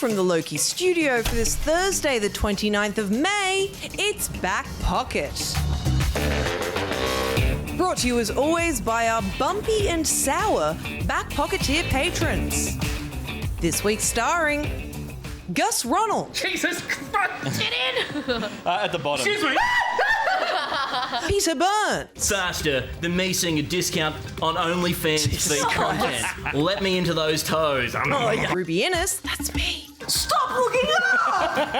from the Loki studio for this Thursday, the 29th of May, it's Back Pocket. Brought to you as always by our bumpy and sour Back Pocketeer patrons. This week starring Gus Ronald, Jesus Christ! Get in! At the bottom. Excuse me! Peter Burns, Faster than me seeing a discount on OnlyFans feed content. Let me into those toes. Ruby Innes, that's me, Stop looking up! What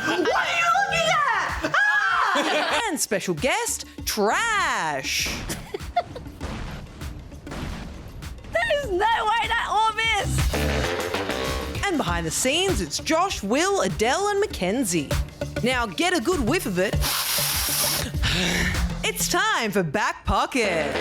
are you looking at? and special guest Trash. There's no way that obvious. And behind the scenes, it's Josh, Will, Adele, and Mackenzie. Now get a good whiff of it. It's time for Back Pocket.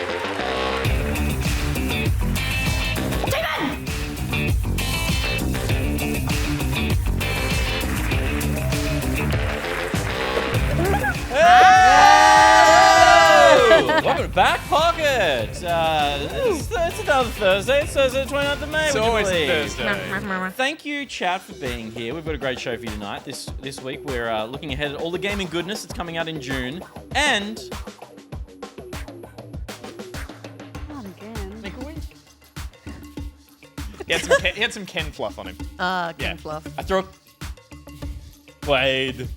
Welcome to Back Pocket. It's another Thursday. It's Thursday the 29th of May. It's always a Thursday. Thank you, chat, for being here. We've got a great show for you tonight. This week we're looking ahead at all the gaming goodness that's coming out in June. And Not again. He had some Ken fluff on him. Ken Fluff. I throw Quaid's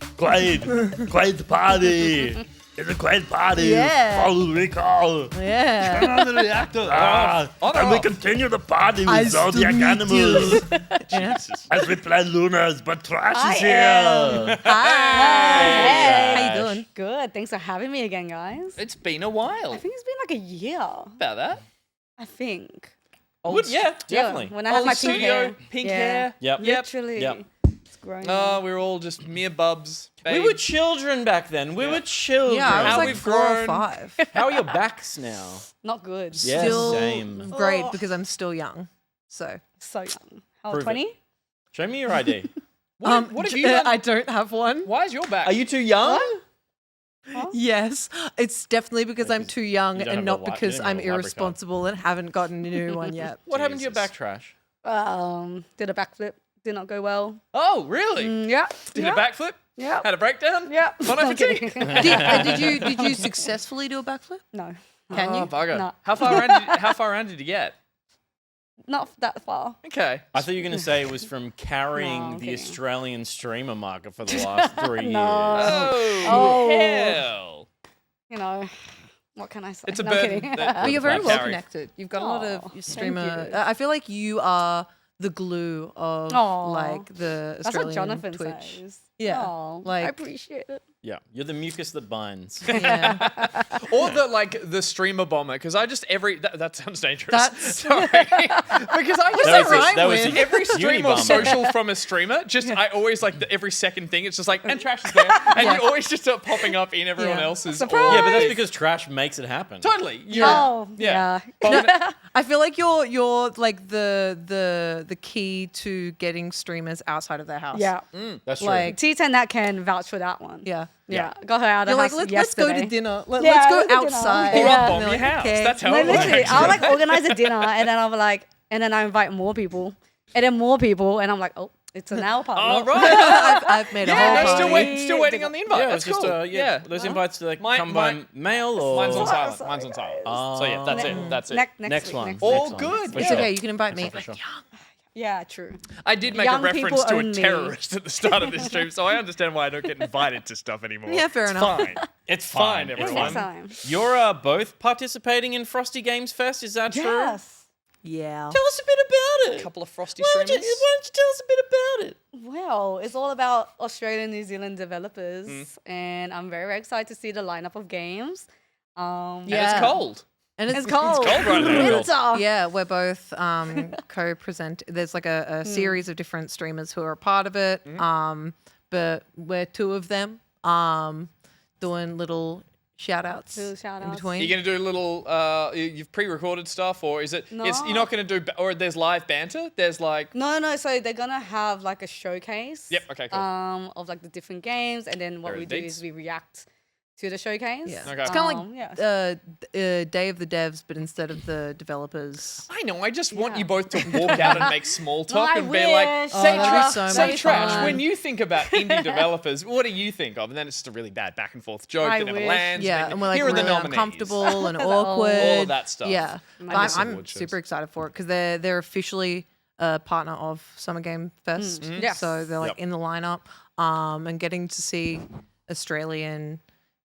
party. It's a Quaid party. Yeah. Photal Recall. Yeah. Turn on the reactor. And we continue the party with Zodiac animals. Jesus. As we play Lunars, but TRASHY is I here. Hi. How you doing? Good. Thanks for having me again, guys. It's been a while. I think it's been like a year. About that. I think. Yeah, definitely. Yeah, when I had Old my pink hair. studio, pink hair. Yep. Literally. Yep. It's growing. Oh, we were all just mere bubs. We were children back then. We were children. Yeah, I was How like we've 4 or grown. 5. How are your backs now? Not good. Yeah, Still same. great Oh. because I'm still young. So. So young. How Prove it. 20? Show me your ID. What have you done? I don't have one. Why is your back? Are you too young? Yes, it's definitely because I'm too young you don't have and a not li- you because don't have I'm a library card. irresponsible and haven't gotten a new one yet. What happened to your Jesus. back, Trash? Did a backflip. Did not go well. Oh, really? Yeah. Did yeah. a backflip? Yeah. Had a breakdown? Yeah. Mono fatigue? Did you successfully do a backflip? No. Can Oh, you? bugger. No. How far around did you get? Not that far. Okay. I thought you were going to say it was from carrying No, I'm the kidding. Australian streamer market for the last 3 years. No. Oh, Oh. hell. You know, what can I say? It's a No, I'm burden. kidding. that- Well, you're very that well carry. connected. You've got a lot Aw, of thank streamer. you. I feel like you are the glue of Aw. like the That's Australian what Jonathan Twitch. says. Yeah, Aw, like- I appreciate it. Yeah, you're the mucus that binds. Yeah. Or the streamer bomber, because I just that sounds dangerous. That's- sorry. Because I just That was every, it. That was with? it. every stream or Unibomber. social from a streamer, just I always like every second thing. It's just like and Trash is there, and you always just start popping up in everyone Yeah. else's. Surprise! Yeah, but that's because Trash makes it happen. Totally. Oh, Yeah. yeah. I feel like you're like the key to getting streamers outside of their house. Yeah. That's true. Like T10 that can vouch for that one. yeah. Yeah. Got her out You're of like, house let's go to yesterday. dinner. Yeah, Let's go let's go to dinner. outside. Or I'll And bomb they're your like, house. okay. That's how No, it works. literally, I'll like organize a dinner and then I'll be like, and then I invite more people. And then more people, and I'm like, oh, it's an hour part. All right. I've made a Yeah, whole no, still, party. still waiting on the invite. yeah, That's it's just cool. yeah. Those invites to like Mine- come by mine- mail or Mine's on silent. Sorry, Mine's on silent. guys. So yeah, that's it. That's it. Next one. Next All one. good. For It's sure. okay. You can invite me. For sure. Yeah, true. I did make a Young reference people to a only. terrorist at the start of this stream, so I understand why I don't get invited to stuff anymore. Yeah, fair it's enough. Fine. It's fine, It's everyone. Next time. You're both participating in Frosty Games Fest. Is that true? Yes. Yeah. Tell us a bit about A it. couple of frosty Why don't streamers. you tell us a bit about it? Well, it's all about Australian, New Zealand developers, and I'm very, very excited to see the lineup of games. And Yeah. it's cold. And It's cold. cold right now. Winter. Yeah, we're both co-present. There's like a series of different streamers who are a part of it. But we're 2 of them doing little shout outs Little shout in outs. between. You're gonna do a little. You've pre-recorded stuff, or is it? No. You're not gonna do. Or there's live banter. There's like. No. So they're gonna have like a showcase. Yep, okay, cool. Of like the different games, and then what Very we do deets. is we react to the showcase. Yeah. Okay. It's kind of like yeah. Day of the Devs, but instead of the developers. I know. I just want Yeah. you both to walk out and make small talk I and be like, wish. say, Oh, that'd be so say much trash. fun. When you think about indie developers, what do you think of? And then it's just a really bad back and forth joke I that never wish. lands. Yeah, and we're like here are the really nominees. uncomfortable and All awkward. All of that stuff. Yeah, I But miss I'm award shows. super excited for it because they're officially a partner of Summer Game Fest. Yes. So they're like Yep. in the lineup, and getting to see Australian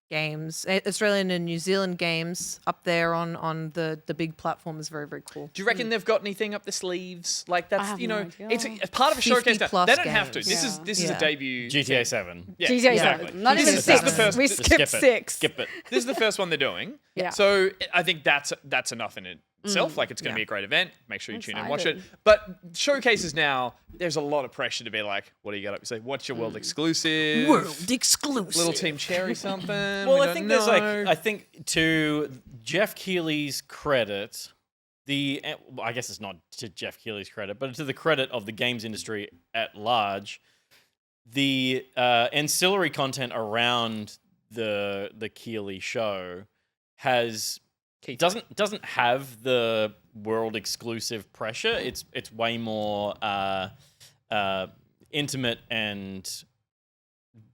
games, Australian and New Zealand games up there on the big platform is very, very cool. Do you reckon they've got anything up their sleeves? Like that's have you no know, idea. it's a part of a showcase. Now. 50+ They don't have to. games. This is a Yeah. debut. GTA 7. Yeah, GTA exactly. 7. Not This even is- this is 6. the first- We Skip skipped it. 6. Skip it. This is the first one they're doing. Yeah. So I think that's enough in itself. Like it's going to Yeah. be a great event. Make sure you tune in, watch it. Excited. But showcases now, there's a lot of pressure to be like, what do you got up? Say, what's your world exclusive? exclusive. Little Team Cherry something. Well, We I don't think there's like, know. I think to Jeff Keighley's credit, well, I guess it's not to Jeff Keighley's credit, but to the credit of the games industry at large, the ancillary content around the Keighley show doesn't have the world exclusive pressure. It's way more intimate and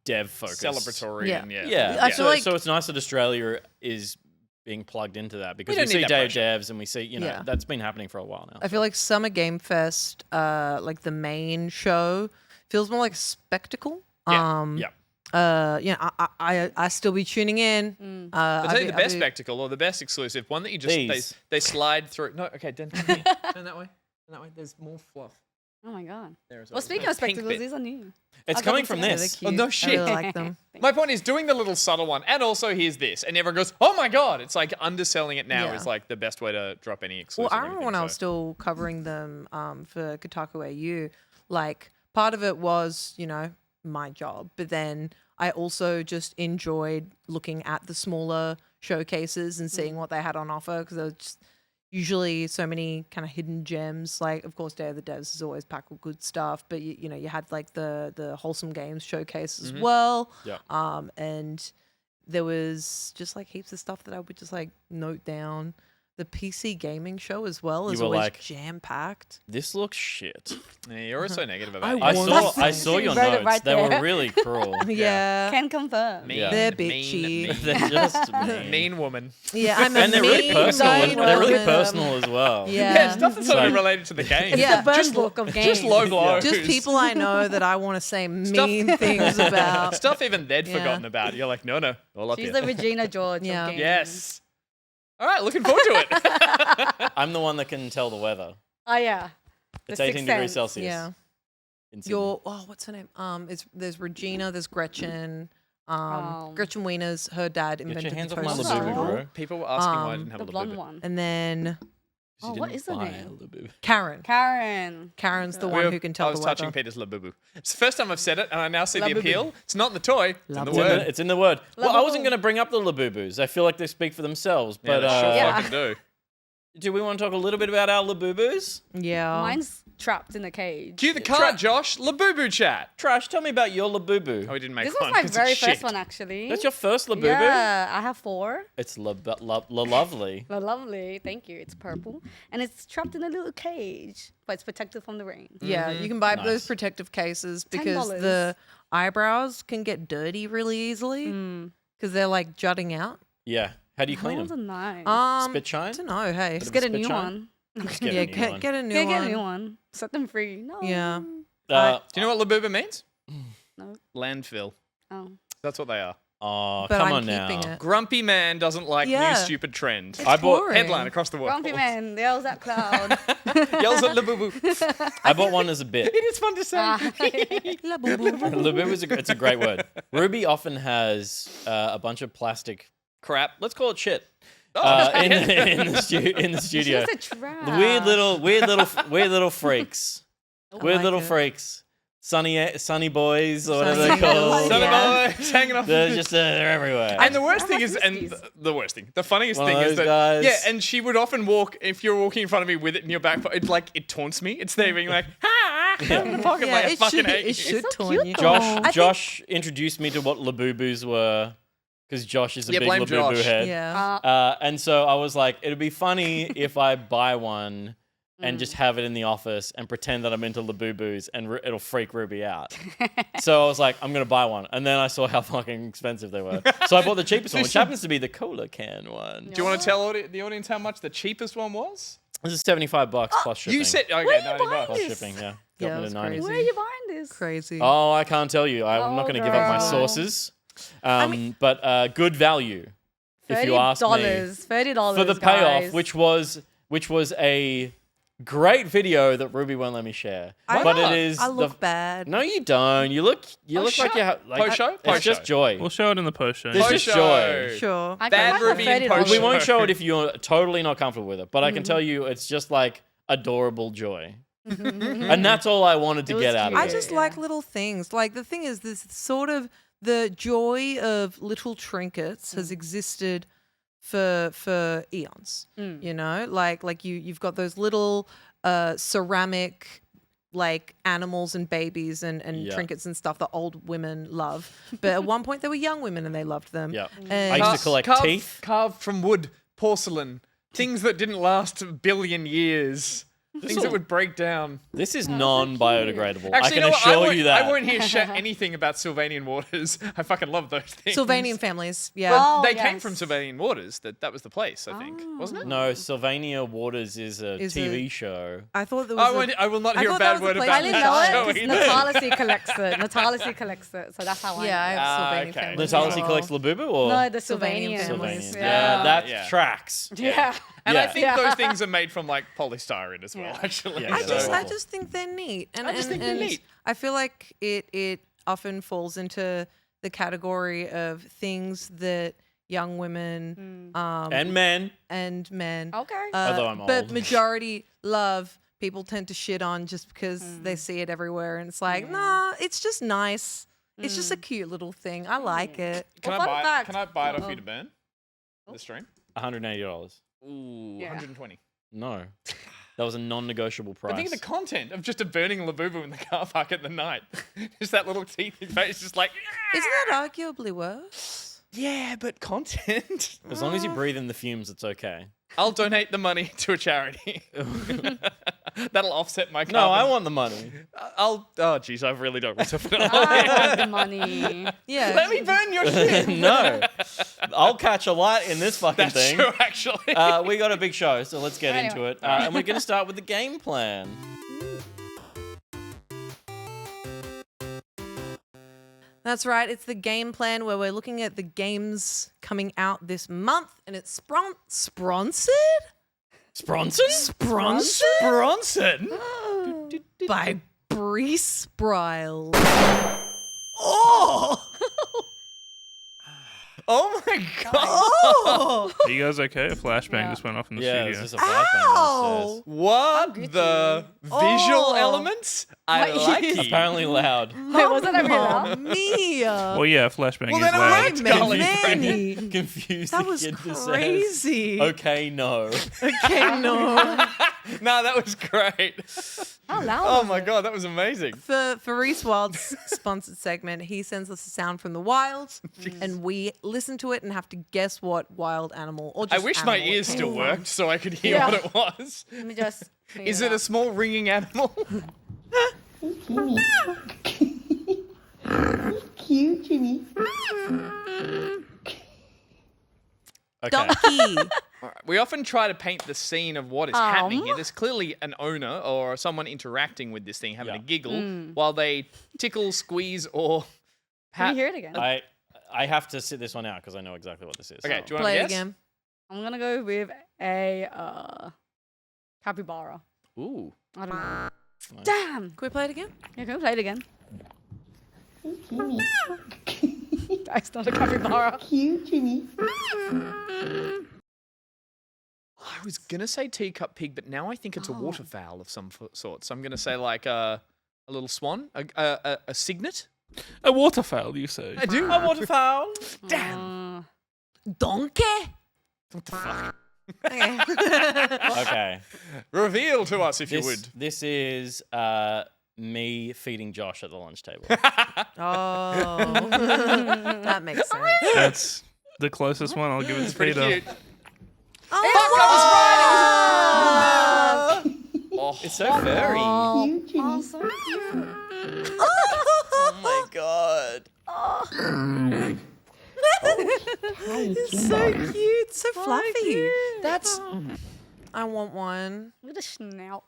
dev focused. celebratory. Yeah. And yeah. Yeah, I feel like- so it's nice that Australia is being plugged into that because We we, don't see need that Day of pressure. Devs and we see, Yeah. that's been happening for a while now. I feel like Summer Game Fest, like the main show, feels more like a spectacle. Yeah. I still be tuning in. I'll tell you the best spectacle or the best exclusive one that you just These. they slide through. No, okay, turn that way. Turn that way. There's more fluff. Oh my god. There as Well, speaking of There's a pink spectacles, bit. these are new. It's I'll go coming to from the- this. Cute. no I shit. really like them. My point is doing the little subtle one, and also here's this, and everyone goes, "Oh my god!" It's like underselling it now Yeah. is like the best way to drop any Well, exclusive. I remember when I was still covering them for Kotaku AU, like part of it was, my job, but then I also just enjoyed looking at the smaller showcases and seeing what they had on offer because there was just usually so many kind of hidden gems. Like, of course, Day of the Devs is always packed with good stuff, but you had like the Wholesome Games showcase as well. Yeah. And there was just like heaps of stuff that I would just like note down. The PC gaming show as well is were always like- jam packed. This looks shit. Yeah, you're so negative about I it. I want saw I saw your Wrote it notes. right They were there. really cruel. Yeah. Can confirm. Mean, Yeah. They're mean, bitchy. They're just mean. mean woman. Yeah, I'm a And they're really mean personal. dying They're really woman. personal as well. Yeah. Yeah, stuff that's not Like- even related to the game. Yeah. The burn just book of games. just low blows. Just people I know that I want to say Stuff- mean things about. Stuff even they'd Yeah. forgotten about. You're like, no, all up She's here. the Regina George Yeah. of games. Yes. All right, looking forward to it. I'm the one that can tell the weather. Oh yeah. It's The 18 Sixth degrees Sense. Celsius. Yeah. in Sydney. What's her name? There's Regina, there's Gretchen. Um, Gretchen Wiener's her dad Get invented your hands the off my toaster Labubu, Labubu, strudel. bro. People were asking why I Um, didn't have the a blonde Labubu. one. And then Oh, She what didn't is her buy name? a Labubu. Karen. Karen. Karen's the We one We who can tell I was the touching weather. Peter's Labubu. It's the first time I've said it, and I now see the Labubu. appeal. It's not in the toy. It's in the Labubu. word. It's in the word. Well, I wasn't Labubu. going to bring up the Labubus. I feel like they speak for themselves. Yeah, But they sure Yeah. fucking do. do we want to talk a little bit about our Labubus? Yeah. Mine's trapped in a cage. Cue the card, Josh. Labubu chat. Trash, tell me about your Labubu. Oh, we didn't make This one. was my 'cause very it's first shit. one, actually. That's your first Labubu? Yeah, I have 4. It's lovely. They're lovely. Thank you. It's purple. And it's trapped in a little cage, but it's protected from the rain. Yeah, you can buy Nice. those protective cases because $10. the eyebrows can get dirty really easily because they're like jutting out. Yeah. How do you That clean one's them? nice. Spit shine? I don't know. Hey, Let's get a spit new shine? one. Just get yeah, a new one. get a new Can I one. get a new one? Set them free. No. Yeah. Uh, Do you know what Labubu means? No. Landfill. Oh. That's what they are. oh, But come I'm on keeping now. it. Grumpy man doesn't like Yeah. new stupid trend. It's I bought- boring. Headline across the world. Grumpy man yells at cloud. Yells at Labubu. I bought one as a bit. It is fun to say. La boo boo boo. Labubu is it's a great word. Ruby often has a bunch of plastic crap. Let's call it shit. In the studio. She's a trap. The weird little freaks. Weird like little it. freaks. Sunny boys or whatever they're Sunny called. Son Yeah. of boys hanging off. They're just they're everywhere. And the worst I thing have is, and Friskies. the worst thing, the funniest One of thing is those that, guys. yeah, and she would often walk, if you're walking in front of me with it in your back pocket, it's like, it taunts me. It's there being like, ha, in the pocket, Yeah, like, I it fucking should, hate you. it should so taunt cute you. though. I think- Josh introduced me to what Labubus were because Josh is a Yeah, big blame Labubu Josh. head. Yeah. And so I was like, it'd be funny if I buy one and just have it in the office and pretend that I'm into Labubus and it'll freak Ruby out. So I was like, I'm going to buy one. And then I saw how fucking expensive they were. So I bought the cheapest one, which happens to be the cola can one. Do you want to tell the audience how much the cheapest one was? This is $75 plus shipping. You said okay, Where are you 90 buying bucks. Plus this? shipping, yeah. Yeah, Got me that's to 90s. crazy. Where are you buying this? Crazy. Oh, I can't tell you. I'm not going to give up my girl. sources. But good value, if you ask me. $30 For the payoff, which was a great video that Ruby won't let me share. I but not? it is I look bad. No, you don't. You look like you have like Post-show? It's Post-show. just joy. We'll show it in the post show. There's just Post-show. joy. Sure. Bad Ruby and post-show. We won't show it if you're totally not comfortable with it, but I can tell you it's just like adorable joy. And that's all I wanted to It get was out of cute. it. I just like little things. Like the thing is, this sort of the joy of little trinkets has existed for eons. You know, like you've got those little ceramic like animals and babies and Yeah. trinkets and stuff that old women love. But at one point, they were young women and they loved them. Yeah. And I used to collect teeth. Carved from wood, porcelain, things that didn't last a billion years. Things that would break down. This is non-biodegradable. I Actually, can you know what? assure you that. I won't hear anything about Sylvanian waters. I fucking love those things. Sylvanian families, yeah. Oh, They came yes. from Sylvanian waters. That was the place, I think, wasn't it? No, Sylvania Waters is a Is TV it- show. I thought there was. I will not I hear a thought that bad was word the place about I didn't that know that it show because either. Natalis collects it. Natalis collects it, so that's how I know. Yeah, I have Sylvanian okay. families. Natalis as well. collects Labubu or No, the Sylvanian Sylvanian. families. Sylvanians? Yeah. That Yeah. tracks. Yeah. And I Yeah. think those things are made from like polystyrene as well, Yeah. actually. Yeah, I so- just, I just think they're neat, and I just think they're neat. I feel like it often falls into the category of things that young women And men. and men, Okay. Although I'm but old. majority love. People tend to shit on just because they see it everywhere, and it's like, nah, it's just nice. It's just a cute little thing. I like it. Can Well, I fun buy? fact- Can I buy it off you to burn? The stream. $180. Ooh, Yeah. 120. No. That was a non-negotiable price. But think of the content of just a burning Labubu in the car park at the night. Just that little teeth face, just like. Isn't that arguably worse? Yeah, but content. As long as you breathe in the fumes, it's okay. I'll donate the money to a charity. That'll offset my carbon. No, I want the money. Oh, jeez, I really don't want to. I want the money. Yeah. Let me burn your shit. No. I'll catch a light in this fucking That's thing. true, actually. We got a big show, so let's get into Anyway. it. And we're going to start with the game plan. That's right. It's the game plan where we're looking at the games coming out this month, and it's sponsored Bronson? Bronson. by Brees Brile. Oh my god. Oh, Are you guys okay? A flashbang just went off in the Yeah, studio. it's just a flashbang Ow! downstairs. What the visual elements? I Wait, like it. Apparently loud. Wait, wasn't that really loud? Mia. Well, yeah, flashbang Well, is then I'm loud. right. Hey, Golly, Manny. Confused That the was kid that says, crazy. okay, no. Okay, no. No, that was great. How loud? Oh was my it? god, that was amazing. For Reese Wild's sponsored segment, he sends us a sound from the wild, and we listen to it and have to guess what wild animal or I just wish my animal it ears came still from. worked so I could hear Yeah. what it was. Let me just. clean Is it up. a small ringing animal? Cute, Jimmy. Okay. Donkey. We often try to paint the scene of what is happening here. There's clearly an owner or someone interacting with this thing, having a Yeah. giggle while they tickle, squeeze, or Can pat. you hear it again? I have to sit this one out because I know exactly what this is. Okay, do you want Play to it guess? again. I'm gonna go with a capybara. Ooh. I don't know. Nice. Damn. Can we play it again? Yeah, can we play it again? Jimmy. That's not a capybara. Cute, Jimmy. I was gonna say teacup pig, but now I think it's a waterfowl of some sort. So I'm gonna say like a little swan, a cygnet. A waterfowl, you say? I do. A waterfowl. Damn. Donkey. What the fuck? Okay. Okay. Reveal to us if you would. This is me feeding Josh at the lunch table. Oh, that makes sense. That's The closest one, I'll give it to Pretty Peter. cute. Oh, Oh, It's so furry. You, Jimmy. So cute. Oh my god. so cute, so fluffy. That's I want one. Look at the snout.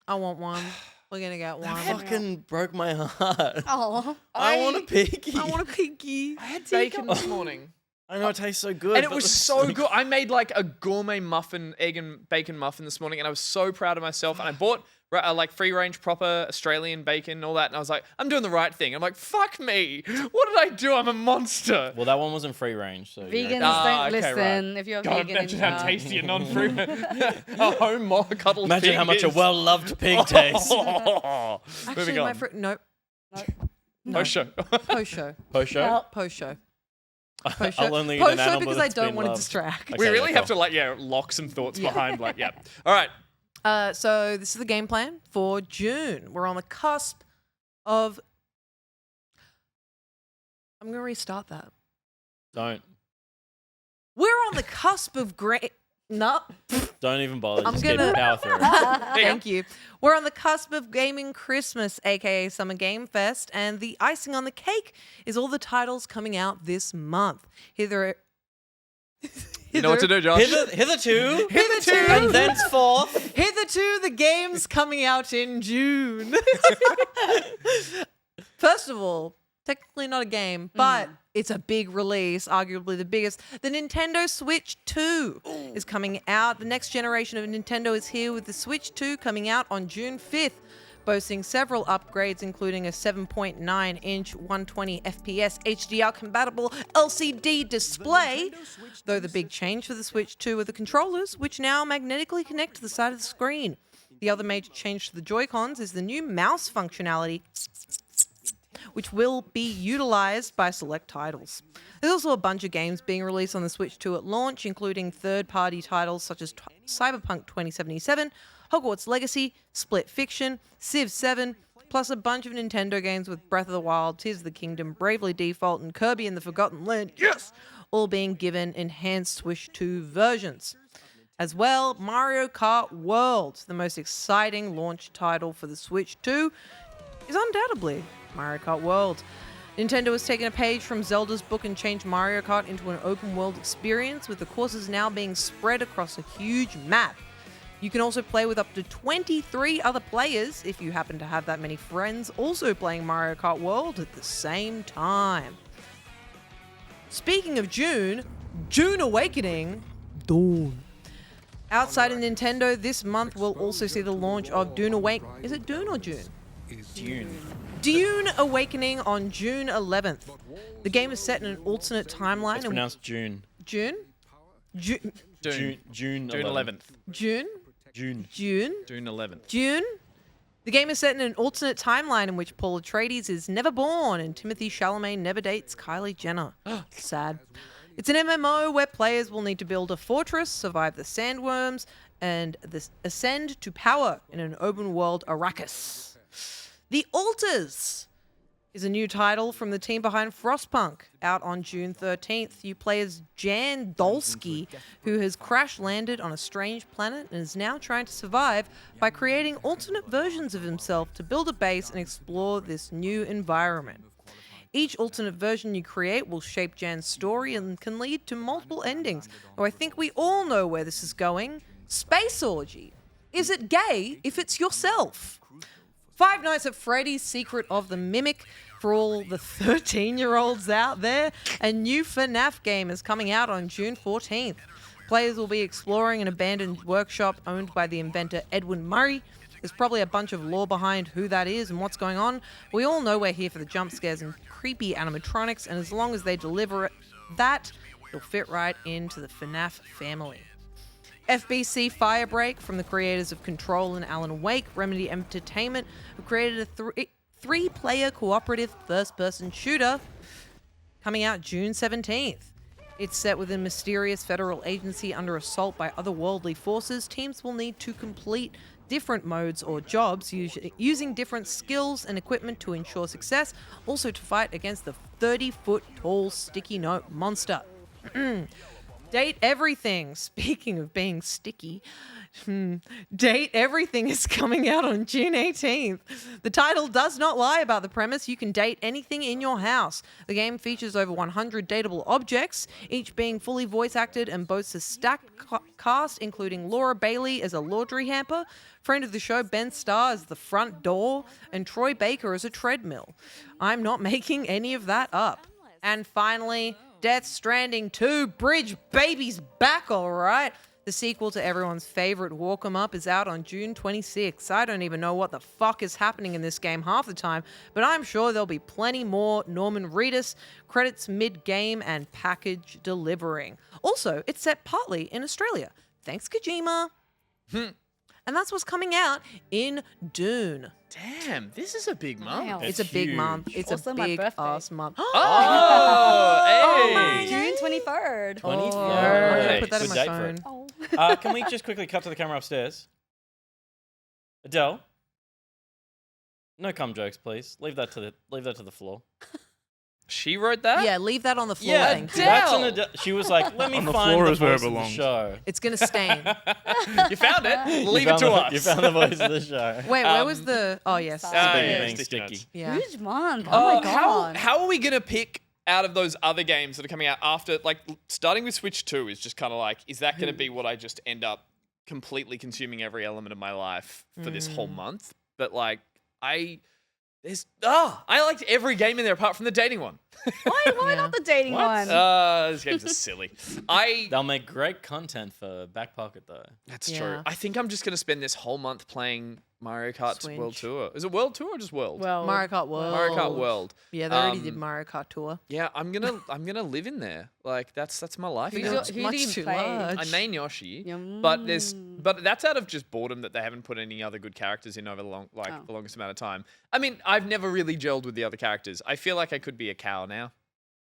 I want one. We're gonna get one. fucking broke my heart. Oh. I want a piggy. I want a piggy. I had bacon this morning. I know it tastes so good. And it but was it's so like- good. I made like a gourmet muffin, egg and bacon muffin this morning, and I was so proud of myself. And I bought like free range, proper Australian bacon and all that. And I was like, I'm doing the right thing. I'm like, fuck me. What did I do? I'm a monster. Well, that one wasn't free range, so Vegans Ah, don't okay, listen. If you're God, vegan, imagine and how tasty a non-free a home cuddled Imagine pig how much is. a well-loved pig tastes. Actually, Moving my on. friend. Nope. Oh, sure. Post show. Post show? Help. Post show. I'll Post show. only eat an Post show animal because I that's don't been want to loved. distract. Okay, We really yeah, have to lock some thoughts behind All right. So this is the game plan for June. We're on the cusp of. I'm gonna restart that. Don't. We're on the cusp of great. No. Don't even bother. I'm Just gonna- keep power through. Thank you. We're on the cusp of Gaming Christmas, aka Summer Game Fest, and the icing on the cake is all the titles coming out this month. Hither. You know what to do, Josh. Hitherto, Hitherto. and thenceforth. Hitherto, the game's coming out in June. First of all, technically not a game, but it's a big release, arguably the biggest. The Nintendo Switch 2 is coming out. The next generation of Nintendo is here with the Switch 2 coming out on June 5th, boasting several upgrades, including a 7.9-inch 120 FPS HDR-compatible LCD display. Though the big change for the Switch 2 are the controllers, which now magnetically connect to the side of the screen. The other major change to the Joy-Cons is the new mouse functionality, which will be utilized by select titles. There's also a bunch of games being released on the Switch 2 at launch, including third-party titles such as Cyberpunk 2077, Hogwarts Legacy, Split Fiction, Civ 7, plus a bunch of Nintendo games with Breath of the Wild, Tears of the Kingdom, Bravely Default, and Kirby and the Forgotten Land, yes, all being given enhanced Switch 2 versions. As well, Mario Kart World, the most exciting launch title for the Switch 2, is undoubtedly Mario Kart World. Nintendo has taken a page from Zelda's book and changed Mario Kart into an open world experience, with the courses now being spread across a huge map. You can also play with up to 23 other players if you happen to have that many friends also playing Mario Kart World at the same time. Speaking of June, Dune Awakening, Dune. Outside of Nintendo, this month will also see the launch of Dune Awakening. Is it Dune or June? Dune. Dune Awakening on June 11th. The game is set in an alternate timeline. It's pronounced June. June? June? June 11th. June? June. June? June 11th. June? The game is set in an alternate timeline in which Paul Atreides is never born and Timothy Chalamet never dates Kylie Jenner. Sad. It's an MMO where players will need to build a fortress, survive the sandworms, and ascend to power in an open world Arrakis. The Altars is a new title from the team behind Frostpunk, out on June 13th. You play as Jan Dolsky, who has crash-landed on a strange planet and is now trying to survive by creating alternate versions of himself to build a base and explore this new environment. Each alternate version you create will shape Jan's story and can lead to multiple endings. Though I think we all know where this is going. Space orgy. Is it gay if it's yourself? Five Nights at Freddy's Secret of the Mimic, for all the 13-year-olds out there. A new FNAF game is coming out on June 14th. Players will be exploring an abandoned workshop owned by the inventor Edwin Murray. There's probably a bunch of lore behind who that is and what's going on. We all know we're here for the jump scares and creepy animatronics, and as long as they deliver that, it'll fit right into the FNAF family. FBC Firebreak, from the creators of Control and Alan Wake, Remedy Entertainment, who created a three-player cooperative first-person shooter, coming out June 17th. It's set within a mysterious federal agency under assault by otherworldly forces. Teams will need to complete different modes or jobs using different skills and equipment to ensure success, also to fight against the 30-foot tall sticky note monster. Date Everything. Speaking of being sticky, Date Everything is coming out on June 18th. The title does not lie about the premise. You can date anything in your house. The game features over 100 dateable objects, each being fully voice acted, and boasts a stacked cast, including Laura Bailey as a laundry hamper, friend of the show Ben Starr as the front door, and Troy Baker as a treadmill. I'm not making any of that up. And finally, Death Stranding 2, Bridge Baby's back, all right. The sequel to everyone's favorite Walk 'em Up is out on June 26th. I don't even know what the fuck is happening in this game half the time, but I'm sure there'll be plenty more Norman Reedus credits mid-game and package delivering. Also, it's set partly in Australia. Thanks, Kojima. And that's what's coming out in Dune. Damn, this is a big month. Wow. It's a big huge. month. It's Also a my big birthday. ass month. Oh, hey. June 23rd. 23rd. I'm gonna put that in Good my date for it. phone. Oh. Can we just quickly cut to the camera upstairs? Adele? No cum jokes, please. Leave that to the floor. She wrote that? Yeah, leave that on the floor. Yeah, Thank you. that's an Adele. She was like, "Let me On the find floor the is where it voice of the belongs. show." It's gonna stain. You found it. Leave You it found to the- us. You found the voice of the show. Wait, where was the? Oh yes. Sorry. Baby yeah, being sticky sticky. notes. Yeah. Huge month. Oh my god. How are we going to pick out of those other games that are coming out after, like, starting with Switch 2 is just kind of like, is that going to be what I just end up completely consuming every element of my life for this whole month? But, like, I liked every game in there apart from the dating one. Why not the dating one? These games are silly. They'll make great content for Back Pocket, though. That's Yeah. true. I think I'm just going to spend this whole month playing Mario Kart Switch. World Tour. Is it World Tour or just World? Well, Mario Kart World. Mario Kart World. Yeah, they already Um, did Mario Kart Tour. Yeah, I'm gonna live in there. Like that's my life. Who's now. your- It's who do much you too play? large. I main Yoshi, Yum. but that's out of just boredom that they haven't put any other good characters in over Oh. the longest amount of time. I mean, I've never really gelled with the other characters. I feel like I could be a cow now. I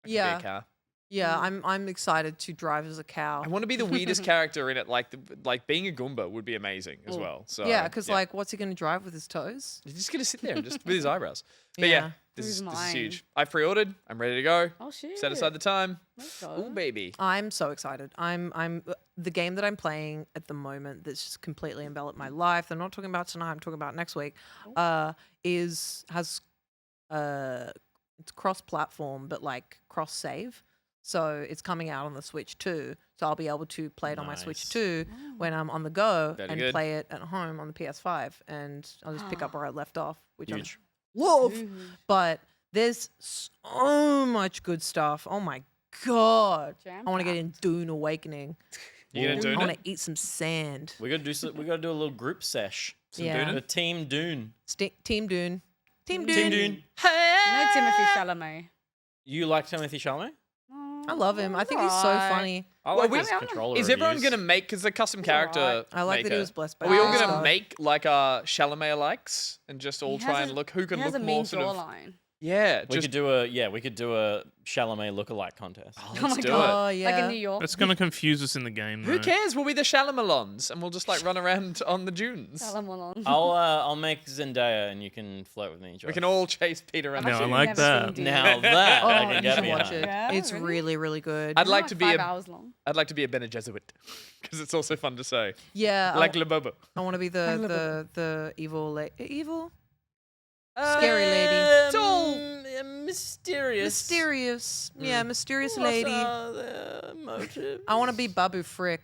could be Yeah. a cow. Yeah, I'm excited to drive as a cow. I want to be the weirdest character in it. Like being a Goomba would be amazing as well. So Yeah, because like, what's he gonna drive with his toes? he's just gonna sit there and just with his eyebrows. But yeah, Yeah. this Who's is mine? huge. I've pre-ordered. I'm ready to go. Oh shit. Set aside the time. Let's go. Ooh, baby. I'm so excited. I'm the game that I'm playing at the moment that's just completely enveloped my life. I'm not talking about tonight. I'm talking about next week. It's cross-platform, but like cross-save. So it's coming out on the Switch too. So I'll be able to play it on my Switch Nice. too when I'm on the go Very and good. play it at home on the PS5, and I'll just pick up where I left off, which Huge. I love. But there's so much good stuff. Oh my god! I want to get in Dune Awakening. You gonna I do want it? to eat some sand. We gotta do a little group sesh. Yeah. A team Dune. Team Dune. Team Dune. Team Dune. No Timothy Chalamet. You like Timothy Chalamet? I love him. I think he's so Alright. funny. I Well, like we- his controller. Is everyone reviews. gonna make, because the custom character alright. I like that he maker, was blessed by Are we all God. gonna make like Chalamet likes and just all He try has and a- look who can he has look a more mean sort of jawline. yeah. We Just could do a Chalamet lookalike contest. let's Oh my do god. Oh yeah. Like in New York. It's gonna confuse us in the game. Who though. cares? We'll be the Chalamelons and we'll just like run around on the dunes. Chalamet. I'll make Zendaya and you can flirt with me. We Josh. can all chase Peter around. No, the I dunes. like never that. seen Dune. Now that Oh, I can you get should watch behind. it. Yeah, It's really? really, really good. I'd like to be 5 a hours long. I'd like to be a Bene Gesserit because it's also fun to say. Yeah, Like Lebobo. I want to be love the evil scary lady. It's all mysterious. Mysterious. Yeah, mysterious What lady. are the motives? I want to be Babu Frick.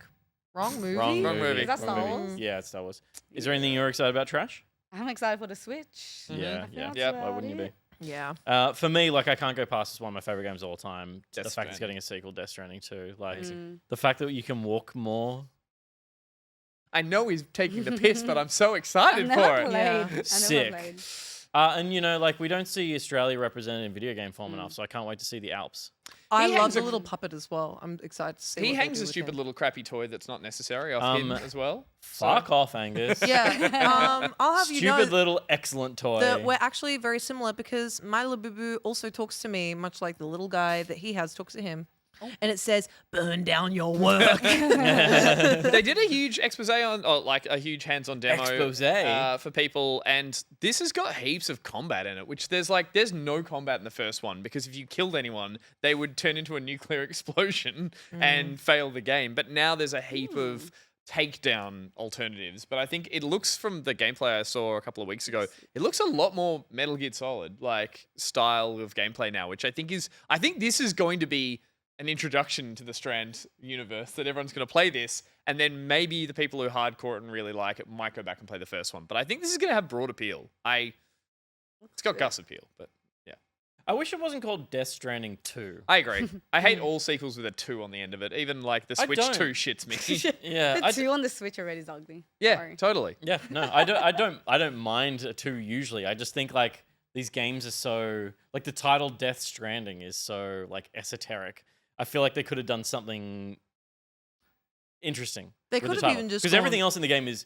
Wrong movie. Wrong Wrong movie. Is that Star Wrong movie. Wars? Yeah, it's Star Wars. Is there anything you're excited about, Trash? I'm excited for the Switch. Yeah, yeah. That's Yep. Why about wouldn't you be? it. Yeah. For me, like I can't go past. It's one of my favorite games of all time. Death the fact it's Stranding. getting a sequel, Death Stranding 2. Like Mm. the fact that you can walk more. I know he's taking the piss, but I'm so I've excited never for it. played. Yeah. I never Sick. played. And you know, like we don't see Australia represented in video game form enough, so I can't wait to see the Alps. I He love hangs the a- little puppet as well. I'm excited to see. He what they hangs do a with stupid him. little crappy toy that's not necessary off him as well. Fuck off, Angus. Yeah. I'll have you know. Stupid little excellent toy. that we're actually very similar because my little boo also talks to me, much like the little guy that he has talks to him. and it says, "Burn down your work." They did a huge expose on, or like a huge hands-on demo for people, and this has got heaps of combat in it. Which there's no combat in the first one because if you killed anyone, they would turn into a nuclear explosion and fail the game. But now there's a heap of takedown alternatives. But I think it looks from the gameplay I saw a couple of weeks ago, it looks a lot more Metal Gear Solid like style of gameplay now, which I think this is going to be an introduction to the Strand universe, that everyone's going to play this, and then maybe the people who hardcore it and really like it might go back and play the first one. But I think this is going to have broad appeal. It's got Gus appeal, but yeah. I wish it wasn't called Death Stranding 2. I agree. I hate all sequels with a 2 on the end of it. Even like the Switch 2 don't. shits me. Yeah, The 2 on the Switch already is ugly. Yeah, Sorry. totally. yeah, no, I don't mind a 2 usually. I just think like these games are so like the title Death Stranding is so like esoteric. I feel like they could have done something interesting. They could have even just because gone- everything else in the game is,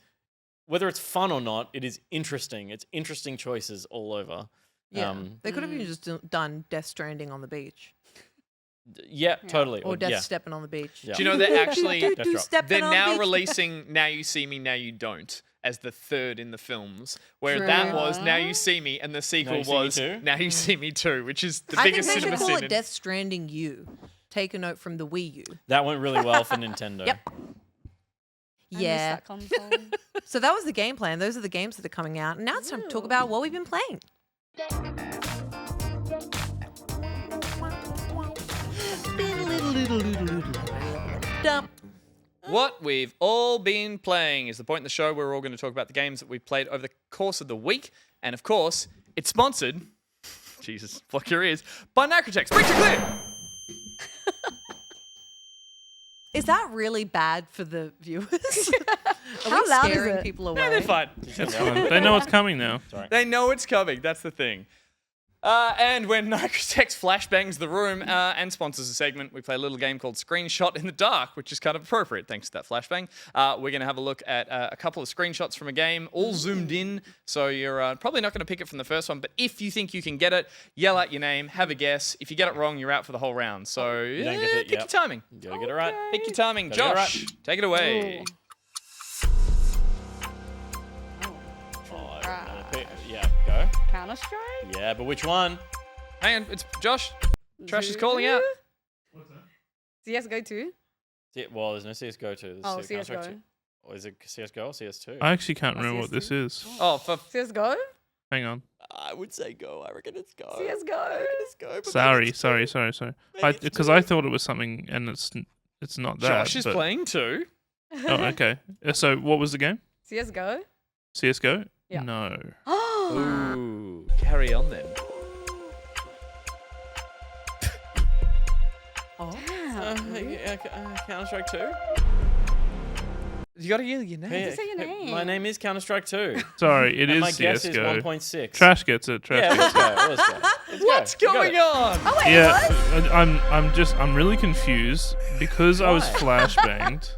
whether it's fun or not, it is interesting. It's interesting choices all over. Yeah, they could have even just done Death Stranding on the beach Yeah, totally. or Death yeah. Stepping on the beach. Yeah. Do you know they're actually Death Drop. Stepping they're on the now beach. releasing Now You See Me, Now You Don't as the third in the films, where True. that was Now You See Me, and the sequel You See Me was Too? Now You See Me Too, which is the I think biggest they should cinema call sin. it Death Stranding U. Take a note from the Wii U. That went really well for Nintendo. Yep. I miss Yeah. that console. So that was the game plan. Those are the games that are coming out. And now it's time to talk about what we've been playing. Dump. What we've all been playing is the point in the show where we're all going to talk about the games that we've played over the course of the week. And of course, it's sponsored, Jesus, block your ears, by Nitrotex. Breach are clear! Is that really bad for the viewers? Are How we loud is scaring it? people No, away? they're fine. They know what's coming now. They know it's coming. That's the thing. And when Nitrotex flashbangs the room and sponsors a segment, we play a little game called Screenshot in the Dark, which is kind of appropriate thanks to that flashbang. We're going to have a look at a couple of screenshots from a game, all zoomed in. So you're probably not going to pick it from the first one, but if you think you can get it, yell out your name, have a guess. If you get it wrong, you're out for the whole round. So You don't get it, pick yep. your timing. You gotta get it right. Pick your timing. Gotta get it Josh, take it away. Ooh. Oh, Right. yeah, go. Counter Strike? Yeah, but which one? Hang on, it's Josh. Trash is calling out. CSGO 2? Well, there's no CSGO 2. Oh, There's Counter-Strike CSGO. 2. Or is it CSGO or CS2? I actually can't What's remember what this is. Oh, for CSGO? Hang on. I would say go. I reckon it's go. CSGO. It's go. but Sorry. Maybe it's Because I thought it was something, and it's not that. Josh is but- playing too. Oh, okay. So what was the game? CSGO? CS:GO? Yeah. No. Ooh, carry on then. Counter-Strike 2? You gotta yell your name. you say your name? My name is Counter-Strike 2. Sorry, it and is my guess is CS:GO. 1.6. Trash gets it. Trash Yeah, gets let's it. go. Let's go. Let's What's go. You got going it. on? Oh, wait, Yeah, I'm really confused because I was Why? flashbanged.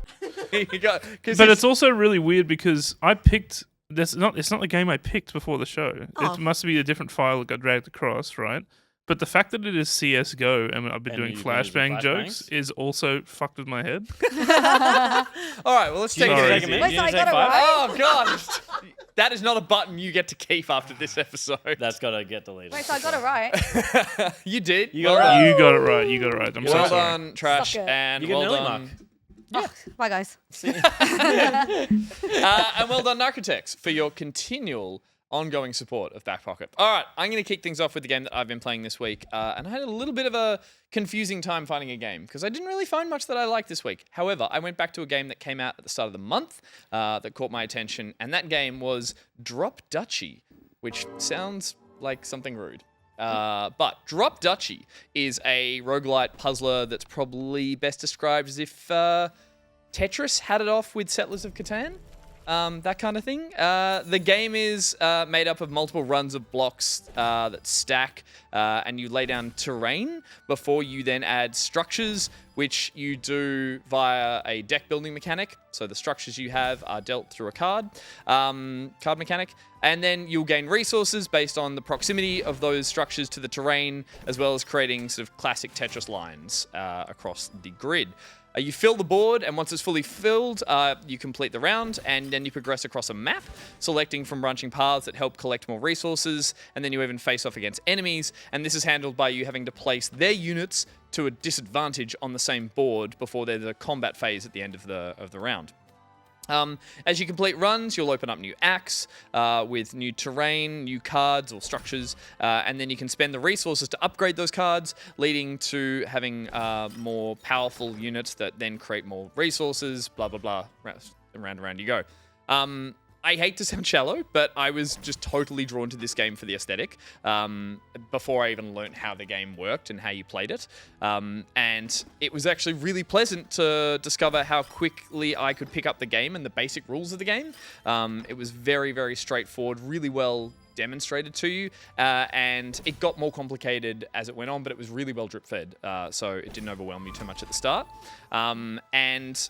You got, But it's also really weird because I picked. It's not the game I picked before the show. Oh. It must be a different file that got dragged across, right? But the fact that it is CS:GO and I've been And doing you've been using flashbang jokes flashbangs? is also fucked with my head. All right, well, let's take You it need to Sorry. take a easy. minute. Wait, You so need I to take got it 5? right? Oh, God. That is not a button you get to keep after this episode. That's got to get deleted. Wait, so I got it right. You did. You got it right. You got it right. You got it right. I'm so Well sorry. done, Trash, Suck it. and You get an well early done. mark. Oh, bye, guys. And well done, Narcotex, for your continual ongoing support of Back Pocket. All right, I'm going to kick things off with the game that I've been playing this week. And I had a little bit of a confusing time finding a game because I didn't really find much that I liked this week. However, I went back to a game that came out at the start of the month that caught my attention. And that game was Drop Duchy, which sounds like something rude. But Drop Duchy is a roguelite puzzler that's probably best described as if Tetris had it off with Settlers of Catan. that kind of thing. The game is made up of multiple runs of blocks that stack, and you lay down terrain before you then add structures, which you do via a deck building mechanic. So the structures you have are dealt through a card mechanic, and then you'll gain resources based on the proximity of those structures to the terrain, as well as creating sort of classic Tetris lines across the grid. You fill the board, and once it's fully filled, you complete the round, and then you progress across a map, selecting from branching paths that help collect more resources, and then you even face off against enemies, and this is handled by you having to place their units to a disadvantage on the same board before there's a combat phase at the end of the round. As you complete runs, you'll open up new acts with new terrain, new cards or structures, and then you can spend the resources to upgrade those cards, leading to having more powerful units that then create more resources, blah, blah, blah, round and round you go. I hate to sound shallow, but I was just totally drawn to this game for the aesthetic before I even learned how the game worked and how you played it. And it was actually really pleasant to discover how quickly I could pick up the game and the basic rules of the game. It was very, very straightforward, really well demonstrated to you, and it got more complicated as it went on, but it was really well drip-fed, so it didn't overwhelm me too much at the start. And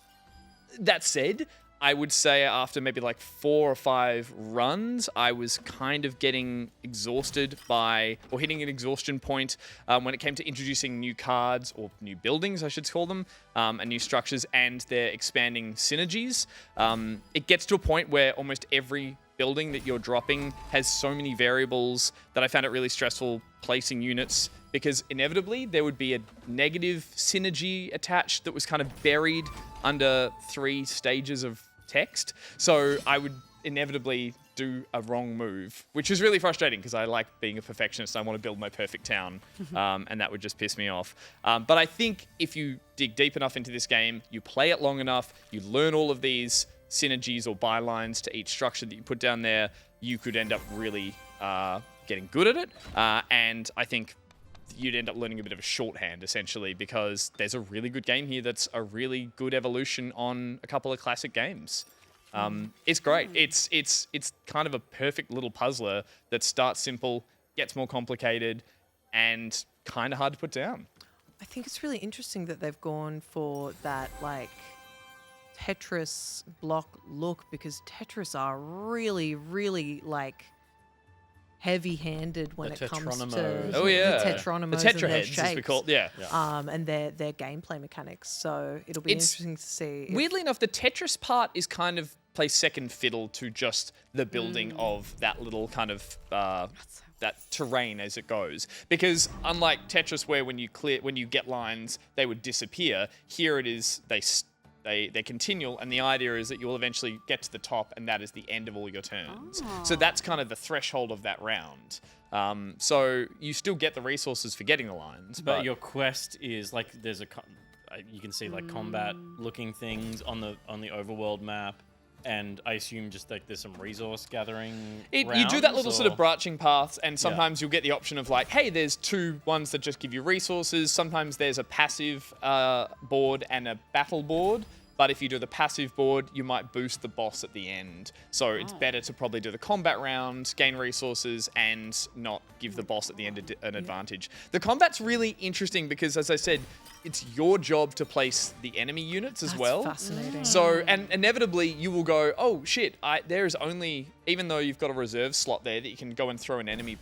that said, I would say after maybe like 4 or 5 runs, I was kind of getting exhausted or hitting an exhaustion point when it came to introducing new cards, or new buildings, I should call them, and new structures, and their expanding synergies. It gets to a point where almost every building that you're dropping has so many variables that I found it really stressful placing units, because inevitably there would be a negative synergy attached that was kind of buried under 3 stages of text. So I would inevitably do a wrong move, which is really frustrating because I like being a perfectionist. I want to build my perfect town, and that would just piss me off. But I think if you dig deep enough into this game, you play it long enough, you learn all of these synergies or bylines to each structure that you put down there, you could end up really getting good at it. And I think you'd end up learning a bit of a shorthand, essentially, because there's a really good game here that's a really good evolution on a couple of classic games. It's great. It's kind of a perfect little puzzler that starts simple, gets more complicated, and kind of hard to put down. I think it's really interesting that they've gone for that, like, Tetris block look, because Tetris are really, really, like, heavy-handed when The it comes to Tetronimos. Oh, yeah. the Tetronimos The and their Tetraheads, shapes, as we call it. Yeah. and their gameplay mechanics. So it'll be It's interesting to see. Weirdly enough, the Tetris part is kind of plays second fiddle to just the building of that little kind of that terrain as it goes. Because unlike Tetris, where when you get lines, they would disappear. Here it is, they're continual, and the idea is that you will eventually get to the top, and that is the end of all your turns. So that's kind of the threshold of that round. So you still get the resources for getting the lines, But your quest is like there's you can see like combat looking things on the overworld map, and I assume just like there's some resource gathering. You do that little rounds, sort of or- branching paths, and sometimes you'll get the option of like, hey, there's 2 ones that just give you resources. Sometimes there's a passive board and a battle board. But if you do the passive board, you might boost the boss at the end. So it's better to probably do the combat round, gain resources, and not give the boss at the end an advantage. The combat's really interesting because, as I said, it's your job to place the enemy units as That's well. fascinating. So, and inevitably you will go, oh shit, there is only, even though you've got a reserve slot there that you can go and throw an enemy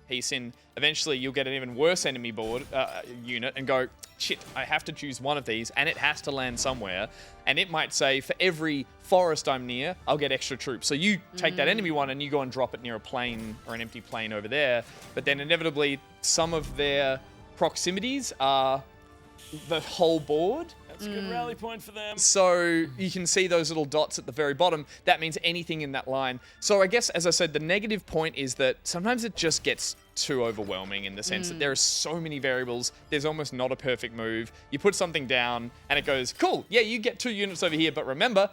piece in, eventually you'll get an even worse enemy board unit and go, shit, I have to choose one of these, and it has to land somewhere. And it might say, for every forest I'm near, I'll get extra troops. So you take that enemy one and you go and drop it near a plain or an empty plain over there. But then inevitably, some of their proximities are the whole board. That's a good rally point for them. So you can see those little dots at the very bottom. That means anything in that line. So I guess, as I said, the negative point is that sometimes it just gets too overwhelming in the sense that there are so many variables. There's almost not a perfect move. You put something down and it goes, cool, yeah, you get 2 units over here, but remember,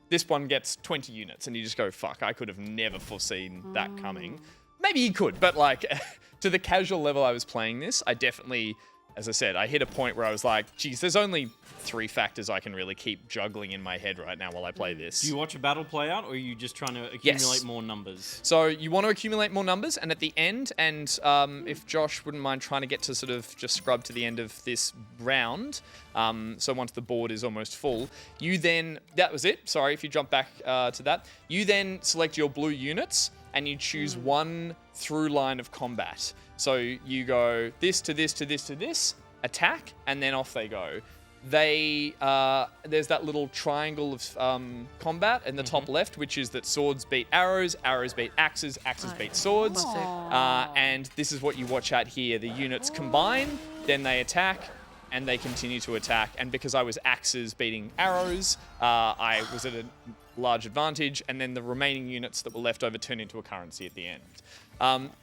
this one gets 20 units. And you just go, fuck, I could have never foreseen that coming. Maybe you could, but like to the casual level I was playing this, I definitely as I said, I hit a point where I was like, geez, there's only 3 factors I can really keep juggling in my head right now while I play this. Do you watch a battle play out, or are you just trying to accumulate more numbers? So you want to accumulate more numbers, and at the end, and if Josh wouldn't mind trying to get to sort of just scrub to the end of this round, so once the board is almost full, you then, that was it, sorry, if you jump back to that, you then select your blue units, and you choose one through line of combat. So you go this to this to this to this, attack, and then off they go. There's that little triangle of combat in the top left, which is that swords beat arrows, arrows beat axes, axes beat swords. And this is what you watch out here. The units combine, then they attack, and they continue to attack. And because I was axes beating arrows, I was at a large advantage, and then the remaining units that were left over turn into a currency at the end.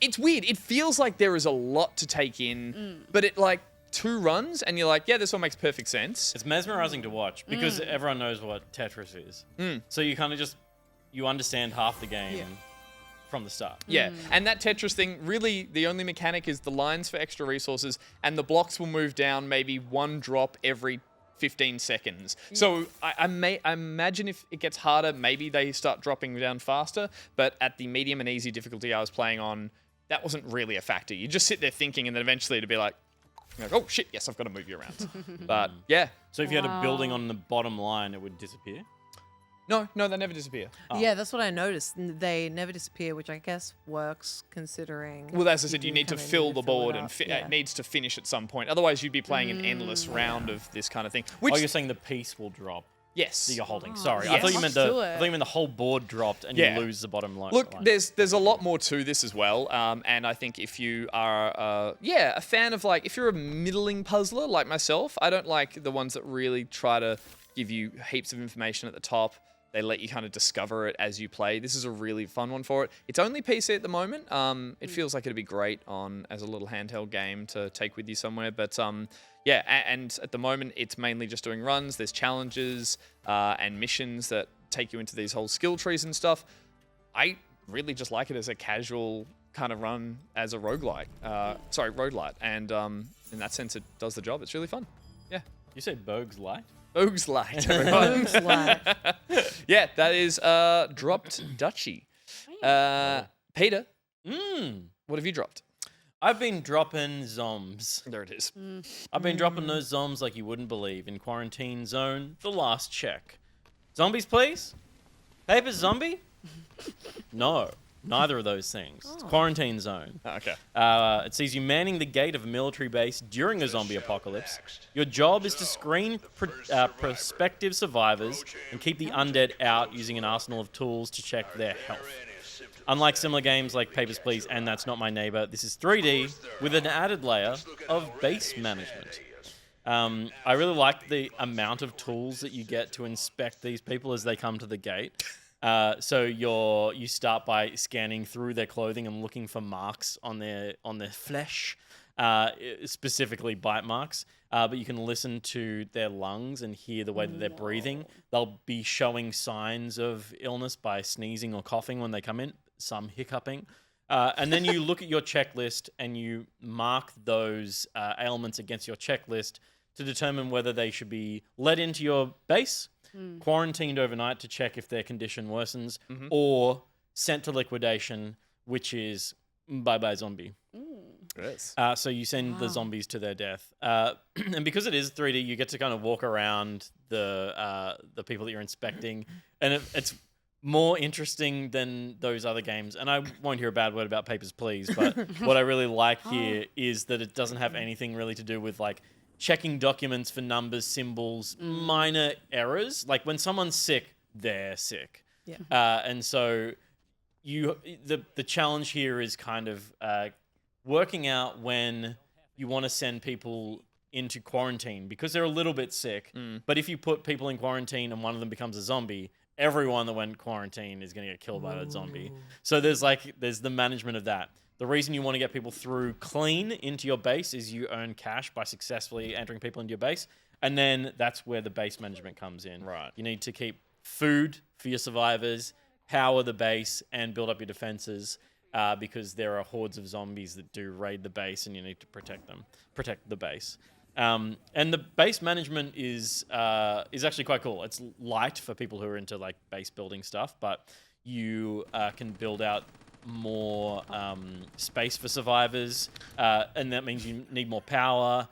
It's weird. It feels like there is a lot to take in, but it like 2 runs and you're like, yeah, this all makes perfect sense. It's mesmerizing to watch because everyone knows what Tetris is. So you kind of you understand half the game from the start. Yeah, and that Tetris thing, really the only mechanic is the lines for extra resources, and the blocks will move down maybe 1 drop every 15 seconds. So I imagine if it gets harder, maybe they start dropping down faster, but at the medium and easy difficulty I was playing on, that wasn't really a factor. You just sit there thinking, and then eventually it'd be like, oh shit, yes, I've got to move you around. But yeah. So if you had a building on the bottom line, it would disappear? No, they never disappear. Yeah, that's what I noticed. They never disappear, which I guess works considering. Well, as I said, you do need to kinda fill the board, it and up. it needs to finish at some point. Otherwise, you'd be playing an endless round of this kind of thing. Which, Oh, you're saying the piece will drop yes. that you're holding. Sorry. I Yes. thought you meant To I it. thought you meant the whole board dropped and Yeah. you lose the bottom line. Look, there's a lot more to this as well, and I think if you are, a fan of like, if you're a middling puzzler like myself, I don't like the ones that really try to give you heaps of information at the top. They let you kind of discover it as you play. This is a really fun one for it. It's only PC at the moment. It feels like it'd be great as a little handheld game to take with you somewhere, but yeah, and at the moment, it's mainly just doing runs. There's challenges and missions that take you into these whole skill trees and stuff. I really just like it as a casual kind of run as a roguelite. Roguelite. And in that sense, it does the job. It's really fun. Yeah. You said Bogue's Light? Bogue's Light, everyone. Bogue's Light. Yeah, that is dropped Duchy. Peter, what have you dropped? I've been dropping zombs. There it is. I've been dropping those zombs like you wouldn't believe. In Quarantine Zone, the last check. Zombies, please? Paper zombie? No, neither of those things. It's Quarantine Zone. Okay. It sees you manning the gate of a military base during a zombie apocalypse. Your job is to screen prospective survivors and keep the undead out using an arsenal of tools to check their health. Unlike similar games like Papers, Please and That's Not My Neighbor, this is 3D with an added layer of base management. I really like the amount of tools that you get to inspect these people as they come to the gate. So you start by scanning through their clothing and looking for marks on their flesh, specifically bite marks. But you can listen to their lungs and hear the way that they're breathing. They'll be showing signs of illness by sneezing or coughing when they come in, some hiccuping. And then you look at your checklist and you mark those ailments against your checklist to determine whether they should be let into your base, quarantined overnight to check if their condition worsens, or sent to liquidation, which is bye-bye zombie. Yes. So you send the zombies to their death. And because it is 3D, you get to kind of walk around the people that you're inspecting. And it's more interesting than those other games. And I won't hear a bad word about Papers, Please, but what I really like here is that it doesn't have anything really to do with like checking documents for numbers, symbols, minor errors. Like when someone's sick, they're sick. Yeah. And so the challenge here is kind of working out when you want to send people into quarantine because they're a little bit sick. But if you put people in quarantine and one of them becomes a zombie, everyone that went quarantine is going to get killed by that zombie. So there's the management of that. The reason you want to get people through clean into your base is you earn cash by successfully entering people into your base. And then that's where the base management comes in. Right. You need to keep food for your survivors, power the base, and build up your defenses because there are hordes of zombies that do raid the base and you need to protect the base. And the base management is actually quite cool. It's light for people who are into like base building stuff, but you can build out more space for survivors, and that means you need more power.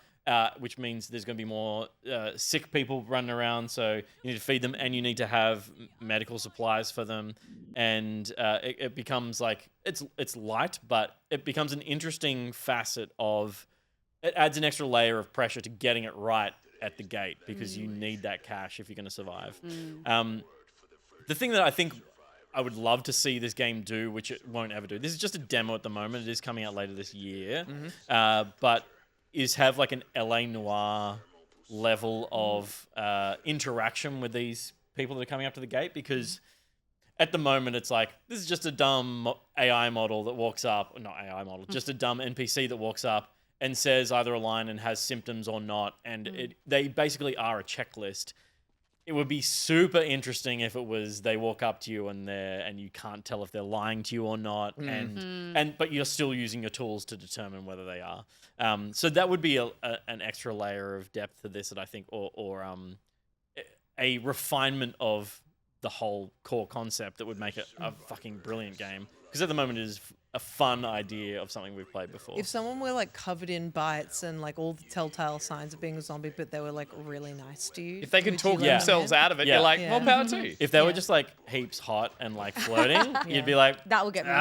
Which means there's going to be more sick people running around, so you need to feed them, and you need to have medical supplies for them. And it becomes like it's light, but it becomes an interesting facet of. It adds an extra layer of pressure to getting it right at the gate because you need that cash if you're going to survive. The thing that I think I would love to see this game do, which it won't ever do. This is just a demo at the moment. It is coming out later this year, but. Is have like an LA Noire level of interaction with these people that are coming up to the gate, because at the moment it's like, this is just a dumb AI model that walks up, not AI model, just a dumb NPC that walks up and says either a line and has symptoms or not, and they basically are a checklist. It would be super interesting if it was they walk up to you and you can't tell if they're lying to you or not, but you're still using your tools to determine whether they are. So that would be an extra layer of depth to this that I think, or a refinement of the whole core concept that would make it a fucking brilliant game. Because at the moment it is a fun idea of something we've played before. If someone were like covered in bites and like all the telltale signs of being a zombie, but they were like really nice to you, If they could would you talk let them themselves in? out of it, Yeah. you're like, Yeah. more power to you. If they were just like heaps hot and like floating, you'd be like, That would get me.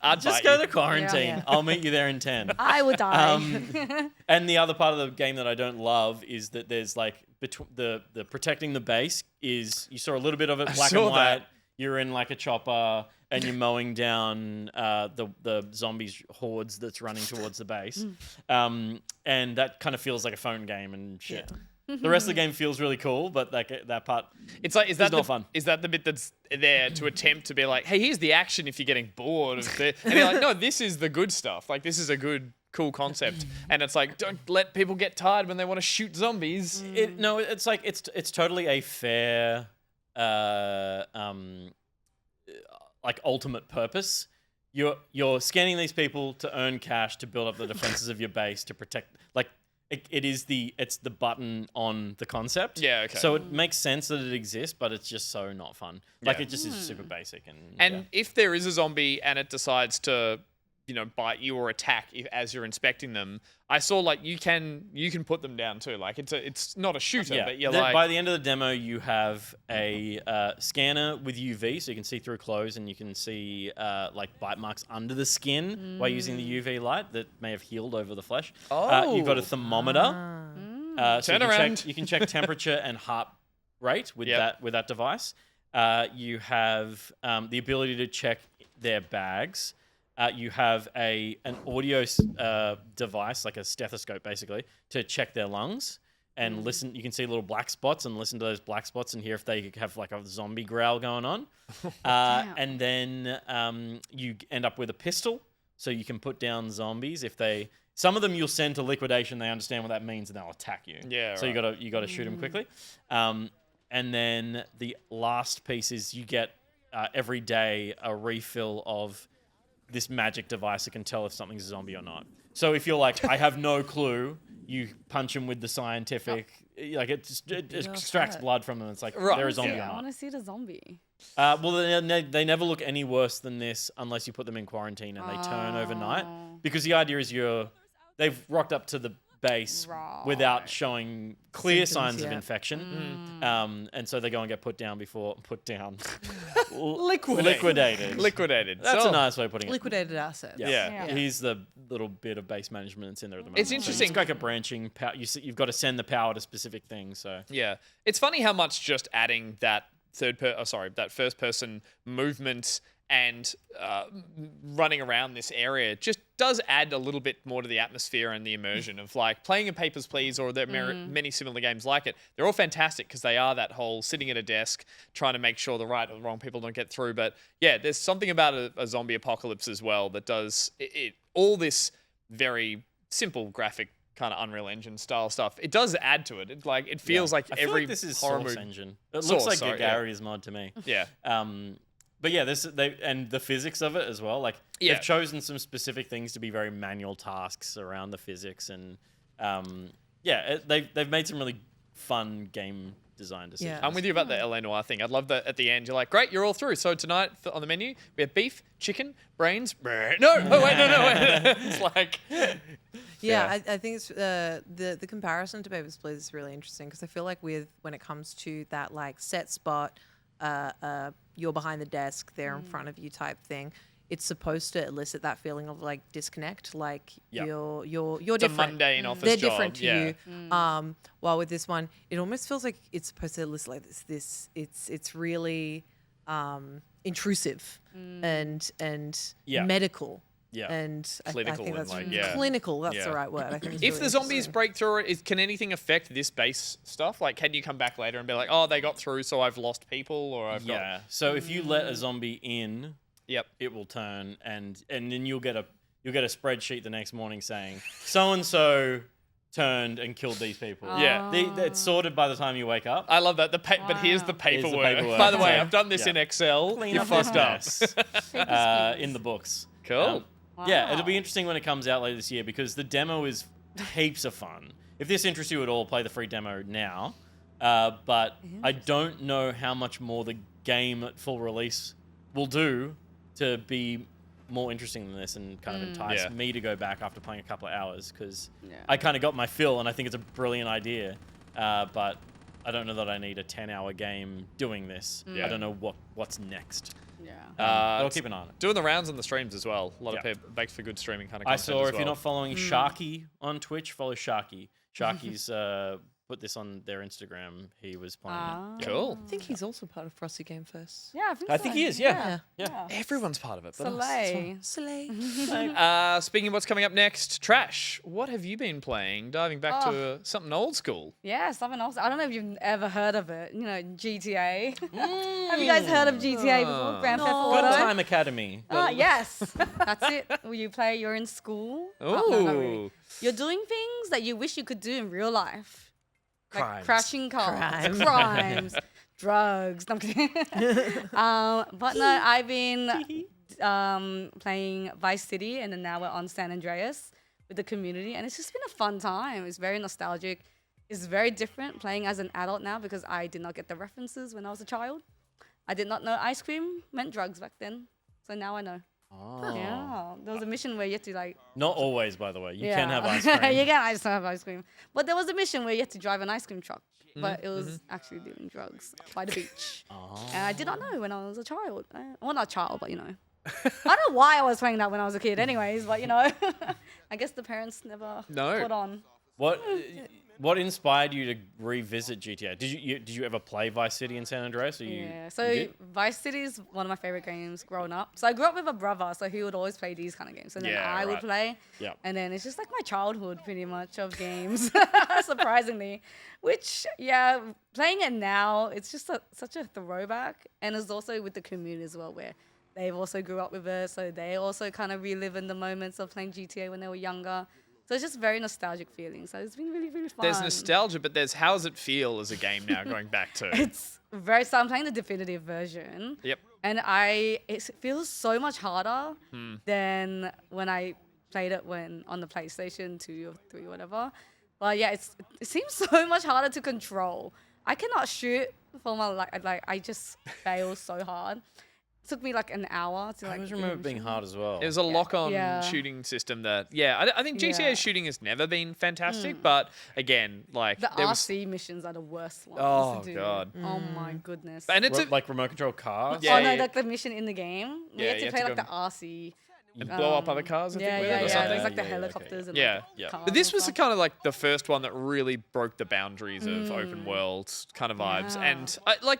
I'd just bite go you. to quarantine. Yeah. I'll meet you there in 10. I would die. And the other part of the game that I don't love is that there's like the protecting the base is, you saw a little bit of it black and saw white. that. You're in like a chopper and you're mowing down the zombies hordes that's running towards the base. And that kind of feels like a phone game and shit. The rest of the game feels really cool, but that part It's like, is that not fun. Is that the bit that's there to attempt to be like, hey, here's the action if you're getting bored of the, and you're like, no, this is the good stuff. Like, this is a good, cool concept. And it's like, don't let people get tired when they want to shoot zombies. it's like it's totally a fair like ultimate purpose. You're scanning these people to earn cash to build up the defenses of your base to protect. Like it's the button on the concept. Yeah, okay. So it makes sense that it exists, but it's just so not fun. Like Yeah. it just is super basic And yeah. if there is a zombie and it decides to, bite you or attack as you're inspecting them, I saw like you can put them down too. Like it's not a shooter, but you're like, by the end of the demo, you have a scanner with UV, so you can see through clothes and you can see like bite marks under the skin by using the UV light that may have healed over the flesh. You've got a thermometer. So Turn around. You can check temperature and heart rate with that device. You have the ability to check their bags. You have an audio device, like a stethoscope, basically, to check their lungs and listen. You can see little black spots and listen to those black spots and hear if they have like a zombie growl going on. And then you end up with a pistol, so you can put down zombies if they. Some of them you'll send to liquidation. They understand what that means and they'll attack you. Yeah, So right. you gotta shoot them quickly. And then the last piece is you get every day a refill of this magic device that can tell if something's a zombie or not. So if you're like, I have no clue, you punch them with the scientific, like it extracts blood from them. It's like Right. they're a zombie I or want not. to see the zombie. Well, they never look any worse than this unless you put them in quarantine and they turn overnight. Because the idea is they've rocked up to the base without showing clear Symptoms signs of yet. infection. And so they go and get put down. Liquidated. That's So- a nice way of putting it. Liquidated assets. Yeah. Here's the little bit of base management that's in there at the moment. It's interesting. So it's like a branching power. You've got to send the power to specific things. So Yeah, it's funny how much just adding that that first person movement and running around this area just does add a little bit more to the atmosphere and the immersion of like playing a Papers, Please, or there are many similar games like it. They're all fantastic because they are that whole sitting at a desk trying to make sure the right or the wrong people don't get through. But yeah, there's something about a zombie apocalypse as well that does all this very simple graphic kind of Unreal Engine style stuff. It does add to it. It feels like I feel every like this is horror Source movie. Engine. It Source, looks like sorry, Gagary's mod to me. Yeah. But yeah, and the physics of it as well. Like Yeah. they've chosen some specific things to be very manual tasks around the physics, and they've made some really fun game design decisions. Yeah. I'm with you about the LA Noire thing. I'd love that at the end. You're like, great, you're all through. So tonight on the menu, we have beef, chicken, brains. No, wait. It's like, Yeah, I think it's the comparison to Papers, Please is really interesting because I feel like when it comes to that like set spot, you're behind the desk, they're in front of you type thing. It's supposed to elicit that feeling of like disconnect, like Yep. you're it's a different. mundane office They're job. different to yeah. you. While with this one, it almost feels like it's supposed to elicit like this. It's really intrusive and Yeah. medical. Yeah. And I Clinical think and, that's like, yeah. clinical. That's Yeah. the right word. I think it's If really the zombies interesting. break through it, can anything affect this base stuff? Like, can you come back later and be like, oh, they got through, so I've lost people, or I've got... Yeah. So if you let a zombie in, Yep. it will turn, and then you'll get a spreadsheet the next morning saying so and so turned and killed these people. Yeah. It's sorted by the time you wake up. I love that. But here's the Here's the paperwork. paperwork. By the way, Yeah. I've done this Yeah. in Excel. Clean You up this fucked up. mess, in the books. Cool. Yeah, it'll be interesting when it comes out later this year because the demo is heaps of fun. If this interests you at all, play the free demo now. But I don't know how much more the game at full release will do to be more interesting than this and kind of entice Yeah. me to go back after playing a couple of hours because Yeah. I kind of got my fill and I think it's a brilliant idea. But I don't know that I need a 10-hour game doing this. Yeah. I don't know what's next. Yeah. But I'll keep an eye on it. Doing the rounds on the streams as well. A lot of Yeah. people makes for good streaming kind of I content saw as if you're well. not following Sharky on Twitch, follow Sharky. Sharky's put this on their Instagram. He was playing it. Cool. I think he's also part of Frosty Game Fest. Yeah, I think he is, yeah. Everyone's part of it. But us. Soleil. Slay. Speaking of what's coming up next, Trash, what have you been playing? Diving back to something old school. Yeah, something else. I don't know if you've ever heard of it. You know, GTA. Have you guys heard of GTA before? Grand Theft Good Auto? Time Academy. Yes, that's it. You play. You're in school. Ooh. No, not really. You're doing things that you wish you could do in real life. Like Crimes. crashing cars, crimes, drugs. No, I'm kidding. But no, I've been playing Vice City, and then now we're on San Andreas with the community, and it's just been a fun time. It's very nostalgic. It's very different playing as an adult now because I did not get the references when I was a child. I did not know ice cream meant drugs back then, so now I know. Oh. Yeah, there was a mission where you had to like. Not always, by the way. You Yeah. can have ice cream. You can have ice cream. But there was a mission where you had to drive an ice cream truck. But it was actually doing drugs by the beach. And I did not know when I was a child. Well, not a child, but you know. I don't know why I was playing that when I was a kid anyways, but you know. I guess the parents never put on. What inspired you to revisit GTA? Did you ever play Vice City in San Andreas? Or Yeah, you so did? Vice City is one of my favorite games growing up. So I grew up with a brother, so he would always play these kind of games. And then Yeah, I would right. play. Yep. And then it's just like my childhood pretty much of games, surprisingly. Which, yeah, playing it now, it's just such a throwback. And it's also with the community as well, where they've also grew up with it. So they also kind of relive in the moments of playing GTA when they were younger. So it's just very nostalgic feeling. So it's been really, really fun. There's nostalgia, but there's how does it feel as a game now going back to? It's very, so I'm playing the definitive version. Yep. And it feels so much harder than when I played it on the PlayStation 2 or 3 or whatever. But yeah, it seems so much harder to control. I cannot shoot for my life. I just fail so hard. It took me like an hour to I like. always remember it being shoot. hard as well. It was a lock-on Yeah. shooting system that, I think GTA's Yeah. shooting has never been fantastic, but again, like The there was, RC missions are the worst ones. Oh, to do. God. Oh my goodness. and it's like remote control cars. Yeah, oh no, yeah. like the mission in the game. We Yeah, had you to had play to like go the RC. and blow up other cars, I think, Yeah, with yeah, it or yeah. something. There's like the Yeah, okay. helicopters and Yeah. like, Yeah. cars But this and was stuff. kind of like the first one that really broke the boundaries of open world kind of vibes. Yeah. And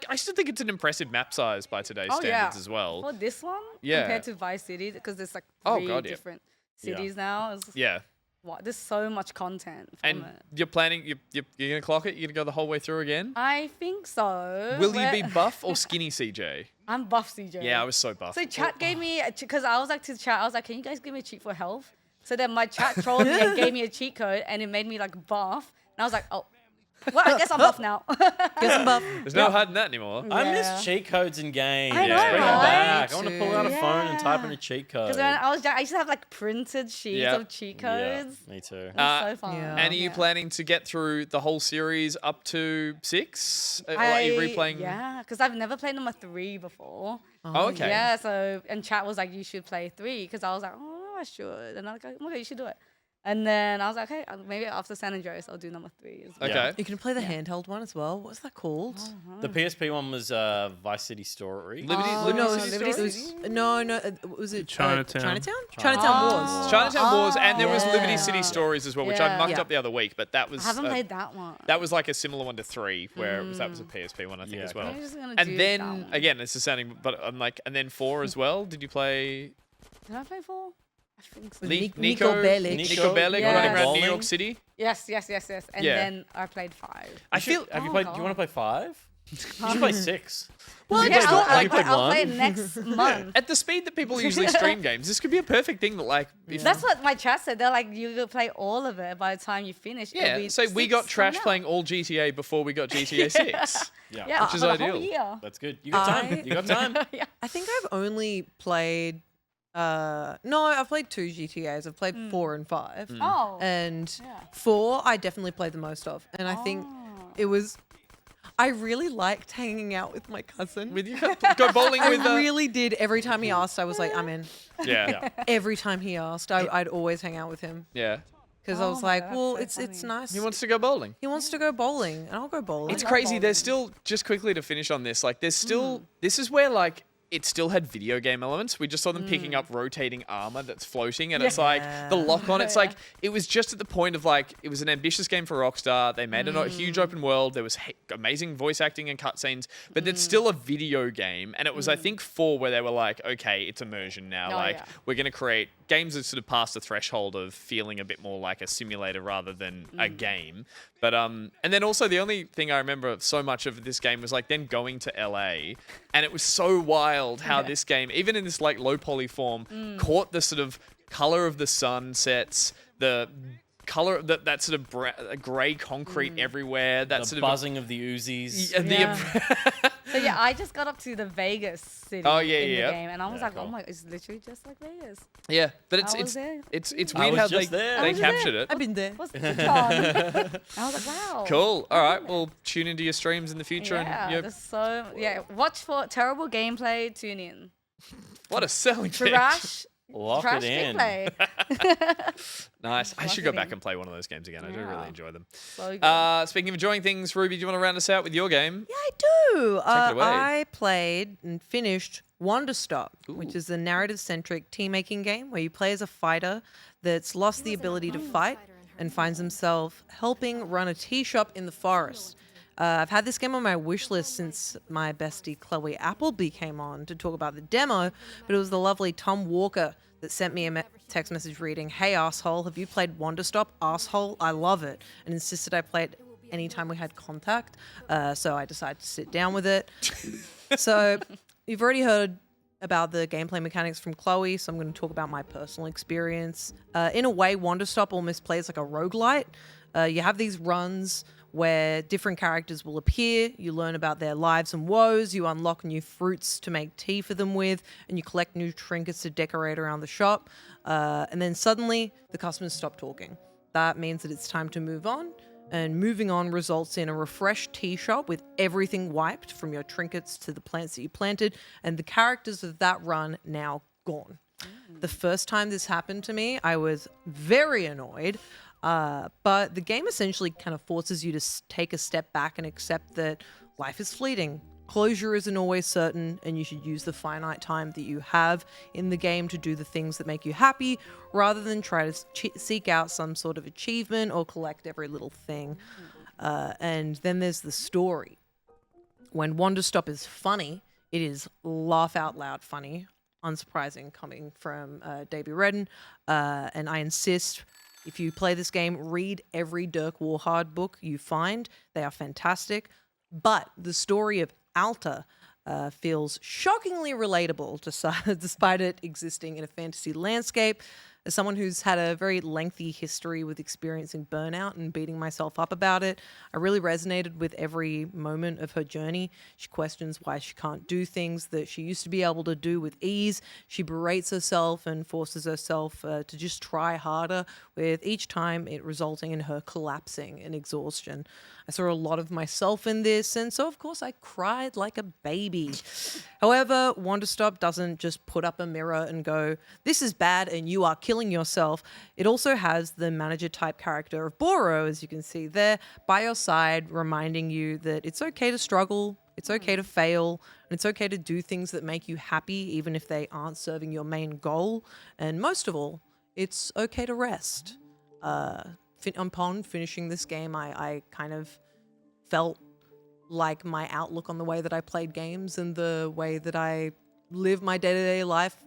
I still think it's an impressive map size by today's Oh, standards yeah. as well. For this one, Yeah. compared to Vice City, because there's like Oh, three God, yeah. different cities now. It's, Yeah. wow, there's so much content from And it. you're planning, you're going to clock it? You're going to go the whole way through again? I think so. Will you be buff or skinny, CJ? I'm buff, CJ. Yeah, I was so buff. So chat gave me, because I was like to chat, I was like, can you guys give me a cheat for health? So then my chat trolled me and gave me a cheat code, and it made me like buff. And I was like, oh, Well, I guess I'm off now. Get some buff. There's no hiding that anymore. I Yeah. miss cheat codes in games. I know, Bring them right? back. I Me want to pull out a phone and type in a cheat code. Because when I was young, I used to have like printed sheets Yep. of cheat Yeah, codes. me too. It was so fun. yeah. And are you planning to get through the whole series up to 6? Or are you replaying? Yeah, because I've never played number 3 before. Oh, okay. Yeah, so and chat was like, you should play 3, because I was like, oh, I should, and I'm like, okay, you should do it. And then I was like, okay, maybe after San Andreas, I'll do number 3 as well. Okay. You can play the handheld one as well. What's that called? The PSP one was Vice City Story. Liberty, Oh, Liberty no, City Liberty Stories? City- no, was it Chinatown. Chinatown? Oh. Chinatown Wars. Chinatown Wars, and there was Liberty Yeah. City Stories as well, which I Yeah. mucked Yeah. up the other week, but that was I haven't played that one. that was like a similar one to 3, where that was a PSP one, I think, Yeah, as well. I'm just gonna do And that then one. again, it's the sounding, but I'm like, and then 4 as well. Did you play Did I play 4? I think so. Nico Bellic. Nico Bellic Yes. running around New Bowling? York City? Yes. And Yeah. then I played 5. I feel Have you Oh, played? Do you God. want to play 5? You should play 6. Well, You it's played not one? like You played I'll play it one? next month. at the speed that people usually stream games, this could be a perfect thing that like if That's what my chat said. They're like, you could play all of it by the time you finish. It'll yeah, be so we 6 got trash coming out. playing all GTA before we got GTA 6. Yeah, which is for the whole ideal. year. That's good. You got time. I- You got time. Yeah. I think I've only played. No, I've played 2 GTAs. I've played 4 and 5. Oh. And Yeah. 4, I definitely played the most of. And I think it was. I really liked hanging out with my cousin. With you go bowling with I really did. Every time he asked, I was like, I'm in. yeah. Every time he asked, I'd always hang out with him Yeah. because I Oh was my like, God, well, that's so it's funny. nice. He wants to go bowling. He wants to go bowling, and I'll go bowling. It's love crazy. bowling. There's still, just quickly to finish on this, like there's still, this is where like it still had video game elements. We just saw them picking up rotating armor that's floating, and it's like the lock on. It's like it was just at the point of like it was an ambitious game for Rockstar. They made a huge open world. There was amazing voice acting and cutscenes, but it's still a video game. And it was I think 4 where they were like, okay, it's immersion now. Oh, like yeah. we're gonna create games that sort of pass the threshold of feeling a bit more like a simulator rather than a game. But and then also the only thing I remember so much of this game was like then going to LA, and it was so wild how this game, even in this like low poly form, caught the sort of color of the sunsets, the color of that sort of grey concrete everywhere, that The sort buzzing of the Uzis. of So yeah, I just got up to the Vegas city Oh, yeah, in yeah. the game, and I was Yeah, like, cool. oh my, it's literally just like Vegas. yeah. But I was there. it's I weird was how just there. I they was captured it. I've been there. What's the on? I was like, wow. Cool. All right. Well, tune into your streams in the future. Yeah, And there's so watch for terrible gameplay. Tune in. what a selling pitch. Trash. Lock Trash it in. gameplay. Nice. I should go back Marketing. and play one of those games again. I do Yeah. really enjoy them. So good. Speaking of enjoying things, Ruby, do you want to round us out with your game? Yeah, I do. it away. I played and finished Wanderstop, which is a narrative-centric team-making game where you play as a fighter that's lost the ability to fight and finds himself helping run a tea shop in the forest. I've had this game on my wish list since my bestie Chloe Appleby came on to talk about the demo, but it was the lovely Tom Walker that sent me a text message reading, "Hey asshole, have you played Wanderstop? Asshole, I love it," and insisted I play it anytime we had contact. So I decided to sit down with it. So you've already heard about the gameplay mechanics from Chloe, so I'm going to talk about my personal experience. In a way, Wanderstop almost plays like a roguelite. You have these runs where different characters will appear, you learn about their lives and woes, you unlock new fruits to make tea for them with, and you collect new trinkets to decorate around the shop. And then suddenly, the customers stop talking. That means that it's time to move on, and moving on results in a refreshed tea shop with everything wiped from your trinkets to the plants that you planted, and the characters of that run now gone. The first time this happened to me, I was very annoyed. But the game essentially kind of forces you to take a step back and accept that life is fleeting. Closure isn't always certain, and you should use the finite time that you have in the game to do the things that make you happy, rather than try to seek out some sort of achievement or collect every little thing. And then there's the story. When Wanderstop is funny, it is laugh out loud funny. Unsurprising coming from Davey Redden. And I insist, if you play this game, read every Dirk Warhard book you find. They are fantastic. But the story of Alta feels shockingly relatable despite it existing in a fantasy landscape. as someone who's had a very lengthy history with experiencing burnout and beating myself up about it, I really resonated with every moment of her journey. She questions why she can't do things that she used to be able to do with ease. She berates herself and forces herself to just try harder, with each time it resulting in her collapsing in exhaustion. I saw a lot of myself in this, and so of course I cried like a baby. However, Wanderstop doesn't just put up a mirror and go, "This is bad and you are killing yourself." It also has the manager type character of Boro, as you can see there, by your side, reminding you that it's okay to struggle, it's okay to fail, and it's okay to do things that make you happy even if they aren't serving your main goal. And most of all, it's okay to rest. Upon finishing this game, I kind of felt like my outlook on the way that I played games and the way that I live my day-to-day life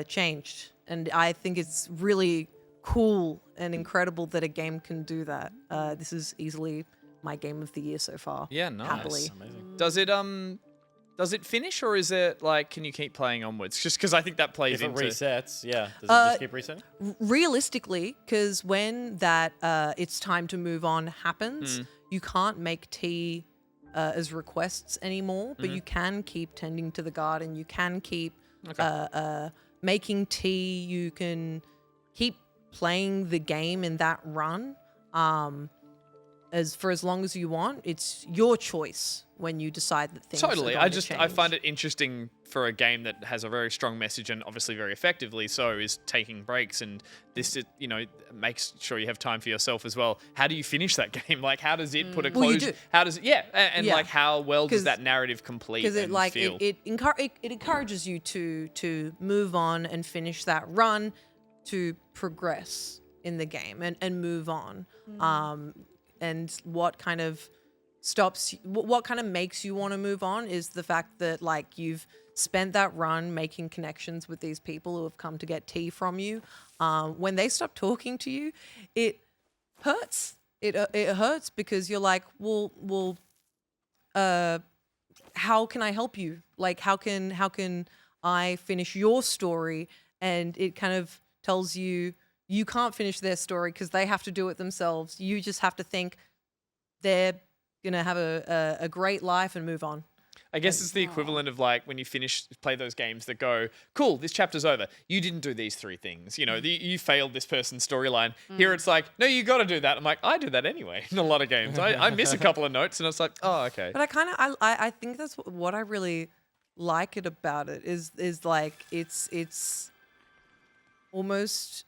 changed. And I think it's really cool and incredible that a game can do that. This is easily my game of the year so far. Yeah, nice. Happily. Amazing. Does it finish, or is it like, can you keep playing onwards? Just because I think that plays If it into resets, yeah. Does it just keep resetting? Realistically, because when that it's time to move on happens, you can't make tea as requests anymore, but you can keep tending to the garden. You can keep making tea. You can keep playing the game in that run as long as you want. It's your choice when you decide that things Totally. are going to I change. find it interesting for a game that has a very strong message and obviously very effectively so is taking breaks, and this, makes sure you have time for yourself as well. How do you finish that game? Like, how does it put a Well, you close? do. How does it? Yeah, and Yeah. like how well does 'Cause- that narrative complete? Because and feel? it encourages you to move on and finish that run, to progress in the game and move on. And what kind of what kind of makes you want to move on is the fact that like you've spent that run making connections with these people who have come to get tea from you. When they stop talking to you, it hurts. It hurts because you're like, well, how can I help you? Like, how can I finish your story? And it kind of tells you can't finish their story because they have to do it themselves. You just have to think they're gonna have a great life and move on. I guess it's the equivalent of like when you play those games that go, cool, this chapter's over. You didn't do these 3 things. You failed this person's storyline. Here it's like, no, you got to do that. I'm like, I do that anyway in a lot of games. I miss a couple of notes and it's like, oh, okay. But I think that's what I really like it about it is like it's almost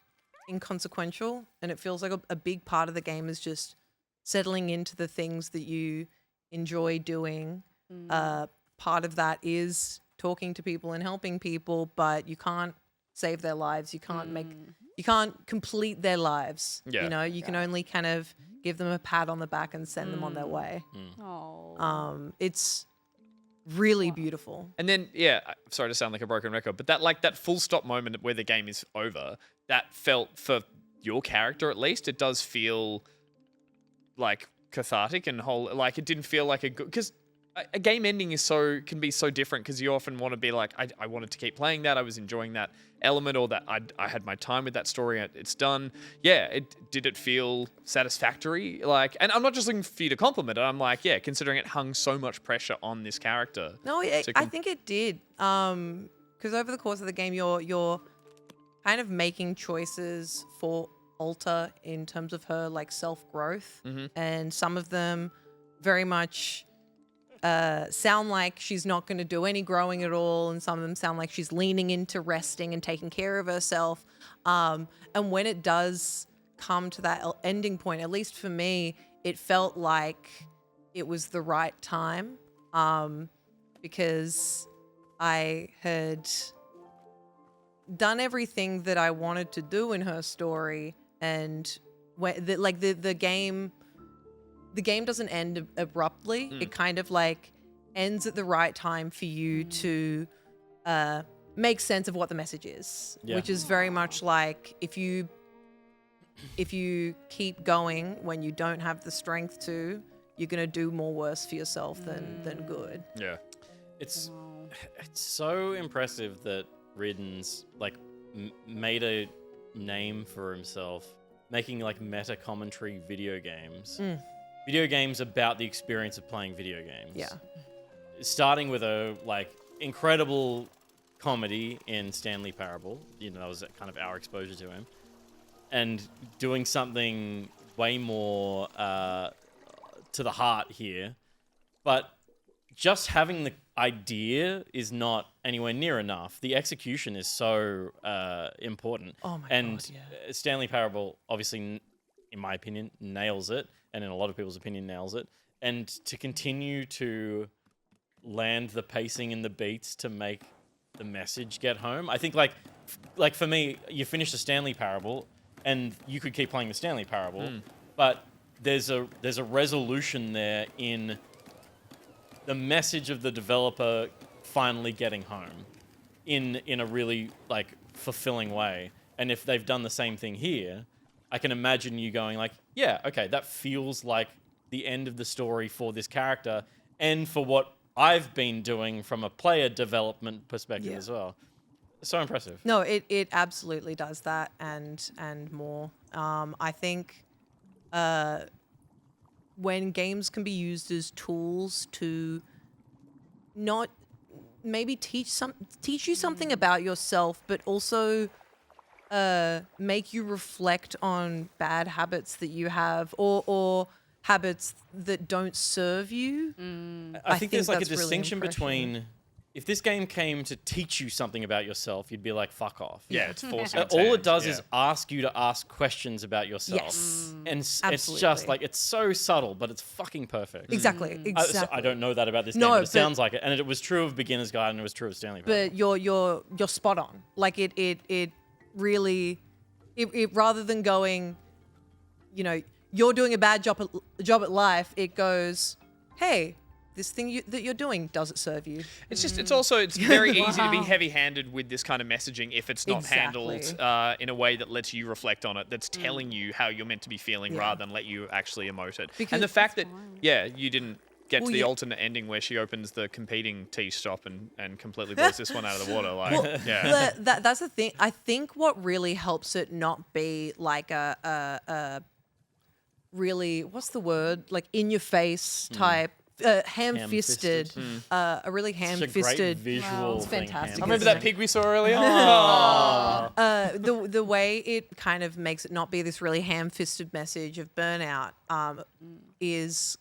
inconsequential, and it feels like a big part of the game is just settling into the things that you enjoy doing. Part of that is talking to people and helping people, but you can't save their lives. You can't complete their lives. Yeah. You can only kind of give them a pat on the back and send them on their way. It's really beautiful. And then, yeah, sorry to sound like a broken record, but that full stop moment where the game is over, that felt, for your character at least, it does feel like cathartic and whole. Like, it didn't feel like a good, because a game ending can be so different, because you often want to be like, I wanted to keep playing that, I was enjoying that element, or that I had my time with that story, it's done. Yeah, did it feel satisfactory? Like, and I'm not just looking for you to compliment it, I'm like, yeah, considering it hung so much pressure on this character. No, I think it did. Because over the course of the game, you're kind of making choices for Alta in terms of her like self-growth, and some of them very much sound like she's not going to do any growing at all, and some of them sound like she's leaning into resting and taking care of herself. And when it does come to that ending point, at least for me, it felt like it was the right time, because I had done everything that I wanted to do in her story, and the game doesn't end abruptly. It kind of like ends at the right time for you to make sense of what the message is, which is very much like if you keep going when you don't have the strength to, you're gonna do more worse for yourself than good. Yeah. It's so impressive that Ridden's like made a name for himself making like meta commentary video games. Video games about the experience of playing video games. Yeah. Starting with a like incredible comedy in Stanley Parable. You know, that was kind of our exposure to him. And doing something way more to the heart here. But just having the idea is not anywhere near enough. The execution is so important. Oh my and God, yeah. Stanley Parable, obviously, in my opinion, nails it, and in a lot of people's opinion, nails it. And to continue to land the pacing and the beats to make the message get home, I think, like for me, you finish the Stanley Parable, and you could keep playing the Stanley Parable, but there's a resolution there in the message of the developer finally getting home in a really like fulfilling way. And if they've done the same thing here, I can imagine you going like, yeah, okay, that feels like the end of the story for this character and for what I've been doing from a player development perspective as well. So impressive. No, it absolutely does that and more. I think when games can be used as tools to not maybe teach you something about yourself, but also make you reflect on bad habits that you have or habits that don't serve you. I think there's like a that's really distinction impressionable. between if this game came to teach you something about yourself, you'd be like, fuck off. Yeah, it's forcing its All hand, it does yeah. is ask you to ask questions about yourself. Yes. And it's Absolutely. just like, it's so subtle, but it's fucking perfect. Exactly. So I don't know that about this game, No, but it but- sounds like it. And it was true of Beginner's Guide and it was true of Stanley Parable. But you're spot on. Like it really rather than going, you know, you're doing a bad job at life, it goes, hey, this thing that you're doing, does it serve you? It's just, it's very easy to be heavy-handed with this kind of messaging if it's not handled Exactly. in a way that lets you reflect on it, that's telling you how you're meant to be feeling Yeah. rather than let you actually emote it. Because- And the fact that, you didn't get Well, to the yeah. alternate ending where she opens the competing tea shop and completely blows this one out of the water. Like, Well, yeah. that's the thing. I think what really helps it not be like a really, what's the word? Like in your face type, ham-fisted, a really Such a ham-fisted. great visual It's thing, fantastic. ham-fisted. Remember that pig we saw earlier? The way it kind of makes it not be this really ham-fisted message of burnout is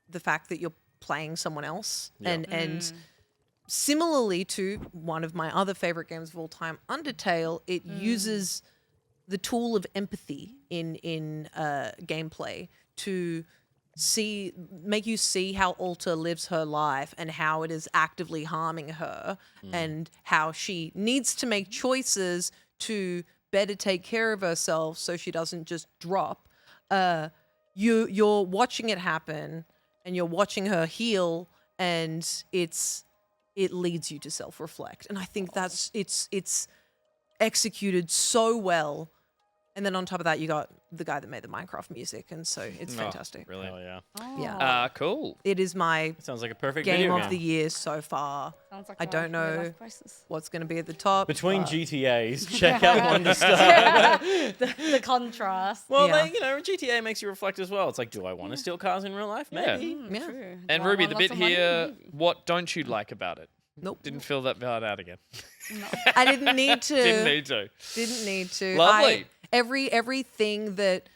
the fact that you're playing someone else, and similarly to one of my other favorite games of all time, Undertale, it uses the tool of empathy in gameplay to make you see how Alta lives her life and how it is actively harming her and how she needs to make choices to better take care of herself so she doesn't just drop. You're watching it happen and you're watching her heal, and it leads you to self-reflect. And I think it's executed so well. And then on top of that, you got the guy that made the Minecraft music, and so it's fantastic. Brilliant. Oh, yeah. Yeah, Cool. it is my Sounds like a perfect game video of game. the year so far. Sounds like I don't know midlife crisis. what's going to be at the top. Between but- GTAs, check out Wanderstop. The contrast. Well, Yeah. GTA makes you reflect as well. It's like, do I want to steal cars in real life? Yeah. Maybe. Yeah. True. And Do I Ruby, want the lots bit of money? here, Maybe. what don't you like about it? Nope. Didn't fill that part out again. I didn't need to. Didn't need to. Didn't need to. Lovely. Everything that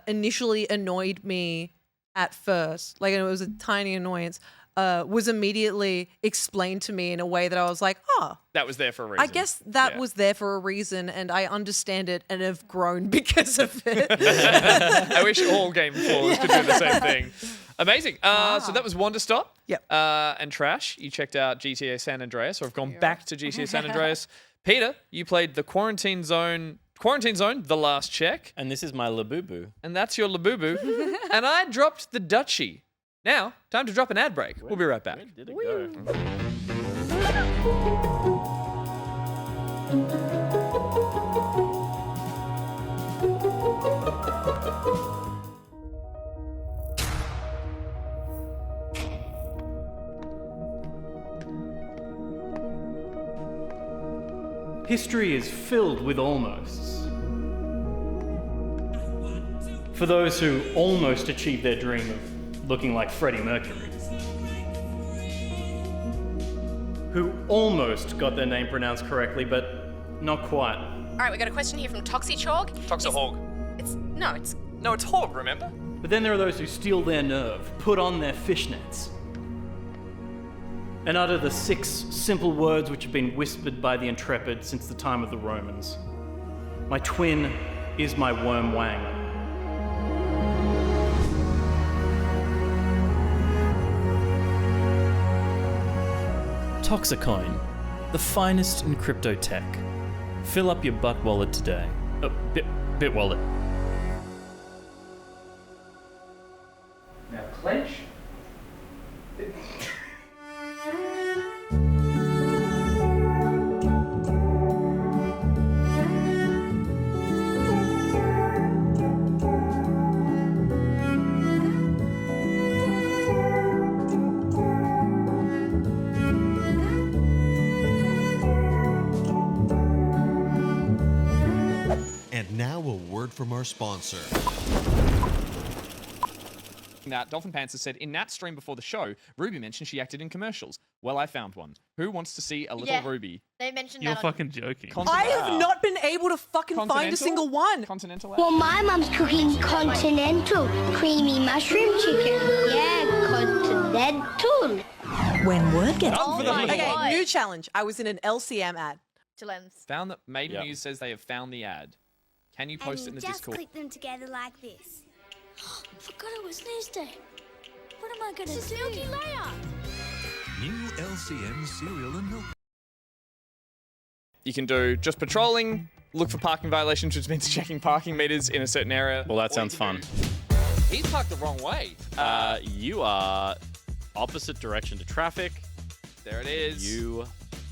initially annoyed me at first, like it was a tiny annoyance, was immediately explained to me in a way that I was like, oh, That was there for a reason. I guess that Yeah. was there for a reason, and I understand it and have grown because of it. I wish all game floors could do the same thing. Amazing. So that was Wanderstop. Yep. And Trash, you checked out GTA San Andreas, or have gone back to GTA San Andreas. Peter, you played the Quarantine Zone, The Last Check, And this is my Labubu. and that's your Labubu. And I dropped the Duchy. Now, time to drop an ad break. We'll be right back. Where did it go? history is filled with almosts. For those who almost achieved their dream of looking like Freddie Mercury. Who almost got their name pronounced correctly, but not quite. All right, we got a question here from Toxichalk. Toxahawk. It's It's Hog, remember? But then there are those who steal their nerve, put on their fishnets, and utter the 6 simple words which have been whispered by the intrepid since the time of the Romans. My twin is my worm wang. Toxicoin, the finest in crypto tech. Fill up your butt wallet today. Bit wallet. Now clench. And now a word from our sponsor. That Dolphin Pants has said, in Nat's stream before the show, Ruby mentioned she acted in commercials. Well, I found one. Who wants to see a little Yeah. Ruby? They mentioned You're that on... fucking joking. I have not been able to fucking find a Continental? single one. Continental. Well, my mum's cooking continental creamy mushroom chicken. Yeah, continental. When word gets Oh my okay, God. new challenge. I was in an LCM ad. Found that Maiden Yep. News says they have found the ad. Can you post it in the just Discord? click them together like this. Forgot it was news day. What am I gonna do? Milky Layer. New LCM cereal and milk. You can do just patrolling, look for parking violations, which means checking parking meters in a certain area. Well, that Or sounds you can fun. do- He's parked the wrong way. You are opposite direction to traffic. There it is. You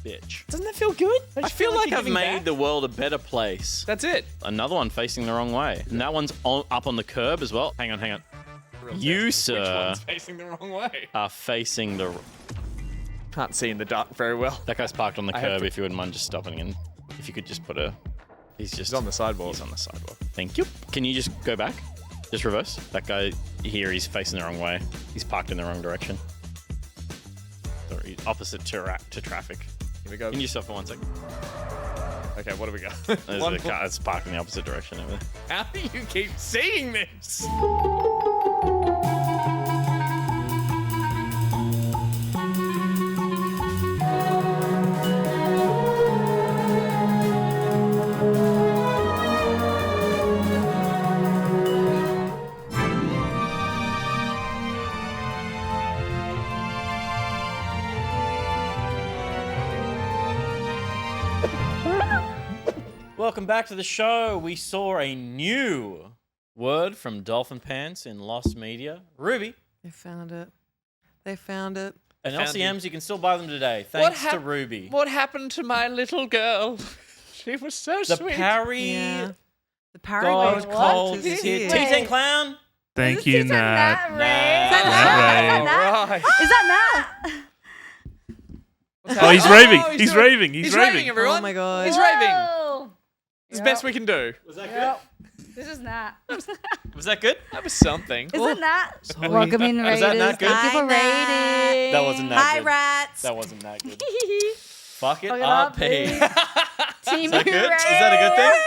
bitch. Doesn't that feel good? I feel like you're I've giving made back. the world a better place. That's it. Another one facing the wrong way. And that one's up on the curb as well. Hang on. You, Which sir, one's facing the wrong way? are facing the... Can't see in the dark very well. That guy's parked on the I have curb. to- If you wouldn't mind just stopping and if you could just put a... He's on the sidewalk. He's on the sidewalk. Thank you. Can you just go back? Just reverse? That guy here, he's facing the wrong way. He's parked in the wrong direction. Sorry, opposite to traffic. Here we go. Can you stop for 1 second? Okay, what do we got? There's a car that's parked in the opposite direction over there. How do you keep seeing this? Welcome back to the show. We saw a new word from Dolphin Pants in Lost Media. Ruby. They found it. They found it. And Found LCMs, you can still buy them today, thanks to Ruby. What happened to my little girl? She was so The sweet. parry Yeah. The parry God wave cold is is here. here. T10 Clown. Thank you, Nat. Ray? Nat Ray. Is that Nat? Oh, he's raving. He's doing- raving. He's raving. everyone. Oh my god. He's raving. Whoa. It's the best we can do. Was that Yep. This is Nat. Was that good? That was something. Is it Nat? Welcome in, Was Raiders. that not good? Thank you for Hi, Nat. raiding. That wasn't that Hi, good. rats. That wasn't that good. Fuck it Fuck it up, up, Pete. Is Team that good? Hooray. Is that a good thing?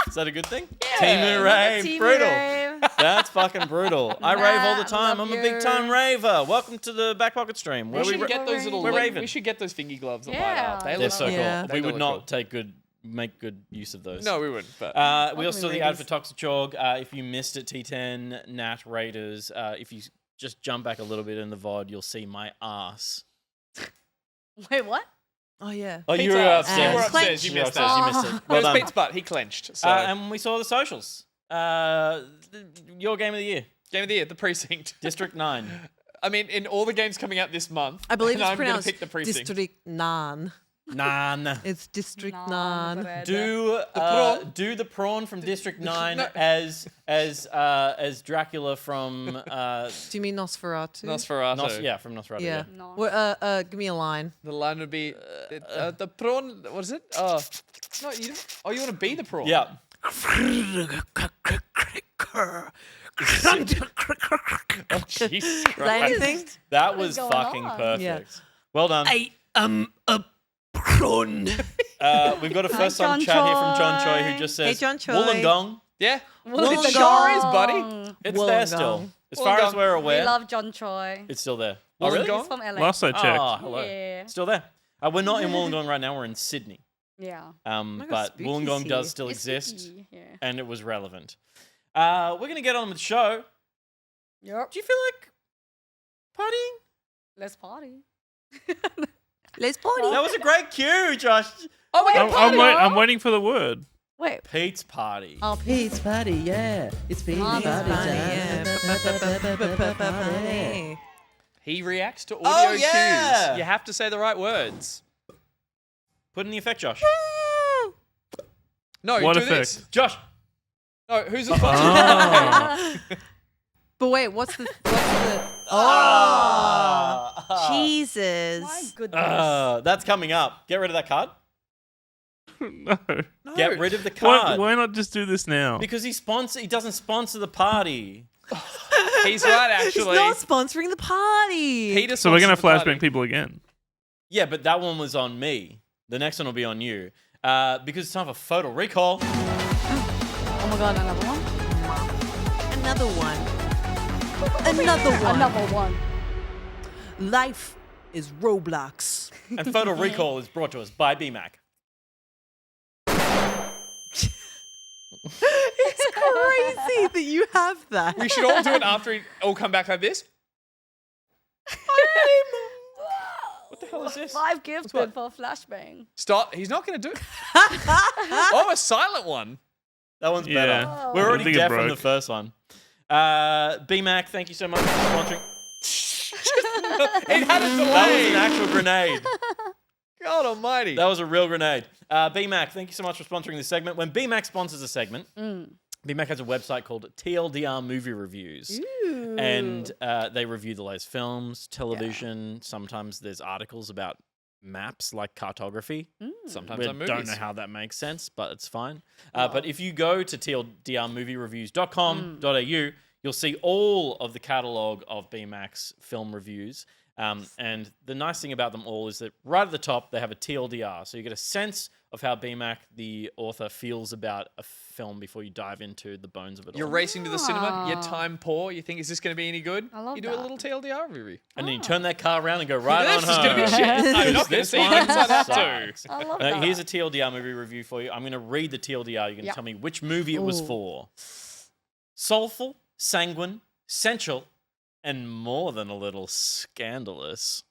Is that a good thing? Team Hooray. Team Brutal. Hooray. That's fucking brutal. I rave all the time. love I'm a big time you. raver. Welcome to the Back Pocket stream. We Where should we get those little. We're like, raving. we should get those thingy gloves that light Yeah. up. They They're look so cool. Yeah. cool. They We do would look not make good use of those. cool. No, we wouldn't. But We Welcome also saw in, the ad for Raiders. Toxichalk. If you missed it, T10 Nat Raiders. If you just jump back a little bit in the VOD, you'll see my ass. Wait, what? Oh yeah. Oh, Pete's you were ass. upstairs. You were upstairs. You You were missed upstairs. it. You missed it. It Well was done. Pete's butt. He clenched. So And we saw the socials. Your game of the year, game of the year, the precinct. District 9. I mean, in all the games coming out this month, I believe and it's I'm gonna pronounced pick the precinct. District Nan. Nah. It's District Naan 9. bread. Do the prawn from District 9 as Dracula from Do you mean Nosferatu? Nosferatu. from Nosferatu. Yeah. No. Well, give me a line. The line would be the prawn. What is it? Oh, no, you want to be the prawn? Yeah. Oh, Jesus Is that Christ. anything? That was going fucking on? perfect. Yeah. Well done. I am a prawn. We've got a first time John chat here from John Choi Choi. who just says Hey, John Choi. Wollongong. Yeah. Wollongong. It sure is, buddy. It's there still. As far as Wollongong. we're We aware, love John Choi. it's still there. Oh, really? He's from LA. Last I checked. Oh, hello. Yeah. Still there. We're not in Wollongong right now. We're in Sydney. Yeah. God, But spooky's Wollongong does here. still It's exist, spooky, Yeah. and it was relevant. We're gonna get on with the show. Yep. Do you feel like partying? Let's party. Let's party. That was a great cue, Josh. Oh, we can party. I'm waiting for the word. Wait. Pete's party. Oh, Pete's party, yeah. It's Pete's Mom's party party, time. He reacts to audio yeah. cues. You have to say the right words. Put in the effect, Josh. No, What do effect? this. Josh. No, who's the Oh. But wait, what's the? Oh, Jesus. my goodness. That's coming up. Get rid of that card. No. Get rid of the card. Why not just do this now? Because he doesn't sponsor the party. He's right, He's actually. not sponsoring the party. Peter So we're gonna sponsors the flashbang people again. Yeah, but that one was on me. The next one will be on you. Because it's time for Photal Recall. Oh my god, another one? Another one. Another one. Another one. Life is Roblox. And Photal Recall is brought to us by BMAC. It's crazy that you have that. We should all do it after we all come back like this. What the hell is this? 5 gifted for flashbang. Stop. He's not going to do it. Oh, a silent one. That one's Yeah. better. Oh. We're I already think it deaf from the broke. first one. BMAC, thank you so much for sponsoring. It had a That was delay. an actual grenade. God almighty. That was a real grenade. BMAC, thank you so much for sponsoring this segment. When BMAC sponsors a segment, BMAC has a website called TLDR Movie Reviews. And they review the latest films, television. Sometimes there's articles about maps like cartography. Sometimes We on don't movies. know how that makes sense, but it's fine. But if you go to tldrmoviereviews.com.au, you'll see all of the catalogue of BMAC's film reviews. And the nice thing about them all is that right at the top, they have a TLDR. So you get a sense of how BMAC, the author, feels about a film before you dive into the bones of it You're all. racing to the cinema. You're time poor. You think, is this going to be any good? I love you do that. a little TLDR review. And then you turn that car around and go right This on is home. going to be shit. I'm not going to This see it one inside out too. sucks. I love that. Here's a TLDR movie review for you. I'm going to read the TLDR. You're going to Yep. tell me which movie it was for. Soulful, sanguine, sensual, and more than a little scandalous.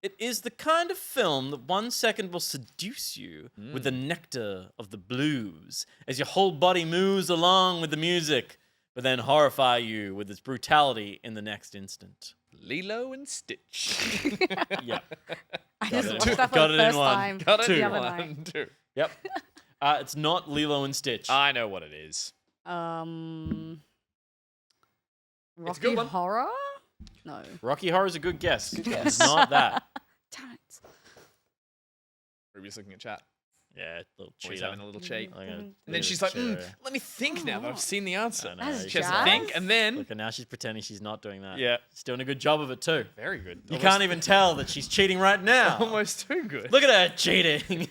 It is the kind of film that 1 second will seduce you with the nectar of the blues as your whole body moves along with the music, but then horrify you with its brutality in the next instant. Lilo and Stitch. Yeah. I just it. watched that for Got the it in first one. time Got it the in other one, night. two. Yep. It's not Lilo and Stitch. I know what it is. Rocky It's a good one. Horror? No. Rocky Horror is a good guess. Good guess. It's not that. Damn it. Ruby's looking at chat. Yeah, little She's cheater. having a little cheat. Like a And then little she's like, cheater. let me think now that I've seen the answer. I know, That's she's She has to jazz. think, and then... Look, and now she's pretending she's not doing that. Yeah. She's doing a good job of it too. Very good. You can't even tell that she's cheating right now. Almost too good. Look at her cheating.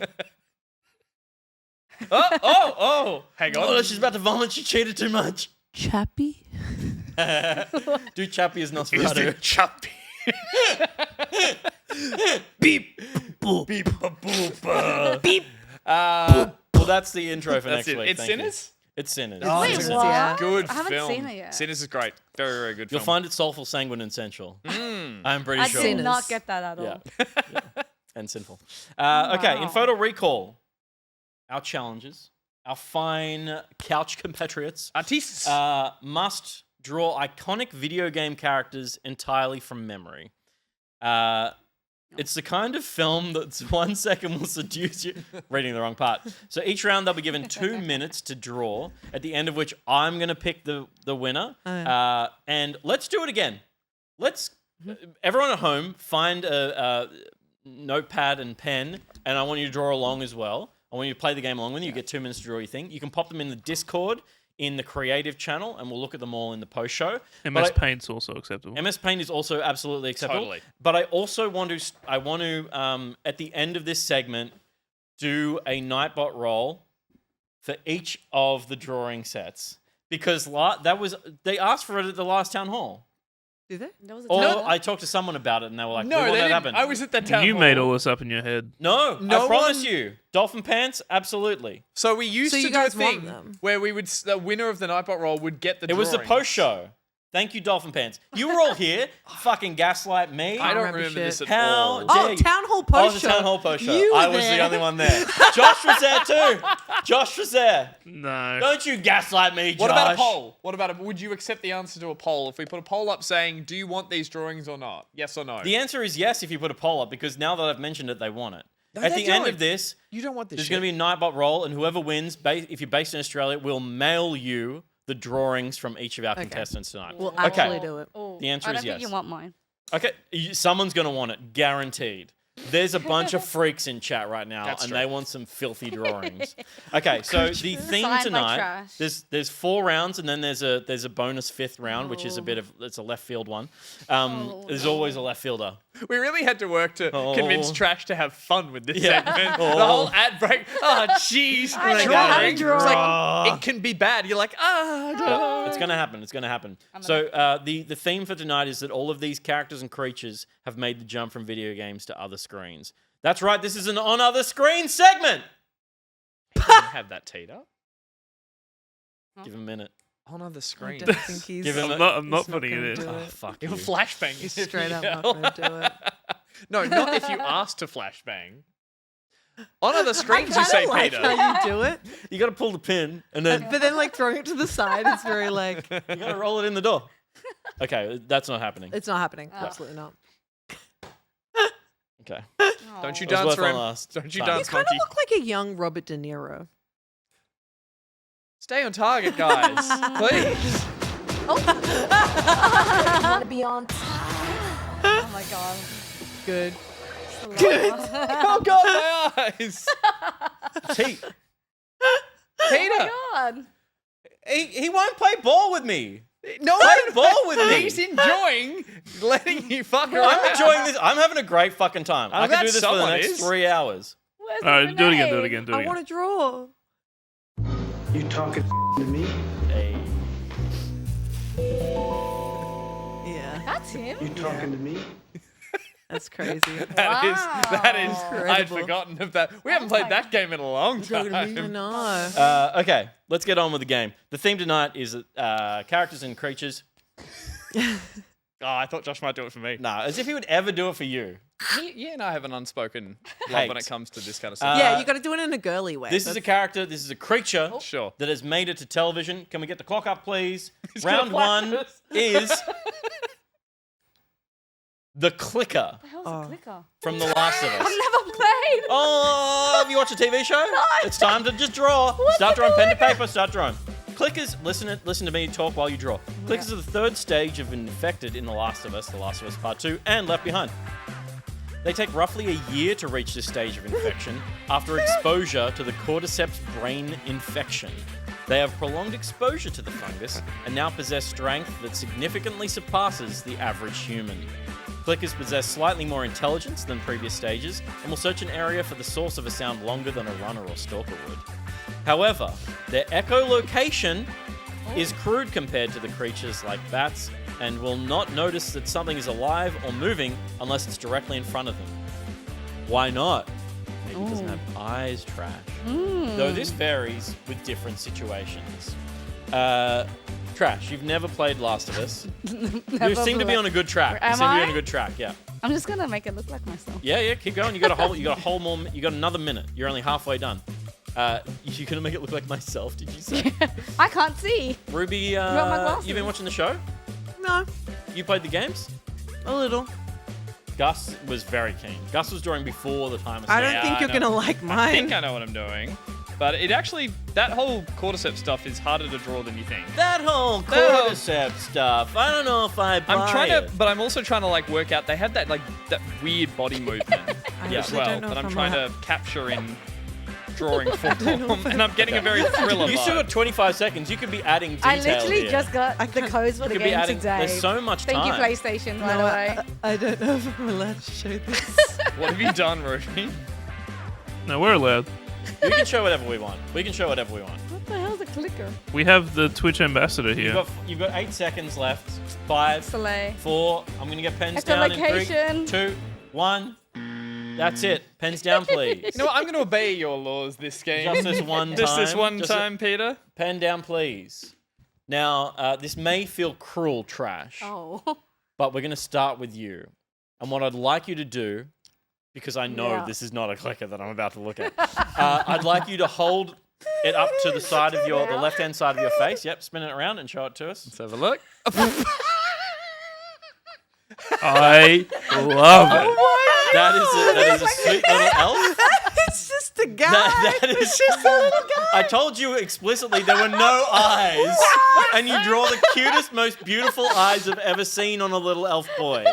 Oh! Hang on. Oh, she's about to vomit. She cheated too much. Chappy? Do Chappie as Is Nosferatu. the Chappy. Beep. Boop. Beep. Boop. Beep. Well, that's the intro for That's next it. week. It's Thank you. Sinners? It's Sinners. Oh, Wait, It's what? Sinners. Good I haven't film. seen it yet. Sinners is great. Very, very good You'll film. find it soulful, sanguine, and sensual. I'm pretty I sure. did not get that at all. Yeah. Yeah. And sinful. Okay, in Wow. Photo Recall, our challenges, our fine couch compatriots, Artistes. must draw iconic video game characters entirely from memory. It's the kind of film that's 1 second will seduce you. Reading the wrong part. So each round they'll be given 2 minutes to draw, at the end of which I'm going to pick the winner. And let's do it again. Everyone at home, find a notepad and pen, and I want you to draw along as well. I want you to play the game along with you. You get 2 minutes to draw your thing. You can pop them in the Discord, in the creative channel, and we'll look at them all in the post show. MS Paint's also acceptable. MS Paint is also absolutely acceptable. Totally. But I also want to, at the end of this segment, do a Nightbot roll for each of the drawing sets, because they asked for it at the last town hall. Do they? I talked to someone about it, and they were like, No, "We want they that didn't. happen." I was at that town You hall. made all this up in your head. No, No I promise one- you. Dolphin Pants, absolutely. So we used So to you do guys a want thing them? where we would the winner of the Nightbot roll would get the It was the drawings. post show. Thank you, Dolphin Pants. You were all here. Fucking gaslight me. I don't remember remember shit. this at How all. dare Oh, you. Town Hall Oh, post it was show. a town hall post show. You were I was there. the only one there. Josh was there too. Josh was there. No. Don't you gaslight me, Josh. What about a poll? Would you accept the answer to a poll if we put a poll up saying, do you want these drawings or not? Yes or no? The answer is yes if you put a poll up, because now that I've mentioned it, they want it. No, At they the end don't. of this, You don't want this there's shit. going to be a Nightbot roll, and whoever wins, if you're based in Australia, we'll mail you the drawings from each of our contestants tonight. We'll Okay. actually do it. The answer I is don't think yes. you want mine. Okay, someone's going to want it, guaranteed. There's a bunch of freaks in chat right now, That's and true. they want some filthy drawings. Okay, so the theme Signed by tonight, Trash. there's 4 rounds, and then there's a bonus 5th round, which is it's a left field one. There's always a left fielder. We really had to work to convince Trash to have fun with this Yeah. segment. The whole ad break. Oh, jeez. I don't know how to draw. It's like, it can be bad. You're like, I don't know. It's gonna happen. It's gonna happen. So the theme for tonight is that all of these characters and creatures have made the jump from video games to other screens. That's right. This is an on other screen segment. Have that teed up Give him a minute. on other I screen. don't think he's. Give him I'm not he's putting gonna it do in. Oh, fuck He'll you. flashbang. He's if straight you up yell. not going to do it. No, not if you ask to flashbang. On other screens, you I say like Peter. how you do it, You gotta pull the pin, and then but then like throwing it to the side, it's very like you gotta roll it in the door. Okay, that's not happening. it's not happening. Absolutely not. Okay. Don't you It was dance worth for him. one last Don't you time. You dance, kind of monkey. look like a young Robert De Niro. Stay on target, guys. Please. Want to be on time. Oh my god. Good. Oh, God, my eyes. T. Peter. God. He won't play ball with me. No, Play ball with me. he's enjoying letting you fuck around. I'm enjoying this. I'm having a great fucking time. I I'm can glad do this for the someone next is. 3 hours. Where's All right, the do it again. Do it grenade? again. Do it I again. want to draw. You talking to me? Hey. Yeah, That's him. You talking to me? that's crazy. That is. I'd Incredible. forgotten of that. We haven't played that game in a long I time. know. Okay, let's get on with the game. The theme tonight is characters and creatures. Oh, I thought Josh might do it for me. Nah, as if he would ever do it for you. He and I have an unspoken love when Hate. it comes to this kind of stuff. Yeah, you got to do it in a girly way. This is a character, this is a creature Sure. that has made it to television. Can we get the clock up, please? gonna Round flash 1 us. is the clicker What the hell's a clicker? from The Last of Us. I've never played. Oh, have you watched a TV show? No, It's time to just draw. Start drawing, pen to paper, start drawing. Clickers, listen to me talk while you draw. Clickers are the 3rd stage of infected in The Last of Us Part 2, and Left Behind. They take roughly a year to reach this stage of infection after exposure to the cordyceps brain infection. They have prolonged exposure to the fungus and now possess strength that significantly surpasses the average human. Clickers possess slightly more intelligence than previous stages and will search an area for the source of a sound longer than a runner or stalker would. However, their echolocation is crude compared to the creatures like bats and will not notice that something is alive or moving unless it's directly in front of them. Why not? Maybe it doesn't have eyes, Trash. Though this varies with different situations. Trash, you've never played Last of Us. You seem to be on a good track. You Am seem to be I? on a good track, yeah. I'm just gonna make it look like myself. Yeah, keep going. You got another minute. You're only halfway done. You're gonna make it look like myself, did you say? I can't see. Ruby, want my glasses? you've been watching the show? No, You played the games? a little. Gus was very keen. Gus was drawing before the timer. I don't think you're going to like mine. I think I know what I'm doing. But it actually, that whole cordyceps stuff is harder to draw than you think. That whole cordyceps stuff. I don't know if I buy but I'm also trying to like work out. They have that like that weird body movement as well that I'm trying to capture in drawing form, and I'm getting a very thriller. You still vibe. got 25 seconds. You could be adding detail I literally here. just got the codes for the could be game adding- today. there's so much Thank you, time. PlayStation, by the way. I don't know if I'm allowed to show this. What have you done, Ruby? No, we're allowed. We can show whatever we want. We can show whatever we want. What the hell's a clicker? We have the Twitch ambassador here. You've got 8 seconds left. 5, Soleil. 4. I'm gonna get pens down in 3, Echolocation. 2, 1. That's it. Pens down, please. You know what? I'm going to obey your laws this game. Just this one time. Just this one Just time, Peter. Pen down, please. Now, this may feel cruel, Trash, Oh. but we're gonna start with you. And what I'd like you to do, because I know this is not a clicker that I'm about to look at, I'd like you to hold it up to the side of the left-hand side of your face. Yep, spin it around and show it to us. Let's have a look. I love it. That is a sweet little elf. It's just a guy. That is It's just a little guy. I told you explicitly there were no eyes, and you draw the cutest, most beautiful eyes I've ever seen on a little elf boy.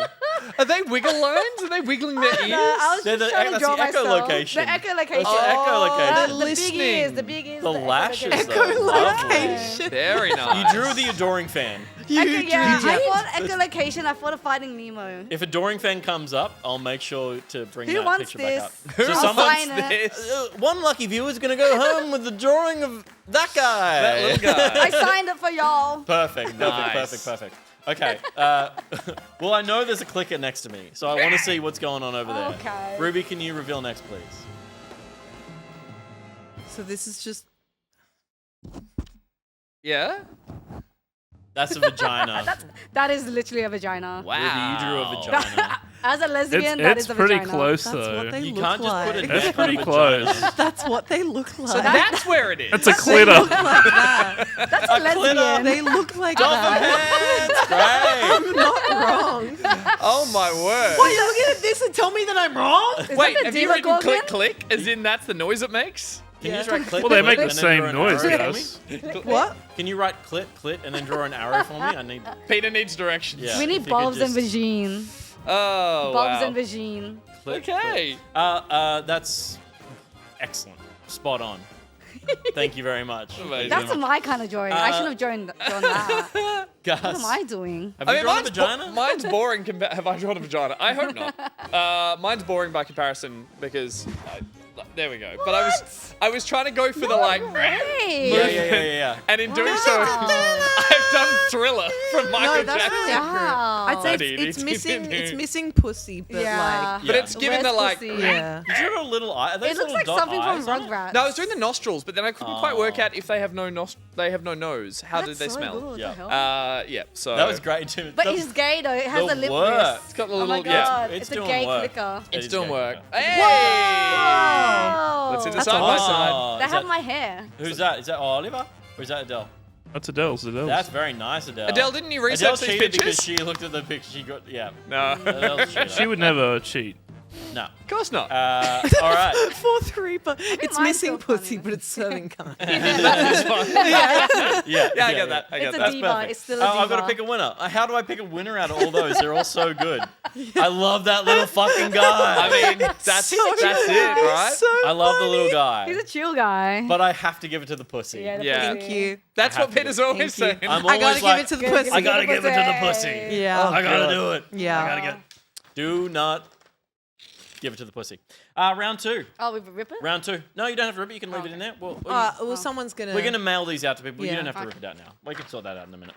Are they wiggle lines? Are they wiggling their ears? I was They're just the- trying to that's draw the myself. echolocation. The echolocation. That's the echolocation. The big ears. The big ears. The lashes, though. Echolocation. Very You nice. drew the adoring fan. I thought echolocation. I thought of Finding Nemo. If adoring fan comes up, I'll make sure to bring Who that wants picture this? back up. Who So wants sign it. this? one lucky viewer is going to go home with the drawing of that guy. That little guy. I signed it for y'all. Perfect, Nice. perfect. Okay. Well, I know there's a clicker next to me, so I want to see what's going on over there. Okay. Ruby, can you reveal next, please? So this is just. Yeah? That's a vagina. That is literally a vagina. Wow. Ruby, you drew a vagina. As a lesbian, that It's is a pretty vagina. close, That's though. what they You look can't just like. put a It's neck pretty on a vagina. close. That's what they look like. So that's where it is. It's a They look clitter. like that. That's a lesbian. They look like Dolphin that. hands, great. I'm not wrong. Oh my word. What, you're looking at this and tell me that I'm wrong? Is Wait, that the have you Diva written Gorgon? click click? As in that's the noise it makes? Can you just write clit? Well, they clit, make the and then same draw an noise, arrow for yes. me? What? Can you write clit, and then draw an arrow for me? I need. Peter needs directions. Yeah. We if need you could bulbs and just- vagine. Oh, Bulbs wow. and vagine. Clit, Okay. clit. That's excellent. Spot on. Thank you very much. Amazing. That's my kind of drawing. I should have drawn that. Gus, What am I doing? have you drawn a mine's, vagina? mine's boring. Have I drawn a vagina? I hope not. Mine's boring by comparison because there we go. But I was trying to go for the like. Hey. Yeah. And in doing so, I've done Thriller from Michael No, that's Jackson. really accurate. Wow. I'd say it's missing pussy, but Yeah. But it's given the like. Where's pussy? yeah. Did you draw a little eye? Are those It looks little like dot something from eyes on it? Rugrats. No, I was doing the nostrils, but then I couldn't quite work out if they have no nose. How did That's they so smell? good, Yeah. what the hell? Yeah. So That was great too. But That's- he's gay though. It has the a lip work. wrist. It's got the Oh little my god, it's it's a doing gay work. clicker. It It's is doing gay work. clicker. Hey! Oh. Let's see the That's side by awesome. side. Oh, They is have that- my hair. Who's that? Is that Oliver? Or is that Adele? That's Adele's. That's very nice, Adele. Adele, didn't you research Adele these cheated because pictures? she looked at the picture. She got No. Adele's a cheater. She would never cheat. No. Of course not. All right. 4-3, but it's mine's missing so funny. pussy, but it's serving kind. That is fun. Yeah, I get that. I get It's a that. diva. Perfect. It's still a diva. I've got to pick a winner. How do I pick a winner out of all those? They're all so good. I love that little fucking guy. I mean, that's it, right? So I love the little He's guy. a chill guy. But I have to give it to the pussy. Yeah, the Yeah. pussy. Thank you. That's I what have to Peter's do it. always saying. I'm I gotta always give like, it to the Good, pussy. good. I gotta give it to the pussy. Yeah. I gotta do it. Yeah. I gotta get. Do not give it to the pussy. Round 2. Oh, we rip it? Round 2. No, you don't have to rip it. You can leave it in there. Well, Well, someone's gonna. we're gonna mail these out to people. You Yeah. don't have to rip it out now. We can sort that out in a minute.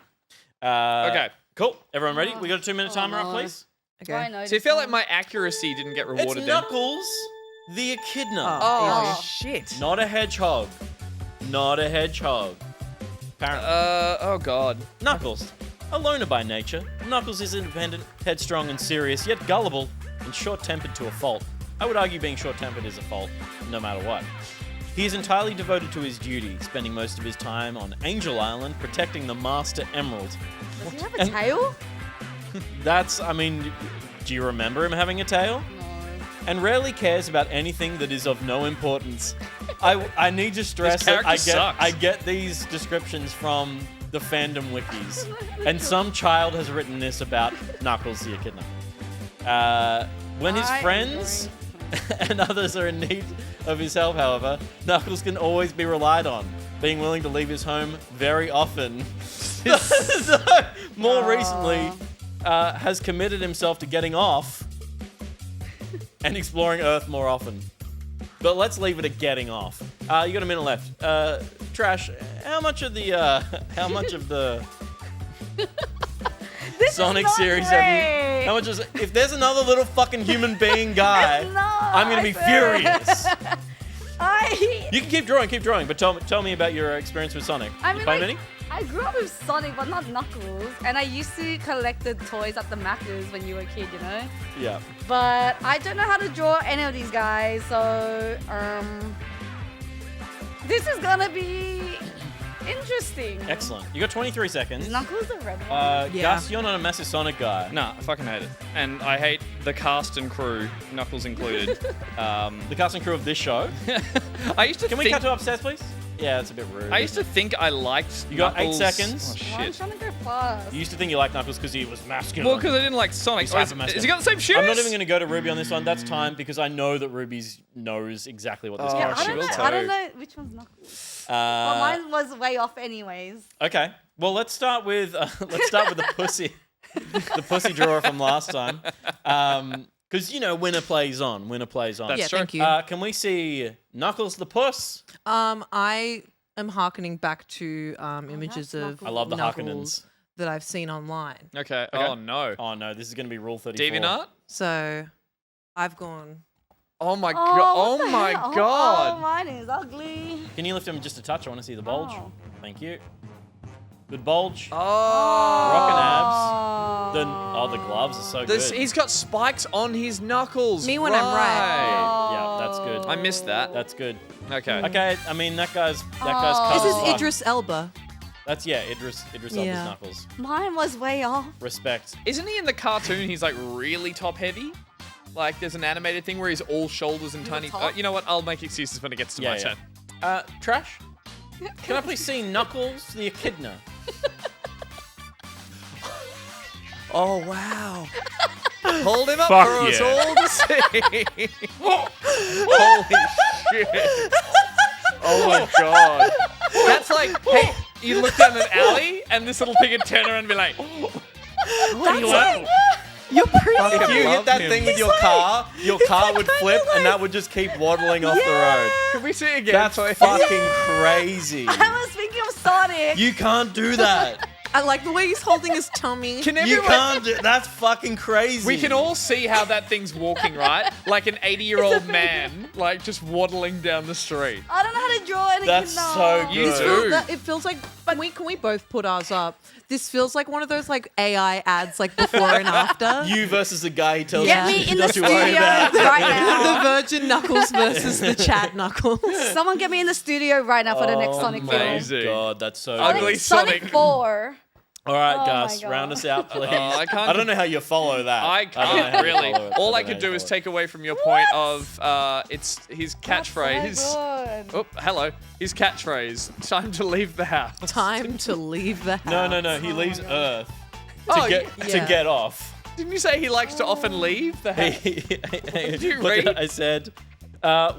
Okay. Cool. Everyone ready? We got a 2-minute timer up, please. Do I know So you this feel one? like my accuracy didn't get rewarded It's then? Knuckles, the echidna. Oh, shit. Not a hedgehog. Not a hedgehog. Apparently. Oh, God. Knuckles. A loner by nature, Knuckles is independent, headstrong and serious, yet gullible and short-tempered to a fault. I would argue being short-tempered is a fault, no matter what. He is entirely devoted to his duty, spending most of his time on Angel Island protecting the Master Emerald. Does he have a tail? That's, I mean, Do you remember him having a tail? No. And rarely cares about anything that is of no importance. I need to stress that I get these descriptions from the fandom wikis. And some child has written this about Knuckles the Echidna. When his friends and others are in need of his help, however, Knuckles can always be relied on, being willing to leave his home very often. More recently, has committed himself to getting off and exploring Earth more often. But let's leave it at getting off. You got a minute left. Trash, how much of the Sonic series have you? How much is? If there's another little fucking human being guy, I'm gonna be furious. You can keep drawing, but tell me about your experience with Sonic. You play many? I grew up with Sonic, but not Knuckles. And I used to collect the toys at the Macca's when you were a kid, you know? Yeah. But I don't know how to draw any of these guys, so this is gonna be interesting. Excellent. You got 23 seconds. Is Knuckles the red one? Gus, you're not a massive Sonic guy. Nah, I fucking hate it. And I hate the cast and crew, Knuckles included. The cast and crew of this show. I used to Can we cut to upstairs, please? Yeah, that's a bit rude. I used to think I liked You got Knuckles. 8 seconds. Oh, I'm shit. trying to go fast. You used to think you liked Knuckles because he was masculine. Well, because I didn't like Sonic. He's Oh, is hyper-masculine. he got the same shoes? I'm not even going to go to Ruby on this one. That's time because I know that Ruby knows exactly what this Yeah, character is. I don't know which one's Knuckles. Well, mine was way off anyways. Okay. Well, let's start with the pussy, the pussy drawer from last time. Because winner plays on. That's true. Thank you. Can we see Knuckles the puss? I am hearkening back to images of I love the Knuckles that I've seen online. Okay. Oh, no. Oh no, this is going to be Rule 34. DeviantArt? So I've gone. Oh, my God. Oh, my God. Oh, mine is ugly. Can you lift him just a touch? I want to see the bulge. Oh. Thank you. Good bulge. Oh. Rockin' abs. The gloves are so good. He's got spikes on his knuckles. Me when I'm right. Yeah, that's good. I missed that. That's good. Okay. Okay, I mean that guy's cut This as is fuck. Idris Elba. That's Idris Elba's Yeah. Knuckles. Mine was way off. Respect. Isn't he in the cartoon? He's like really top heavy. Like there's an animated thing where he's all shoulders and tiny. top? You know what? I'll make excuses when it gets to my turn. Trash. Can I please see Knuckles the Echidna? Oh wow. Hold him up Fuck for us yeah. all to see. Holy shit. Oh my god. That's like, hey, you look down an alley and this little pig would turn around and be like, Wow. You're pretty. If you hit that him. thing with your car would flip and that would just keep waddling off the road. can we see it again? That's please? fucking crazy. I was thinking of Sonic. You can't do that. I like the way he's holding his tummy. Can You everyone... can't do that's fucking crazy. We can all see how that thing's walking, right? Like an 80-year-old man, like just waddling down the street. I don't know how to draw an That's echidna. so good. You do. It feels like can we both put ours up? This feels like one of those like AI ads, like before and after. You versus the guy who tells Yeah. you Get me in the not to worry studio about. right now. The Virgin Knuckles versus the Chad Knuckles. Someone get me in the studio right now for the next Sonic film. amazing. God, that's so Ugly good. Sonic. 4. All right, Oh Gus, my God. round us out, please. I can't- I don't know how you follow that. I don't know how can't you really. follow it. All I don't know could how do you is follow take away from your point of it's his catchphrase. So good. Oh, hello. His catchphrase. Time to leave the house. Time to leave the house. it. No. He leaves Earth Oh, to yeah. get off. Didn't you say he likes to often leave the house? Did you read? I said,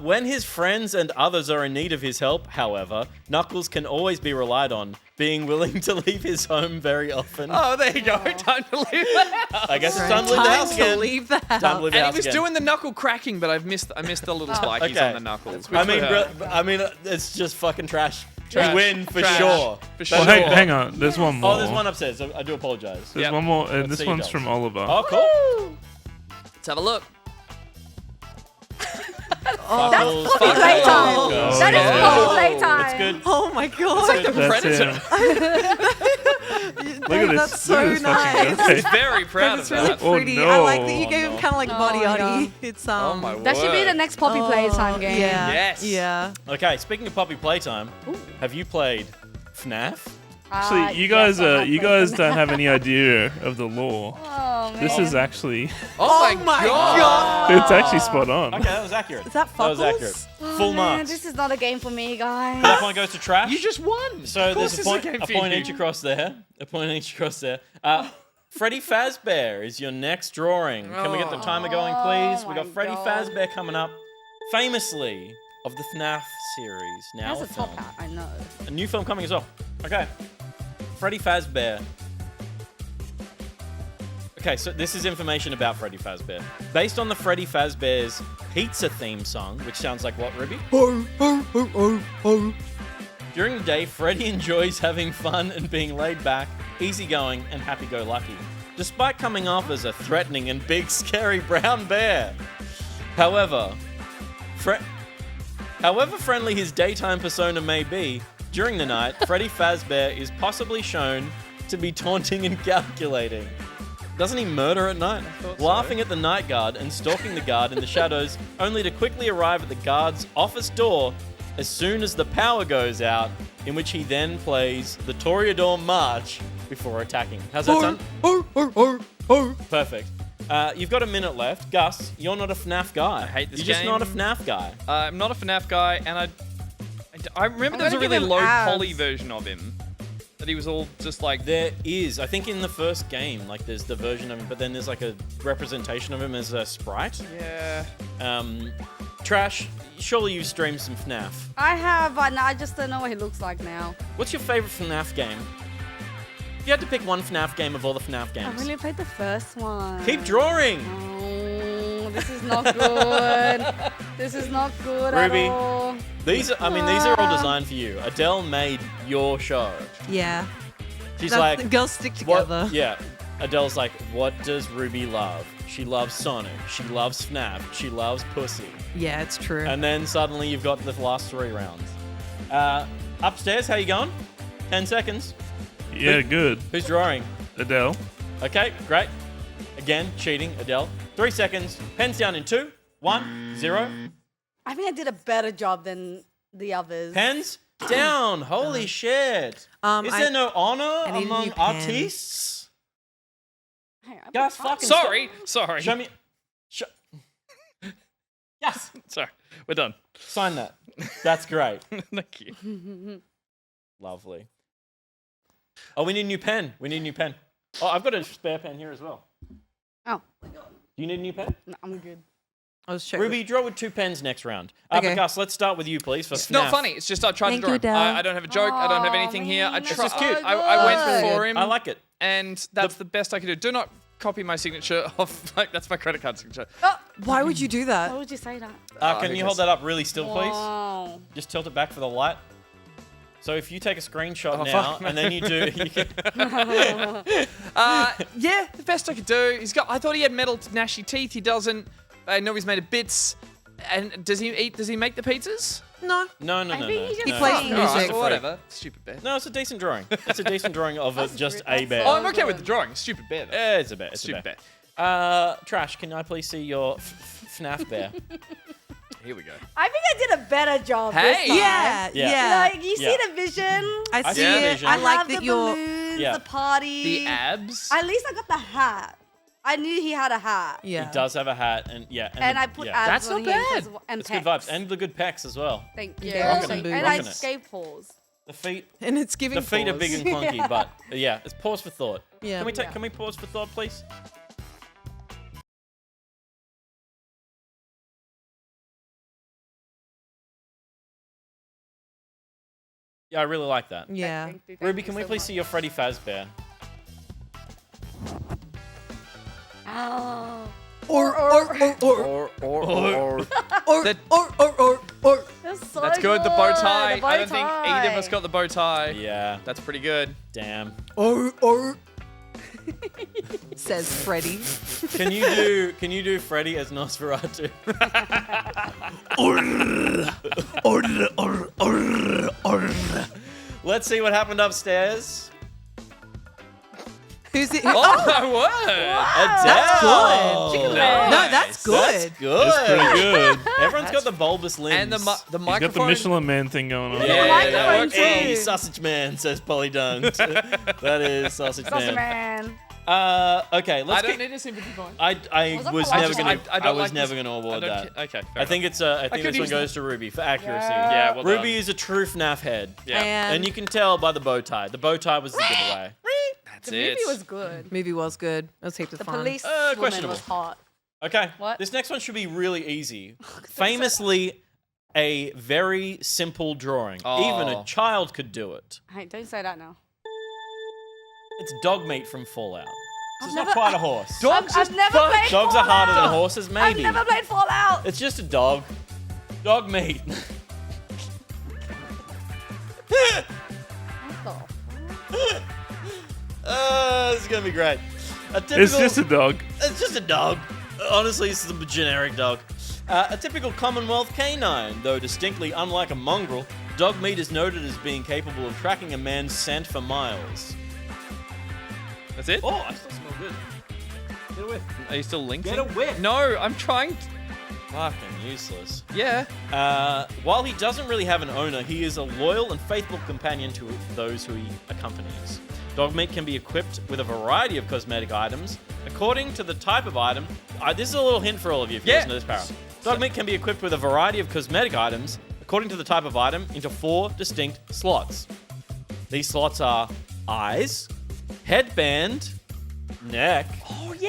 when his friends and others are in need of his help, however, Knuckles can always be relied on, being willing to leave his home very often. Oh, there you go. Time to leave the house. I guess it's time to leave the house Time to again. leave the house. Time to leave the And house he was again. doing the knuckle cracking, but I missed the little spikies Okay. on the knuckles. I which mean, would hurt. it's just fucking trash. Trash. You win for Trash. sure. For Well, sure. hang on. There's one more. Oh, there's one upstairs. So I do apologize. There's Yep. one more, and Let's this see one's those. from Oliver. Oh, cool. Let's have a look. Fuckles. Poppy playtime. Oh, That is yeah. Poppy playtime. It's good. Oh my god. It's like the That's predator. him. Look at this. That's so look at this fucking nice. guy. He's very proud of It's really that. Oh, pretty. I like that no. you gave him kind of like body my oddy. God. It's Oh my word. That should be the next Poppy playtime game. Yeah. Yes. Yeah. Okay, speaking of Poppy Playtime, have you played FNAF? Actually, you guys don't have any idea of the lore. Oh, man. This is actually. Oh my god! It's actually spot on. Okay, that was accurate. Is that That was Fuckles? accurate. Oh, Full man, marks. this is not a game for me, guys. That point goes to Trash. You just won. So Of course there's this is a game for point you. each across there. A point each across there. Freddy Fazbear is your next drawing. Can we get the timer going, please? We got my Freddy God. Fazbear coming up, famously of the FNAF series. Now That's a top hat, I know. A new film coming as well. Okay. Freddy Fazbear. Okay, so this is information about Freddy Fazbear. Based on the Freddy Fazbear's pizza theme song, which sounds like what, Ruby? During the day, Freddy enjoys having fun and being laid back, easygoing, and happy-go-lucky, despite coming off as a threatening and big, scary brown bear. However, however friendly his daytime persona may be, during the night, Freddy Fazbear is possibly shown to be taunting and calculating. Doesn't he murder at night? Laughing at the night guard and stalking the guard in the shadows, only to quickly arrive at the guard's office door as soon as the power goes out, in which he then plays the Toreador March before attacking. How's that sound? Perfect. You've got a minute left. Gus, you're not a FNAF guy. I hate this You're just game. not a FNAF guy. I'm not a FNAF guy, and I remember there was a gonna give really him low abs. poly version of him. That he was all just like. There is. I think in the first game, like there's the version of him, but then there's like a representation of him as a sprite. Yeah. Trash, surely you've streamed some FNAF. I have, but I just don't know what he looks like now. What's your favorite FNAF game? If you had to pick one FNAF game of all the FNAF I games. really played the first one. Keep drawing! Oh, this is not good. This is not good Ruby, at all. these are all designed for you. Adele made your show. Yeah. She's That's- like, girls stick what- together. Yeah. Adele's like, what does Ruby love? She loves Sonic. She loves FNAF. She loves pussy. Yeah, it's true. And then suddenly you've got the last 3 rounds. Upstairs, how you going? 10 seconds. Yeah, good. Who's drawing? Adele. Okay, great. Again, cheating, Adele. 3 seconds. Pens down in 2, 1, 0. I think I did a better job than the others. Pens down. Holy shit. Is there no honor need a among new pen. artists? Hey, I Guys, put fucking Sorry. Show me. Yes. Sorry. We're done. Sign that. That's great. Thank you. Lovely. Oh, we need a new pen. Oh, I've got a spare pen here as well. Oh, Do you need a new pen? no, I'm good. I was checking. Ruby, draw with 2 pens next round. Okay. Gus, let's start with you, please. For It's FNAF. not funny. It's just I tried Thank to you, draw him. Dal. I don't have a joke. I don't have anything here. I man, tried. It's just cute. I went That's for good. him. I like it. And that's the best I could do. Do not copy my signature off. Like that's my credit card signature. Why would you do Why that? would you say that? Can you hold that up really still, please? Wow. Just tilt it back for the light. So if you take a screenshot Oh, now, fuck, and then you do, you can, Yeah, the best I could do. I thought he had metal gnashy teeth. He doesn't. I know he's made of bits. And does he eat? Does he make the pizzas? No. no. I think he just no. plays plays music. Alright, Music. well, whatever. Stupid bear. No, it's a decent drawing. It's a decent drawing of just a that's bear. Oh, I'm okay with the drawing. Stupid bear. Though. Yeah, it's a bear. It's Stupid a bear. bear. Trash, can I please see your FNAF bear? Here we go. I think I did a better job Hey! this time. Yeah, Yeah. yeah. Like, you see Yeah. the vision? I see see the it. vision. I love like the that you're. balloons, Yeah. the party. The abs. At least I got the hat. I knew he had a hat. Yeah. He does have a hat, and yeah. And the- I put yeah. abs That's on not him bad. as well, and It's good pecs. vibes, and the good pecs as well. Thank you. Yeah, rocking it, And I rocking it. gave paws. The feet, And it's giving. the feet are big and clunky, Yeah. but yeah, it's pause for thought. Yeah. Can we pause for thought, please? Yeah, I really like that. Yeah. Thank you Ruby, can we so please much. see your Freddy Fazbear? Oh. Or That's so That's good. The bow good. tie. The bow I don't think either of us tie. got the bow tie. yeah, That's pretty good. damn. Says Freddy. Can you do Freddy as Nosferatu? Let's see what happened upstairs. Who's it? Oh my word! Adele. good. Nice. No, that's good. That's good. It's pretty good. Everyone's got the bulbous limbs. And the He's got the microphone. Michelin Man thing going on. yeah, microphone that works. Hey, too. sausage man, says Polly Dunt. That is sausage Sausage man. man. Okay, let's I don't get. need a sympathy point. I was never gonna. I don't I was like never this- gonna award I that. don't- okay, fair I think enough. it's. I could think this one use goes to Ruby for accuracy. Yeah, well Ruby done. is a true FNAF head. Yeah. And you can tell by the bow tie. The bow tie was the giveaway. That's The it. movie was good. Movie was good. It was heaps of The fun. police woman questionable. was hot. Okay. What? This next one should be really easy. Famously, a very simple drawing. Oh. Even a child could do it. Hey, don't say that now. It's dog meat from Fallout. I've It's never- not quite a horse. I've never played Dogs are harder than Fallout. horses, maybe. I've never played Fallout. It's just a dog. Dog meat. This is gonna be great. It's just a dog. It's just a dog. Honestly, it's a generic dog. A typical Commonwealth canine, though distinctly unlike a mongrel, dog meat is noted as being capable of tracking a man's scent for miles. That's it? Oh, I still smell good. Get a whiff. Are you still linked? Get a whiff. No, I'm trying. Fucking useless. Yeah. While he doesn't really have an owner, he is a loyal and faithful companion to those who he accompanies. Dog meat can be equipped with a variety of cosmetic items. According to the type of item, this is a little hint for all of you if you listen to this para. Dog meat can be equipped with a variety of cosmetic items, according to the type of item, into 4 distinct slots. These slots are eyes, headband, neck,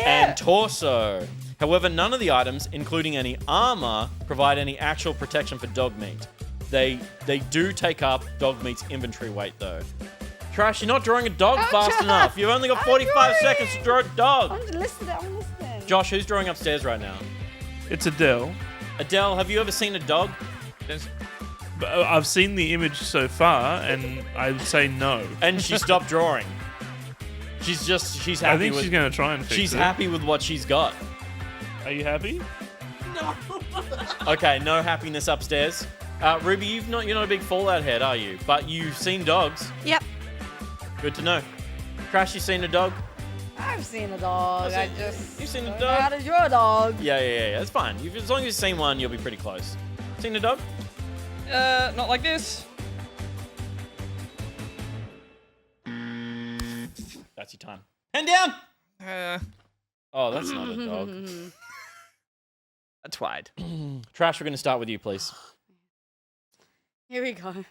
and torso. However, none of the items, including any armor, provide any actual protection for dog meat. They do take up dog meat's inventory weight, though. Trash, you're not drawing a dog fast enough. You've only got 45 seconds to draw a dog. I'm listening. Josh, who's drawing upstairs right now? It's Adele. Adele, have you ever seen a dog? But I've seen the image so far, and I would say no. And she stopped drawing. She's happy. I think she's going to try and fix She's it. happy with what she's got. Are you happy? Okay, no happiness upstairs. Ruby, you're not a big Fallout head, are you? But you've seen dogs. Yep. Good to know. Crash, you seen a dog? I've seen a dog. You've seen a don't dog? know how to draw a dog. Yeah. That's fine. As long as you've seen one, you'll be pretty close. Seen a dog? Not like this. That's your time. Hand down! Uh, Oh, that's not a dog. a Quaid. Trash, we're going to start with you, please. Here we go.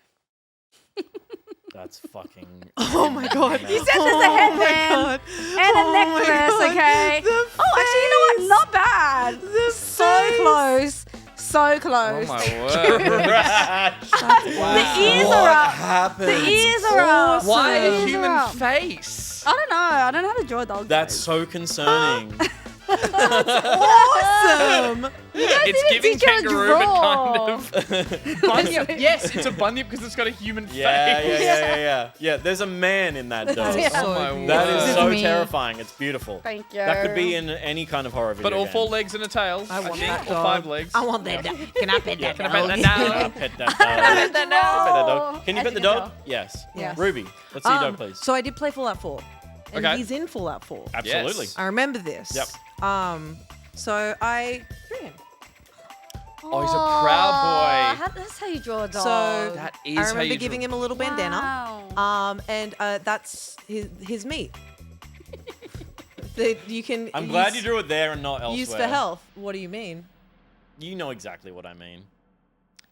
That's fucking... Oh my god. You said there's a headband and a necklace, okay? Actually, you know what? Not bad. So close. So close. Oh my word. The ears are up. happened? The ears are up. Why The a ears are human up. face? I don't know. I don't know how to draw a dog. That's so concerning. Awesome. It's giving teach her to kangaroo, but kind draw. of bunyip. Yes, it's a bunyip because it's got a human face. Yeah. There's a man in that dog. Yeah. Oh my word. That is so Me. terrifying. It's beautiful. Thank you. That could be in any kind of horror video But all game. 4 legs and a tail. I want think, that or dog. 5 legs. I want that dog. Can I pet that Can I dog? pet that dog? Pet that dog. Pet that Pet that dog. dog. Can you pet the dog? Yes. Yes. Ruby, let's see your dog, please. So I did play Fallout 4. And Okay. he's in Fallout 4. Absolutely. Yes. I remember this. Yep. So I drew him. Oh, he's a proud boy. That's how you draw a dog. So That is I how remember you giving draw- him a little bandana. Wow. And that's his meat. You can. I'm glad you drew it there and not elsewhere. Use for health. What do you mean? You know exactly what I mean.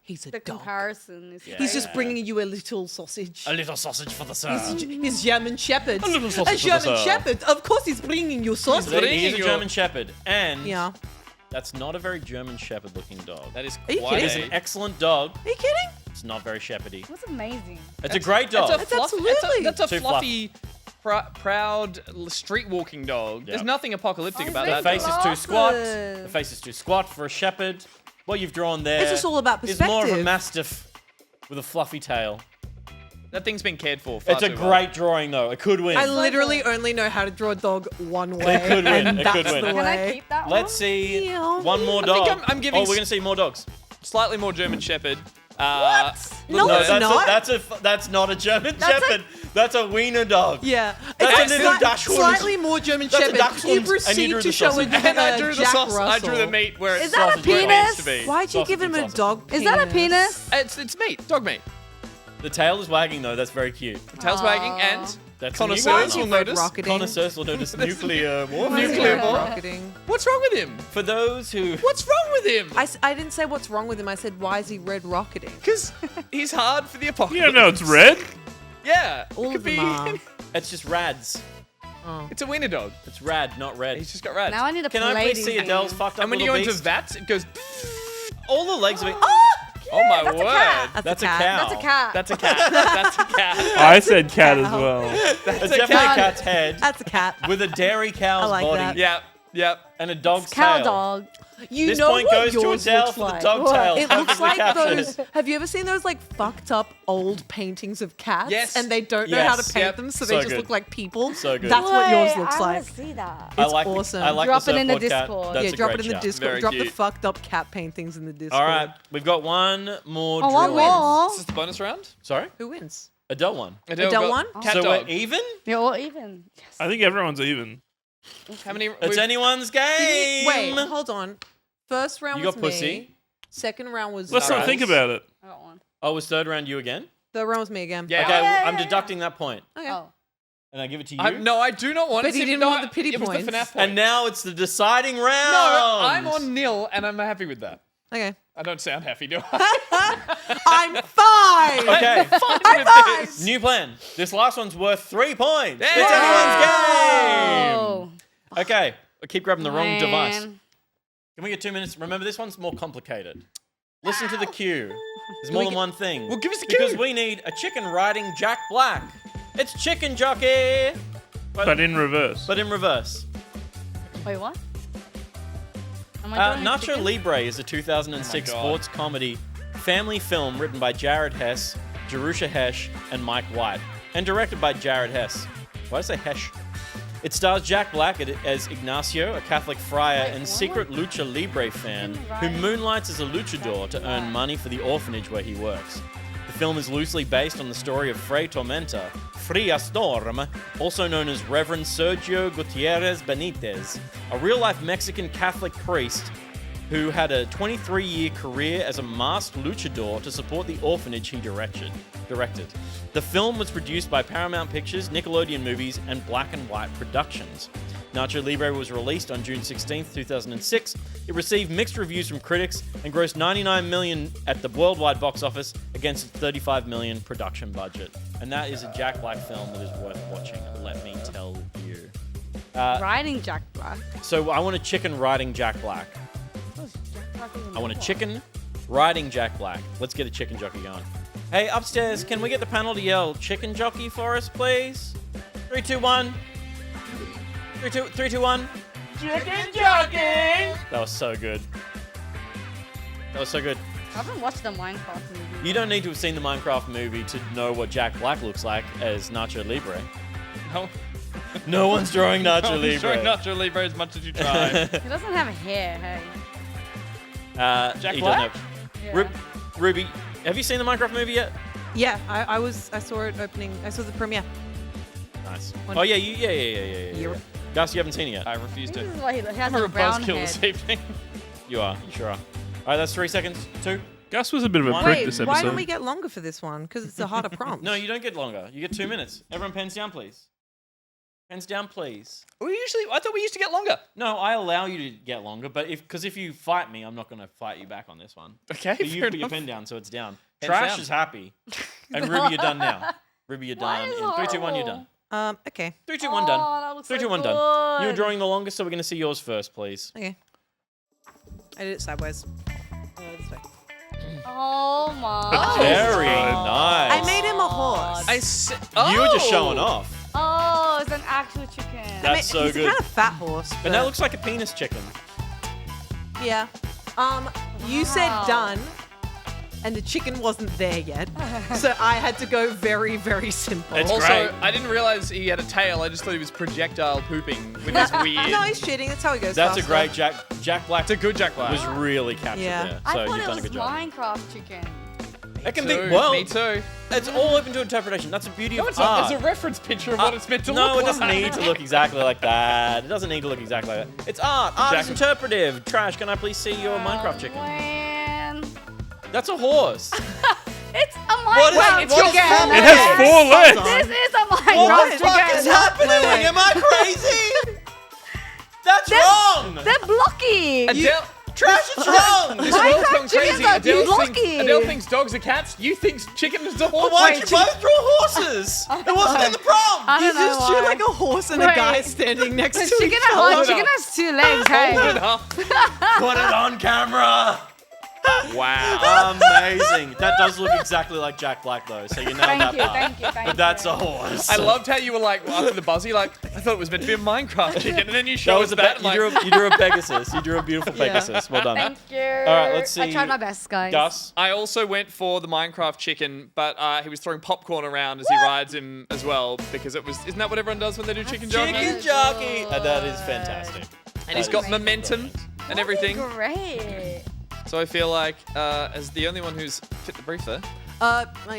He's a The dog. comparison is. He's just bringing you a little sausage. A little sausage for the sir. He's German Shepherd. A little sausage for the German sir. Shepherd. Of course, he's bringing you sausage. He is a German Shepherd, and Yeah. that's not a very German Shepherd looking dog. That is Are you quite It is kidding? an excellent dog. Are you kidding? It's not very shepherdy. That's amazing. It's a great dog. That's absolutely- That's a Too fluffy, proud, street walking dog. There's Yep. nothing apocalyptic about The that. face dog. is too squat. Glasses. The face is too squat for a shepherd. What you've drawn there It's just all about is more of a perspective. mastiff with a fluffy tail. That thing's been cared for. Far It's a too well. great drawing, though. It could win. I literally only know how to draw a dog one way. It could win. And It could that's win. the Can I way. keep that one? Let's see Yeah. one more I dog. think I'm giving Oh, we're gonna see more dogs. Slightly more German Shepherd. No, No, it's not. that's not a German Shepherd. That's a wiener dog. Yeah. That's It's a little Dachshund. Slightly more German That's a Shepherd. Dachshund, You and you proceed drew to the show sausage. it And I drew the Jack sauce. I drew the Russell. meat where Is it's that a sausage where it penis? needs to be. Why'd you give him a Sausage. dog penis? Is that a penis? It's meat. Dog meat. The tail is wagging though. That's very cute. Tail's wagging and That's Connoisseurs will Red notice. rocketing. Connoisseurs will notice nuclear warfare. Nuclear Red bomb. rocketing. What's wrong with him? For those who... What's wrong with him? I didn't say what's wrong with him. I said, why is he red rocketing? Because he's hard for the apocalypse. You don't know it's red? Yeah. All it of could them be. are. It's just rads. Oh. It's a wiener dog. It's rad, not red. He's just got rats. Now I need to Can play I please these see Adele's games. fucked up And when you little go into beast? vats, it goes. All the legs of it. Oh my that's a word. cat. That's a cat. cow. That's a cat. That's a cat. That's a cat. I said cat as cow. well. It's a definitely a cat. cat's head That's a cat. with a dairy cow's I like body that. Yep. and a dog's Cow tail. dog. You This know point what goes to yours Adele looks for the like. dog tail. It looks Perfectly like captured. those. Have you ever seen those like fucked up old paintings of cats? Yes. And they don't know how to Yes. paint Yep. them, so So they just good. look like people. So good. That's what yours Wait, looks I like. want to see that. I It's like awesome. I like Drop the it in the surfboard cat. Discord. That's Yeah, a drop it great in the shout. Discord. Very Drop the cute. fucked up cat paintings in the Discord. All right, we've got one more. Oh, one drill. more. Is this the bonus round? Sorry, Who wins? Adele won. Adele got won? Cat So dog. we're even. You're all even. Yes. I think everyone's even. How many? It's anyone's game. Wait, hold on. First round You was got pussy. me. Second round was. Let's not Alright. think about it. I got one. Oh, was third round you again? Third round was me again. Yeah. Okay, yeah, I'm yeah, deducting that point, Okay. Oh. and I give it to you. No, I do not want But it. he didn't want the pity It was points. the FNAF point. And now it's the deciding round. No, I'm on nil, and I'm happy with that. Okay. I don't sound happy, do I? I'm fine. Okay, Fine with this. new plan. This last one's worth 3 points. Yeah. It's Oh. anyone's game. Okay, I keep grabbing the wrong device. Man. Can we get 2 minutes? Remember, this one's more complicated. Listen to the cue. There's more than one thing. Well, give us the Because cue. we need a chicken riding Jack Black. It's Chicken Jockey. But in reverse. But in reverse. Wait, what? Am I doing Nacho chicken? Libre is a 2006 Oh my God. sports comedy family film written by Jared Hess, Jerusha Hesh, and Mike White, and directed by Jared Hess. Why did I say Hesh? It stars Jack Black as Ignacio, a Catholic friar and secret lucha libre fan who moonlights as a luchador to earn money for the orphanage where he works. The film is loosely based on the story of Fray Tormenta, Fria Storm, also known as Reverend Sergio Gutierrez Benitez, a real-life Mexican Catholic priest who had a 23-year career as a masked luchador to support the orphanage he directed. The film was produced by Paramount Pictures, Nickelodeon Movies, and Black and White Productions. Nacho Libre was released on June 16, 2006. It received mixed reviews from critics and grossed $99 million at the worldwide box office against its $35 million production budget. And that is a Jack Black film that is worth watching, let me tell you. Riding Jack Black. So I want a chicken riding Jack Black. I want a chicken riding Jack Black. Let's get a chicken jockey going. Hey, upstairs, can we get the panel to yell chicken jockey for us, please? 3, 2, 1. 3, 2, 1. Chicken jockey. That was so good. That was so good. I haven't watched the Minecraft movie. You don't need to have seen the Minecraft movie to know what Jack Black looks like as Nacho Libre. No. No one's drawing Nacho I'm Libre. showing Nacho Libre as much as you try. He doesn't have hair, hey. Jack he Black? doesn't have- Yeah. Ruby, have you seen the Minecraft movie yet? Yeah, I saw it opening. I saw the premiere. Nice. One- Oh yeah, yeah. Gus, you haven't seen it yet. I refuse This to. is why he has I'm a a brown buzzkill head. this evening. You are. You sure are. All right, that's 3 seconds. 2. Gus was a bit of a Why- prick Wait, this why episode. don't we get longer for this one? Because it's a harder prompt. No, you don't get longer. You get 2 minutes. Everyone pens down, please. Pens down, please. I thought we used to get longer. No, I allow you to get longer, but because if you fight me, I'm not going to fight you back on this one. Okay, But you fair put your enough. pen down, so it's down. Pen's Trash down. is happy. And Ruby, you're done now. Ruby, you're Why done. is In 3, 2, 1, you're horrible? done. Okay. 3, 2, 1, done. Oh, that looks 3, so 2, 1, done. You were good. drawing the longest, so we're going to see yours first, please. Okay. I did it sideways. This way. Oh my. Oh. Very God. nice. I made him a horse. You were just showing off. Oh, it's an actual chicken. That's so he's good. a kind of fat horse. And that looks like a penis chicken. Yeah. You said Wow. done, and the chicken wasn't there yet, so I had to go very, very simple. It's Also, great. I didn't realize he had a tail. I just thought he was projectile pooping with his weird. No, he's cheating. That's how he goes. That's a faster. great Jack Black. It's a good Jack Black. Was really captured Yeah. there. I So thought you've it done a was good job. Minecraft chicken. It can Too. be well. Me too. It's all open to interpretation. That's the beauty No, of it's not. art. There's a reference picture of what it's meant to no, look it doesn't like. need to look exactly like that. It doesn't need to look exactly like that. It's art. Art is Jack- interpretive. Trash, can I please see your Minecraft chicken? Man. That's a horse. It's a Minecraft it's your chicken. It has 4 legs. This is a Minecraft chicken. happening? Am I crazy? That's wrong. They're blocky. Adele, Trash is wrong. this world's gone crazy. are Adele blocky. thinks dogs are cats. You think chicken is a horse. Why'd you both draw horses? It wasn't in the prompt. I don't know just drew why. like a horse and a Wait. guy standing next to Chicken, each other. chicken has 2 legs, hey. Hold it up. Put it on camera. Wow. Amazing. That does look exactly like Jack Black, though, so you nailed that part. Thank you. But that's a horse. I loved how you were like after the buzz. You're like, I thought it was meant to be a Minecraft chicken, and then you That showed was us a that. you drew a Pegasus. You drew a beautiful Pegasus. Well done. Thank you. All right, let's see. I tried my best, guys. Gus. I also went for the Minecraft chicken, but he was throwing popcorn around as he rides him as well, because it was. Isn't that what everyone does when they do chicken jockey? Chicken jockey. That is fantastic. And he's got momentum and everything. Great. So I feel like, as the only one who's fit the brief there,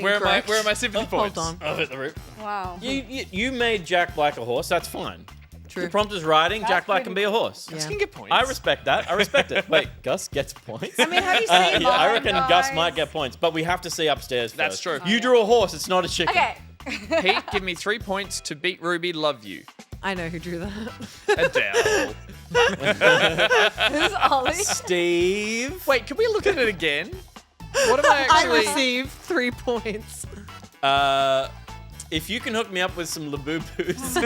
Where are my sympathy points? Hold on. I've hit the roof. Wow. You made Jack Black a horse. That's fine. True. The prompt is riding. Jack Black can be a horse. Gus can get points. I respect that. I respect it. Wait, Gus gets points? I mean, have you seen I mine, reckon guys? Gus might get points, but we have to see upstairs first. That's true. You drew a horse. It's not a chicken. Okay. Pete, give me 3 points to beat Ruby. Love you. I know who drew that. Adele. Who's Ollie? Steve. Wait, can we look at it again? What am I I actually? received 3 points. If you can hook me up with some Labubu's,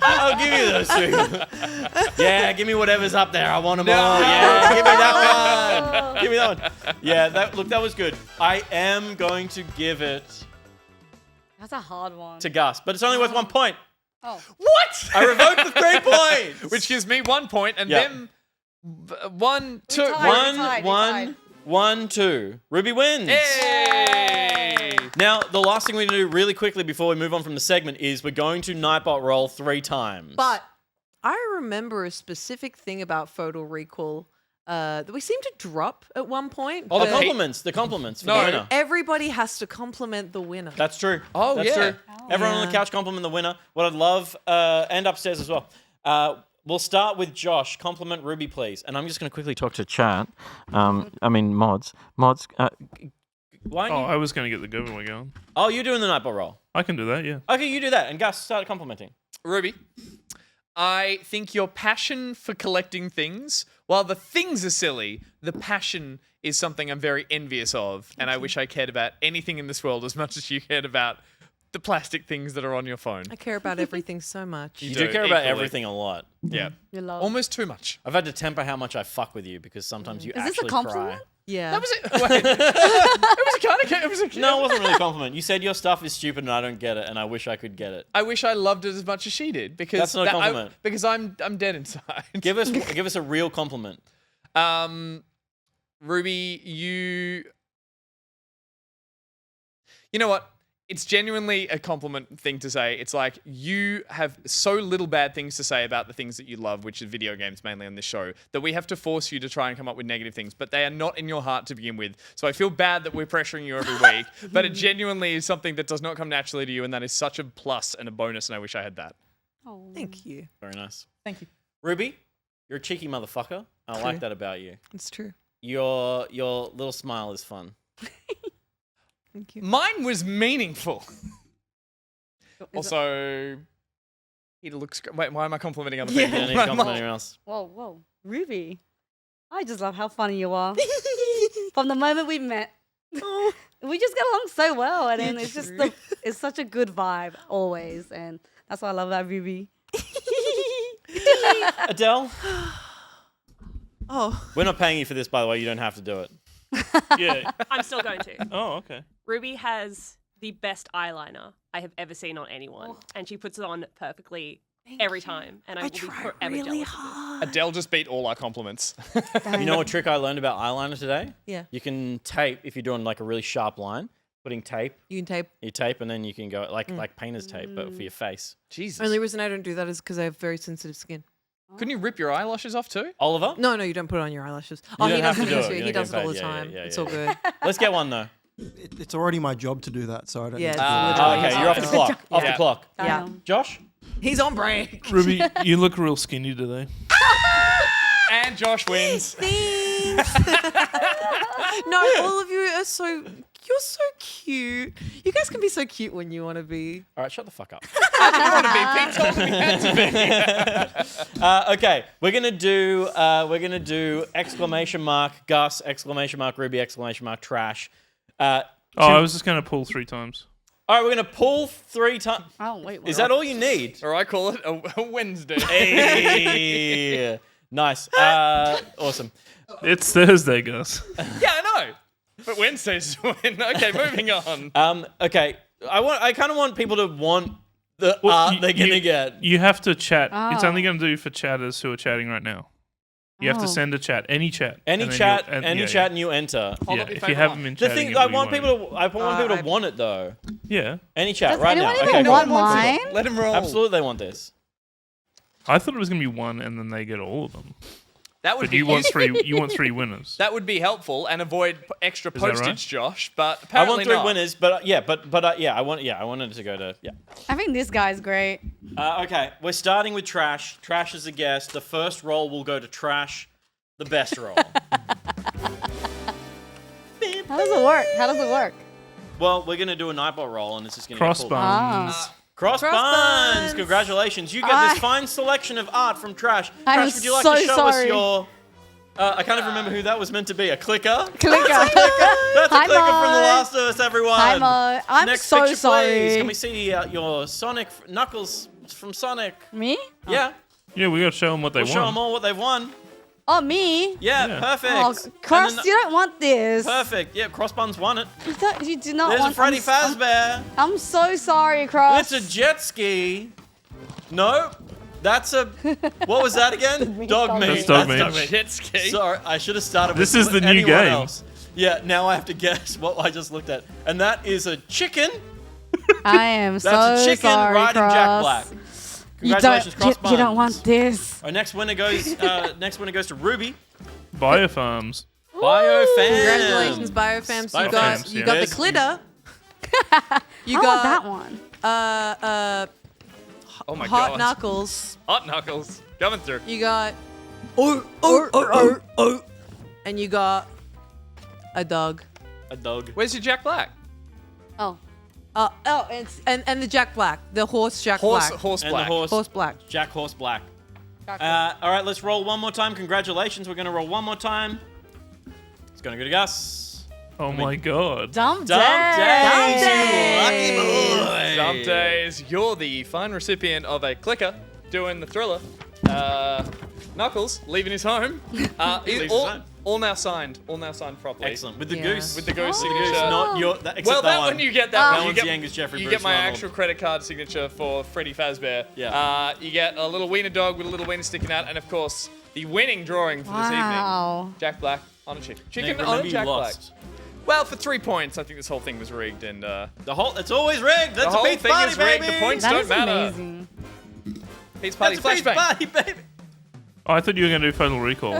I'll give you those 2. Yeah, give me whatever's up there. I want them all. Yeah, give me that one. Give me that one. Yeah, that was good. I am going to give it That's a hard one. to Gus, but it's only worth 1 point. Oh. What? I revoked the 3 points. Which gives me 1 point, and Yeah. them 1, 2. tied. 1, 2. Ruby wins. Hey! Now, the last thing we need to do really quickly before we move on from the segment is we're going to Nightbot roll 3 times. But I remember a specific thing about Photal Recall that we seem to drop at one point. Oh, the but compliments. The compliments for No. the winner. Everybody has to compliment the winner. That's true. Oh, That's yeah. true. Everyone on the Yeah. couch compliment the winner. What I'd love, and upstairs as well. We'll start with Josh. Compliment Ruby, please. And I'm just going to quickly talk to chat. Mods. Mods. Why? Oh, I was going to get the giveaway going. Oh, you're doing the Nightbot roll. I can do that, yeah. Okay, you do that. And Gus, start complimenting. Ruby, I think your passion for collecting things, while the things are silly, the passion is something I'm very envious of, and I wish I cared about anything in this world as much as you cared about the plastic things that are on your phone. I care about everything so much. You do care about equally. everything a lot. Yeah. You love. Almost too much. I've had to temper how much I fuck with you because sometimes you Is this a actually compliment? cry. Yeah. That was it. Wait. It was a kind of. It was a. No, it wasn't really a compliment. You said your stuff is stupid and I don't get it, and I wish I could get it. I wish I loved it as much as she did because That's not a compliment. because I'm dead inside. Give us a real compliment. Ruby, you know what? It's genuinely a compliment thing to say. It's like you have so little bad things to say about the things that you love, which is video games mainly on this show, that we have to force you to try and come up with negative things, but they are not in your heart to begin with. So I feel bad that we're pressuring you every week, but it genuinely is something that does not come naturally to you, and that is such a plus and a bonus, and I wish I had that. Oh. Thank you. Very nice. Thank you. Ruby, you're a cheeky motherfucker. I True. like that about you. It's true. Your little smile is fun. Thank you. Mine was meaningful. Also, he looks great. Wait, why am I complimenting other You people? don't need to compliment anyone else. Whoa. Ruby. I just love how funny you are. From the moment we met. We just get along so well, and then it's just it's such a good vibe always, and that's what I love about Ruby. Adele, Oh. we're not paying you for this, by the way. You don't have to do it. Yeah. I'm still going to. Oh, okay. Ruby has the best eyeliner I have ever seen on anyone, and she puts it on perfectly every time, and I will be forever jealous of this. Adele just beat all our compliments. You know what trick I learned about eyeliner today? Yeah. You can tape, if you're doing like a really sharp line, putting tape, You can tape. you tape, and then you can go like painter's tape, but for your face. Jesus. Only reason I don't do that is because I have very sensitive skin. Couldn't you rip your eyelashes off too? Oliver? No, you don't put it on your eyelashes. You He don't have does to do it it. too. You're He not does it getting all the paid. time. Yeah, It's yeah. all good. Let's get one though. It's already my job to do that, so I don't Yeah, need it's to. literally Okay, his you're off the job. clock. Off Yeah. the clock. Yeah. Josh? He's on break. Ruby, you look real skinny today. And Josh wins. Thanks. No, all of you are so You're so cute. You guys can be so cute when you want to be. All right, shut the fuck up. I didn't want to be. Pete told me we had to be. Okay, we're gonna do exclamation mark Gus, exclamation mark Ruby, exclamation mark Trash. I was just going to pull 3 times. All right, we're gonna pull 3 times. Oh wait. Is that all you need? Or I call it a Wednesday. Hey, nice. Awesome. It's Thursday, Gus. Yeah, I know. But Wednesday's when. Okay, moving on. Okay. I kind of want people to want the art they're gonna get. You have to chat. It's Oh. only going to do for chatters who are chatting right now. You have to Oh. send a chat, any chat. Any and then chat, you'll- any yeah, chat, and you enter. Hold Yeah, up your if you favourite haven't one. been The chatting, thing, it'll I be want one. people to want it though. Yeah. Any chat Does right now. anyone Okay, even go. want mine? Let him roll. Absolutely, they want this. I thought it was going to be 1 and then they get all of them. That would But be you want useful. 3. You want 3 winners. That would be helpful and avoid extra Is that right? postage, Josh. But I apparently want 3 not. winners, but I wanted to go to I think this guy's great. Okay, we're starting with Trash. Trash is a guest. The first roll will go to Trash. The best roll. How does it work? Well, we're gonna do a Nightbot roll, and it's just gonna Cross get pulled. buns. Cross Cross buns! buns. Congratulations. You get this fine selection of art from Trash. I'm Trash, would you like so to show us sorry. your... I can't even remember who that was meant to be. A clicker? Clicker. That's a Hi, clicker from The Mo. Last of Us, everyone. Hi, Mo. I'm Next so picture, sorry. please. Can we see your Sonic Knuckles from Sonic? Me? Yeah. Yeah, we got to show them what they We'll show them want. all what they've won. Oh, me? Yeah, perfect. Oh, And Cross, then- you don't want this. Perfect. Yeah, Crossbuns won it. You do not There's want a Freddy I'm- Fazbear. I'm so sorry, Cross. It's a jet ski. No, that's a. What was that again? Dog meat. That's dog meat. Jet ski. Sorry, I should have started This with is the new anyone game. else. Yeah, now I have to guess what I just looked at. And that is a chicken. I am so That's a chicken sorry, riding Cross. Jack Black. Congratulations, Crossbuns. You don't want this. Our next winner goes. Next winner goes to Ruby. Biofarms. Biofam. Congratulations, Biofams. You got Biofams, you yeah. got the There's- clitter. You I got want that one. Oh my hot god. knuckles. Hot knuckles. Coming through. You got and you got a dog. A dog. Where's your Jack Black? Oh. And the Jack Black, the horse Jack Black. Horse And Black. the horse. Horse Black. Jack Horse Black. All right, let's roll one more time. Congratulations. We're going to roll one more time. It's going to go to Gus. Oh my god. Dump Dump day. Days, you lucky boy. Some days you're the fine recipient of a clicker doing the thriller. Knuckles leaving his home. Leaves his home. All now signed. All now signed properly. Excellent. With the Yeah. goose. With the goose The goose, signature. not your. Except Well, that one. one you get that That one. You one's get, the Angus Jeffrey you Bruce get my Arnold. actual credit card signature for Freddy Fazbear. Yeah. You get a little wiener dog with a little wiener sticking out, and of course the winning drawing for this Wow. evening. Jack Black on a chicken. Chicken Nick, on remember a you Jack Black. lost. Well, for 3 points, I think this whole thing was rigged, and The whole. It's always rigged. That's the a whole Pete's thing party, is rigged. baby. The points That don't is matter. amazing. Pete's party That's a Pete's flashbang. party, baby. Oh, I thought you were going to do Photal Recall.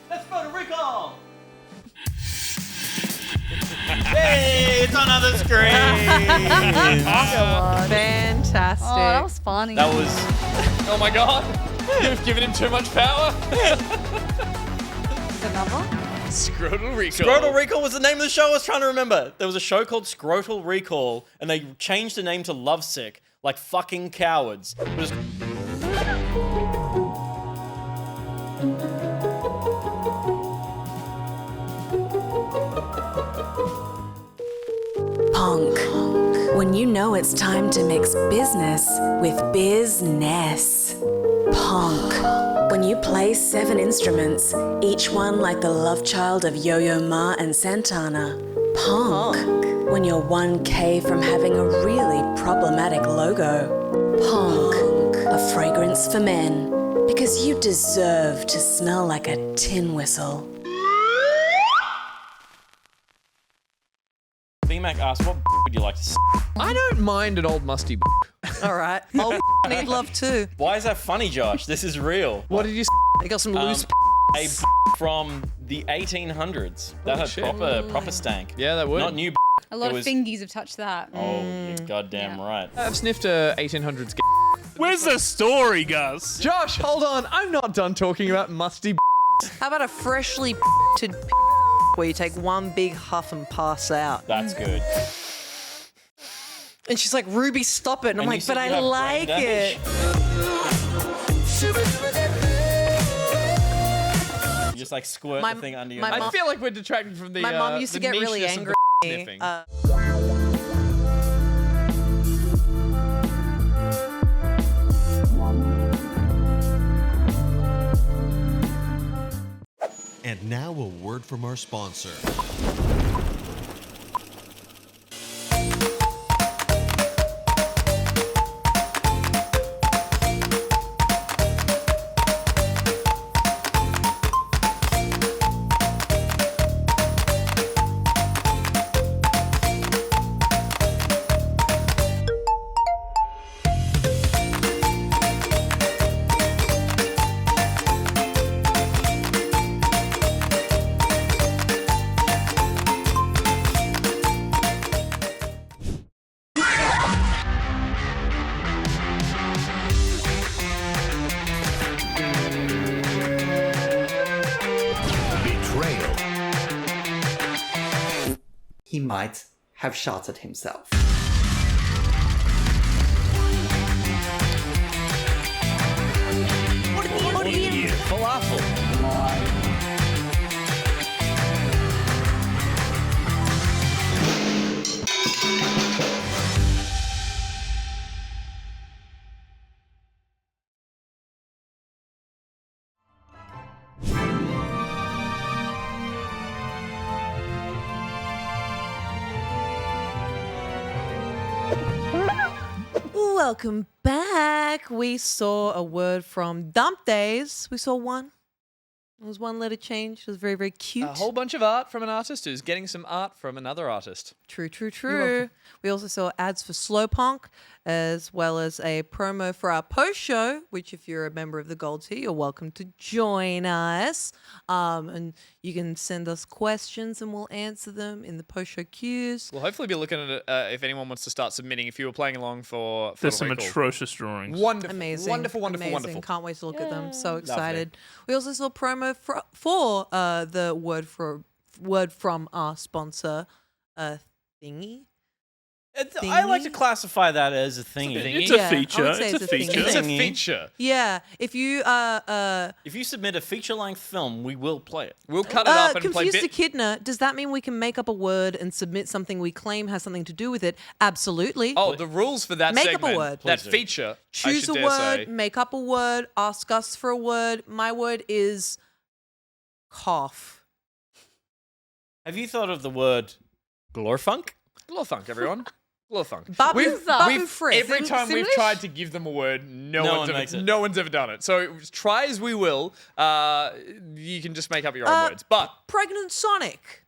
Let's go to Recall. Hey, it's on other screen. Fantastic. Oh, that was funny. That was. Oh my god! You've given him too much power. the number. Scrotal Recall. Scrotal Recall was the name of the show I was trying to remember. There was a show called Scrotal Recall, and they changed the name to Lovesick, like fucking cowards. It was... Punk. When you know it's time to mix business with bizness. Punk. When you play 7 instruments, each one like the love child of Yo-Yo Ma and Santana. Punk. When you're 1K from having a really problematic logo. Punk. A fragrance for men. Because you deserve to smell like a tin whistle. VMAC asked, what would you like to I don't mind an old musty. All right. I'll need love too. Why is that funny, Josh? This is real. What did you? I got some loose. A from the 1800s. That had shit. proper stank. Yeah, that would. Not new. A lot It of was- fingies have touched that. Oh, you're goddamn right. I've sniffed a 1800s. Where's the story, Gus? Josh, hold on. I'm not done talking about musty. How about a freshly where you take one big huff and pass out. That's good. And she's like, Ruby, stop it. And I'm And you like, said but you I have brain like damage? it. You just like squirt My- the thing under your my nose. I feel like we're detracting from the. My mom used to the get really nicheness of angry the at me. sniffing. And now a word from our sponsor. Betrayal. He might have shot at himself. What do you eat? Falafel. Welcome back. We saw a word from Dump Days. We saw one. It was one letter change. It was very, very cute. A whole bunch of art from an artist who's getting some art from another artist. True, true, true. We also saw ads for Slowpunk, as well as a promo for our post show, which if you're a member of the Gold Tier, you're welcome to join us. And you can send us questions and we'll answer them in the post show queues. We'll hopefully be looking at it if anyone wants to start submitting. If you were playing along for There's Photal some Recall. atrocious drawings. Wonderful, Amazing. wonderful, wonderful, amazing. wonderful. Can't wait to look at them. So Lovely. excited. We also saw promo for the word from our sponsor, Thingy. I like to classify that as a thingy. It's a Yeah, I feature. would say It's a it's a feature. It's a Thingy. feature. Yeah, if you If you submit a feature-length film, we will play it. We'll cut it up and play Confused bit. Echidna, does that mean we can make up a word and submit something we claim has something to do with it? Absolutely. Oh, the rules for that Make up a segment, word. that Please do. feature. I Choose should a dare word, say. make up a word, ask us for a word. My word is cough. Have you thought of the word glorfunk? Glorfunk, everyone. Glorfunk. Babu Frick. Every time we've Simlish? tried to give them a word, No no one makes it. one's ever done it. So try as we will, you can just make up your own words. But Pregnant Sonic.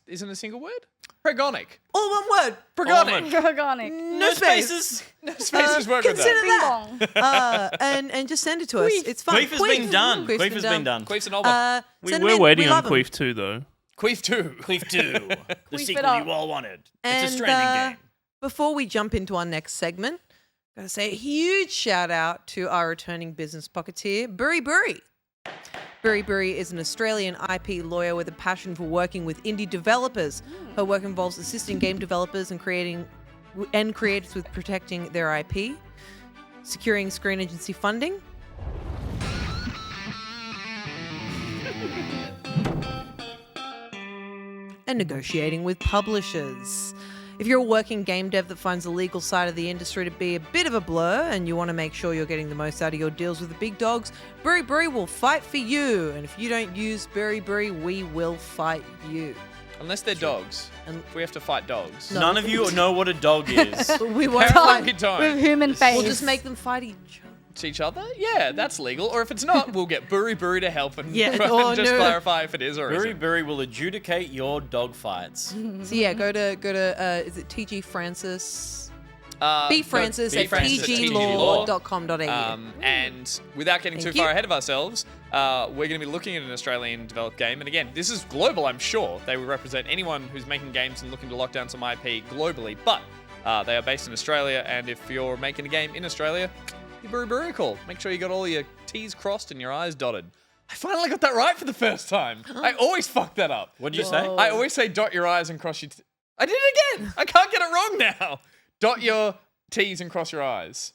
isn't it a single word? Pregonic. All one word. Pregonic. Organic. No spaces. No spaces work with Consider that. that. And just send it to us. It's fun. Queef has been done. Queef's Queef has been done. Queef's an old one. Send 'em We're in. waiting We on love 'em. Queef 2, though. Queef 2. Queef 2, the Queef it sequel up. you all wanted. And, It's a Stranding game. Before we jump into our next segment, I'm going to say a huge shout out to our returning business pocketeer, Burry Burry. Burry Burry is an Australian IP lawyer with a passion for working with indie developers. Her work involves assisting game developers and creators with protecting their IP, securing screen agency funding, and negotiating with publishers. If you're a working game dev that finds the legal side of the industry to be a bit of a blur and you want to make sure you're getting the most out of your deals with the big dogs, Burry Burry will fight for you. And if you don't use Burry Burry, we will fight you. Unless they're dogs. And if we have to fight dogs. No. None of you know what a dog is. We won't Apparently fight. we don't. With human face. We'll just make them fight each other. To each other? Yeah, that's legal. Or if it's not, we'll get Burry Burry to help and Yeah, just or no. clarify if it is or Burry isn't. Burry will adjudicate your dog fights. So yeah, go to is it TG Francis? B Francis B at Francis at tglaw.com.au. And without getting Thank too far you. ahead of ourselves, we're going to be looking at an Australian developed game. And again, this is global, I'm sure. They will represent anyone who's making games and looking to lock down some IP globally. But they are based in Australia. And if you're making a game in Australia, give Photal Recall. Make sure you got all your T's crossed and your I's dotted. I finally got that right for the first time. I always fuck that up. What did you say? I always say dot your I's and cross your I did it again. I can't get it wrong now. Dot your T's and cross your I's.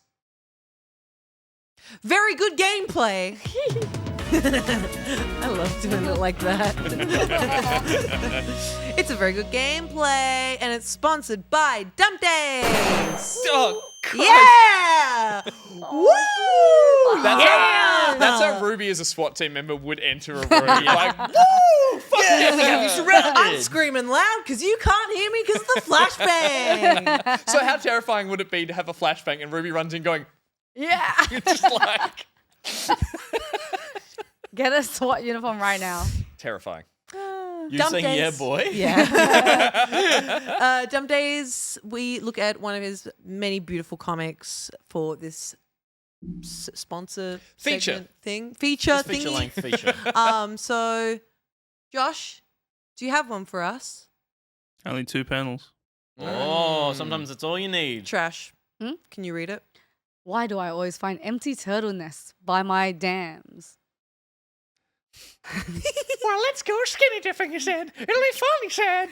Very good gameplay. I love doing it like that. It's a very good gameplay, and it's sponsored by Dump Days. Oh, yeah! Woo! That's how Ruby as a SWAT team member would enter a room. Like, woo! Fuck yeah, surrounded. I'm screaming loud because you can't hear me because of the flashbang. So how terrifying would it be to have a flashbang and Ruby runs in going, yeah. You're just like... Get a SWAT uniform right now. Terrifying. You Dump saying Days. yeah, boy? Yeah. Dump Days, we look at one of his many beautiful comics for this sponsor Feature. segment thing. Feature This feature thingy. length feature. So, Josh, do you have one for us? Only 2 panels. Oh, sometimes it's all you need. Trash. Can you read it? Why do I always find empty turtle nests by my dams? Well, let's go skinny dipping, he said. It'll be fun, he said.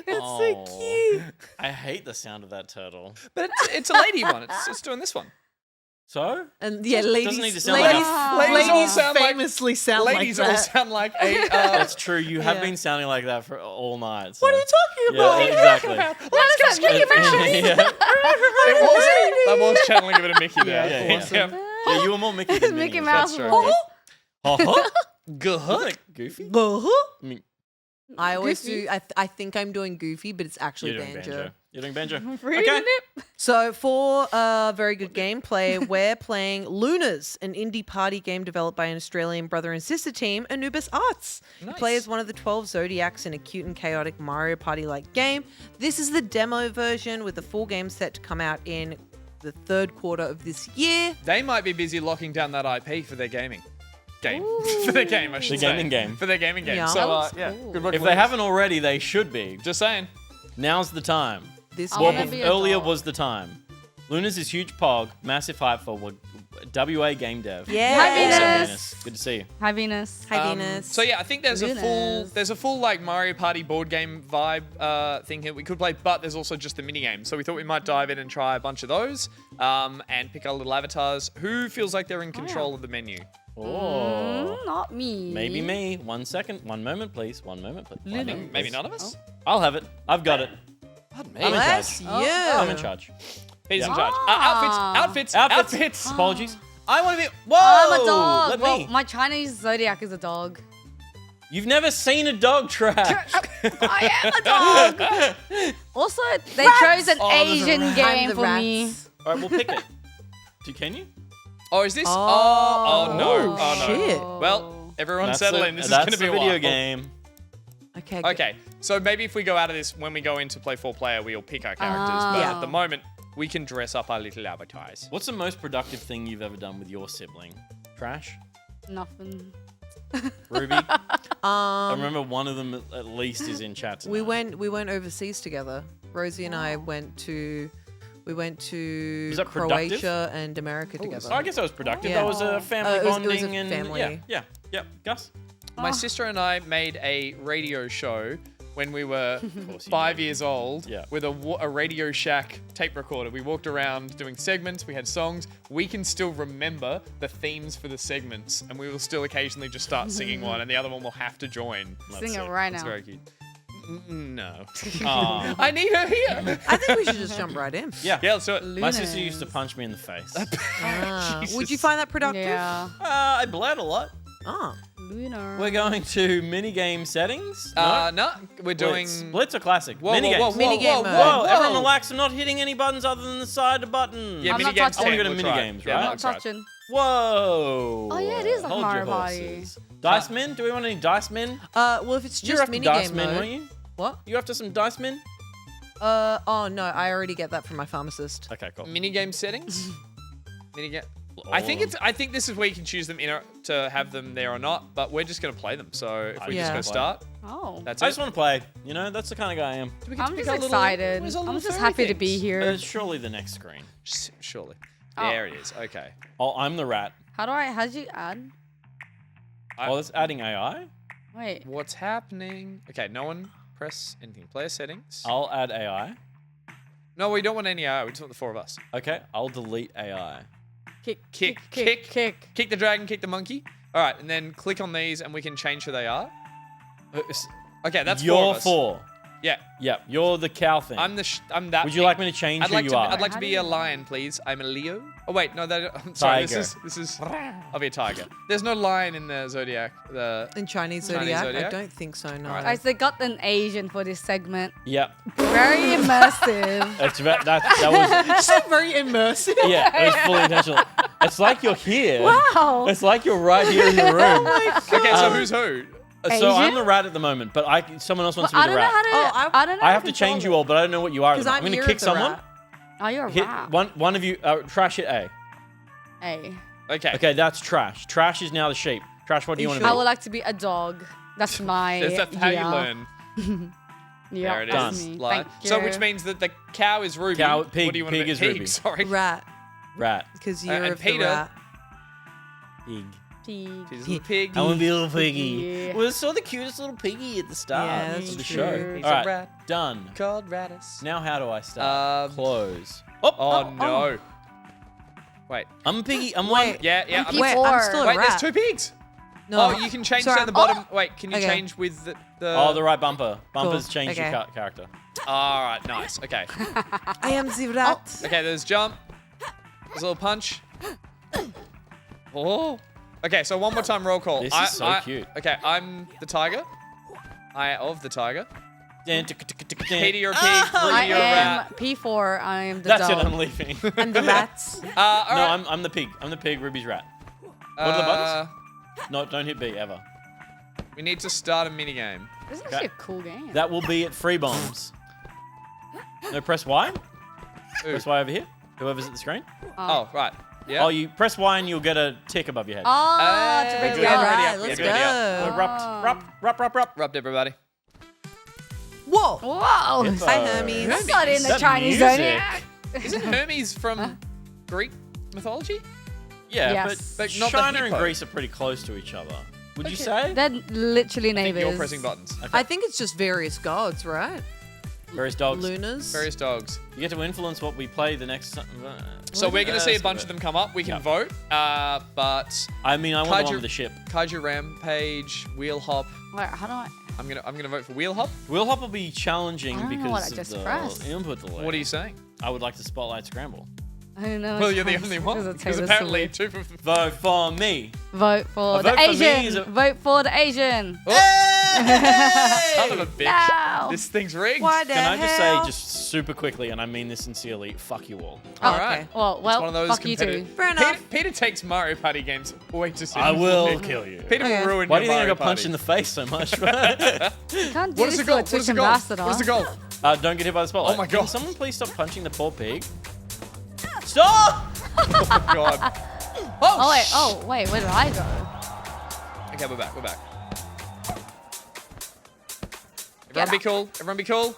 That's so cute. I hate the sound of that turtle. But it's a lady one. It's doing this one. So? And yeah, ladies, Doesn't need to sound like ladies all sound like- famously sound Ladies like all that. sound like a... That's true. You have Yeah. been sounding like that for all night. What are you talking about? Yeah, exactly. Let's go skinny dipping. Yeah. That was channeling a bit of Mickey there. Yeah. Awesome. Yeah, you were more Mickey than Mickey Minnie. Mouse. true. Uh-huh. Good. Goofy? I always Goofy. do. I think I'm doing Goofy, but it's actually You're doing Banjo. banjo. You're doing banjo. Reading Okay. it. So for very good gameplay, we're playing Lunars, an indie party game developed by an Australian brother and sister team, Anubis Arts. You play as one of the 12 Zodiacs in a cute and chaotic Mario Party-like game. This is the demo version with the full game set to come out in the third quarter of this year. They might be busy locking down that IP for their gaming. For their game, I should say. gaming game. For their gaming game. Yeah. So, That looks yeah. cool. Good work. If they haven't already, they should be. Just saying. Now's the time. This I Well, wanna game. be a earlier dog. was the time. Luna's is huge pog, massive hype for WA game dev. Yeah. Hi, Awesome, Venus. Good to see you. Hi, Venus. Hi, Venus. So yeah, I think there's Lunas. a full like Mario Party board game vibe thing here we could play, but there's also just the mini game. So we thought we might dive in and try a bunch of those, and pick our little avatars. Who feels like they're in control of the menu? Oh. Not me. Maybe me. 1 second. 1 moment, please. 1 moment, please. One moment, Maybe please. none of us. I'll have it. I've got it. Pardon I'm in Bless charge. you. I'm in charge. Peter's in Yeah. charge. Outfits. Apologies. I want to be. Whoa! I'm a dog. Let Well, me. my Chinese Zodiac is a dog. You've never seen a dog trash. I am a dog. Also, they chose an Asian game the for me. rats. All right, we'll pick it. Can you? Oh, is this? Oh, Oh no. Oh no. shit. Well, everyone That's settle the- in. This is that's going to be the a video while. game. Okay. good. Okay, so maybe if we go out of this, when we go into play 4-player, we'll pick our characters. But Yeah. at the moment, we can dress up our little avatars. What's the most productive thing you've ever done with your sibling? Trash? Nothing. Ruby? I remember one of them at least is in chat tonight. We went overseas together. Rosie and I went to Was that productive? Croatia and America together. So I guess that was productive. Yeah. That was a family it was a bonding and family. Yeah. Gus? My sister and I made a radio show when we were 5 years old with a Radio Shack tape recorder. We walked around doing segments. We had songs. We can still remember the themes for the segments, and we will still occasionally just start singing one, and the other one will have to join. Sing it right It's now. very cute. No. Aw. I need her here. I think we should just jump right in. Yeah. Yeah, let's do it. My sister used to punch me in the face. Would you find that productive? Yeah. I bled a lot. Oh. Lunar. We're going to minigame settings. No, we're doing... Blitz or classic? Whoa, Minigames. whoa, whoa, whoa, Minigame whoa, mode. Whoa, whoa. everyone relax. I'm not hitting any buttons other than the side button. Yeah, I'm not minigames. touching. I want to go to we'll try. minigames, Yeah, right? I'm let's not try. touching. Whoa. Oh, yeah, it is like Hold Mario your Party. horses. Dice min? Do we want any dice min? Well, if it's You're just after minigame dice min, mode. weren't you? What? You after some dice min? Oh no, I already get that from my pharmacist. Okay, cool. Minigame settings? Minigame. All I of think them. it's. I think this is where you can choose them to have them there or not. But we're just gonna play them. So if we just Yeah. go start, Oh. that's I it. just want to play. You know, that's the kind of guy I am. Do we get to I'm pick just our little- excited. where's our I'm little just fairy happy to be things? here. Surely the next screen. Surely. Oh. There it is. Okay. Oh, I'm the rat. How did you add? Oh, that's adding AI? Wait. What's happening? Okay, no one press anything. Player settings. I'll add AI. No, we don't want any AI. We just want the 4 of us. Okay, I'll delete AI. Kick the dragon, kick the monkey. All right, and then click on these, and we can change who they are. Okay, that's 4 You're of us. 4. Yeah. Yep, you're the cow thing. I'm that. Would you like me to change who you are? I'd like to be a lion, please. I'm a Leo. Oh wait, no, I'm sorry. Tiger. This is. I'll be a tiger. There's no lion in the Zodiac. In Chinese Zodiac? I don't think so. No. Guys, they got an Asian for this segment. Yep. Very immersive. That was so very immersive. Yeah, it was fully intentional. It's like you're here. Wow. It's like you're right here in the room. Okay, so who's who? So I'm the rat at the moment, but someone else wants to be the rat. I don't know. I have to change you all, but I don't know what you are. I'm going to kick someone. Oh, you're a Hit rat. one of you. Trash hit A. A. Okay, that's Trash. Trash is now the sheep. Trash, what do you want to be? I would like to be a dog. That's my. Is that how you learn? Yeah, there it that's is. me. Like, Thank so you. which means that the cow is Ruby. Pig. What do you want Pig to be? is Ruby. Sorry. Rat. Rat. Because you're and of Peter. the rat. Pig. He's a little pig. I want to be a little piggy. Yeah. Well, it's so the cutest little piggy at the start Yeah, of that's the true. show. He's All a right, rat done. called Radis. Now how do I start? Close. Oh no. Wait. I'm a piggy. I'm one. Yeah. I'm Wait, P4. I'm still a Wait, rat. there's 2 pigs. No. Oh, you can change Sorry, at the bottom. Wait, can you Okay. change with the? Oh, the right bumper. Bumpers change Okay. your character. All right, nice. Okay. I am the rat. Okay, there's jump. There's a little punch. Oh. Okay, so one more time roll call. This is so cute. Okay, I'm the tiger. I of the tiger. Peter, Peter, you're a pig. I Ruby, you're a am rat. P4. I am the That's dog. it. I'm leaving. I'm the rat. All No, right. I'm the pig. I'm the pig. Ruby's rat. What are the buttons? No, don't hit B ever. We need to start a minigame. This is actually a cool game. That will be at free bombs. No, press Y. Press Y over here. Whoever's at the screen. Oh, right. Yeah. Oh, you press Y and you'll get a tick above your head. Oh, to Hey, bring good. it up. Alright, Yeah, let's good idea. go. Rupt. Rubbed everybody. Whoa. Whoa. Hippo. Hi, Hermes. That's not in the That Chinese music. Zodiac. Isn't Hermes from Greek mythology? Yeah, Yes. But not the China and hippo. Greece are pretty close to each other. Would you say? They're literally I think neighbors. you're pressing buttons. I think it's just various gods, right? Various dogs. Lunars. Various dogs. You get to influence what we play the next. So we're going to see a bunch of them come up. We can vote, but I mean, I want the one Kaiju- with the ship. Kaiju Rampage, Wheel Hop. Wait, how do I? I'm gonna vote for Wheel Hop. Wheel Hop will be challenging I don't know because what I of just the pressed. input delay. What are you saying? I would like to spotlight Scramble. I don't know. Well, you're the only one. Because apparently two of Vote for me. Vote for A the vote for me Asian. is a- Vote for the Asian. Son of a bitch. No. This thing's rigged. Why the Can I just hell? say, just super quickly, and I mean this sincerely, fuck you all. All Oh, right. okay. Well, It's one of those fuck you too. competitive- Fair enough. Peter takes Mario Party games way too seriously. I will kill you. Peter Okay. will ruin Why your do you think I Mario got punched Party. in the face so much? You can't do What is this the goal? to a What is Twitch the goal? ambassador. What is the goal? Don't get hit by the spotlight. Oh my God. Can someone please stop punching the poor pig? Stop! Oh my god. Oh wait, where did I go? Okay, we're back. Everyone be cool. Everyone be cool.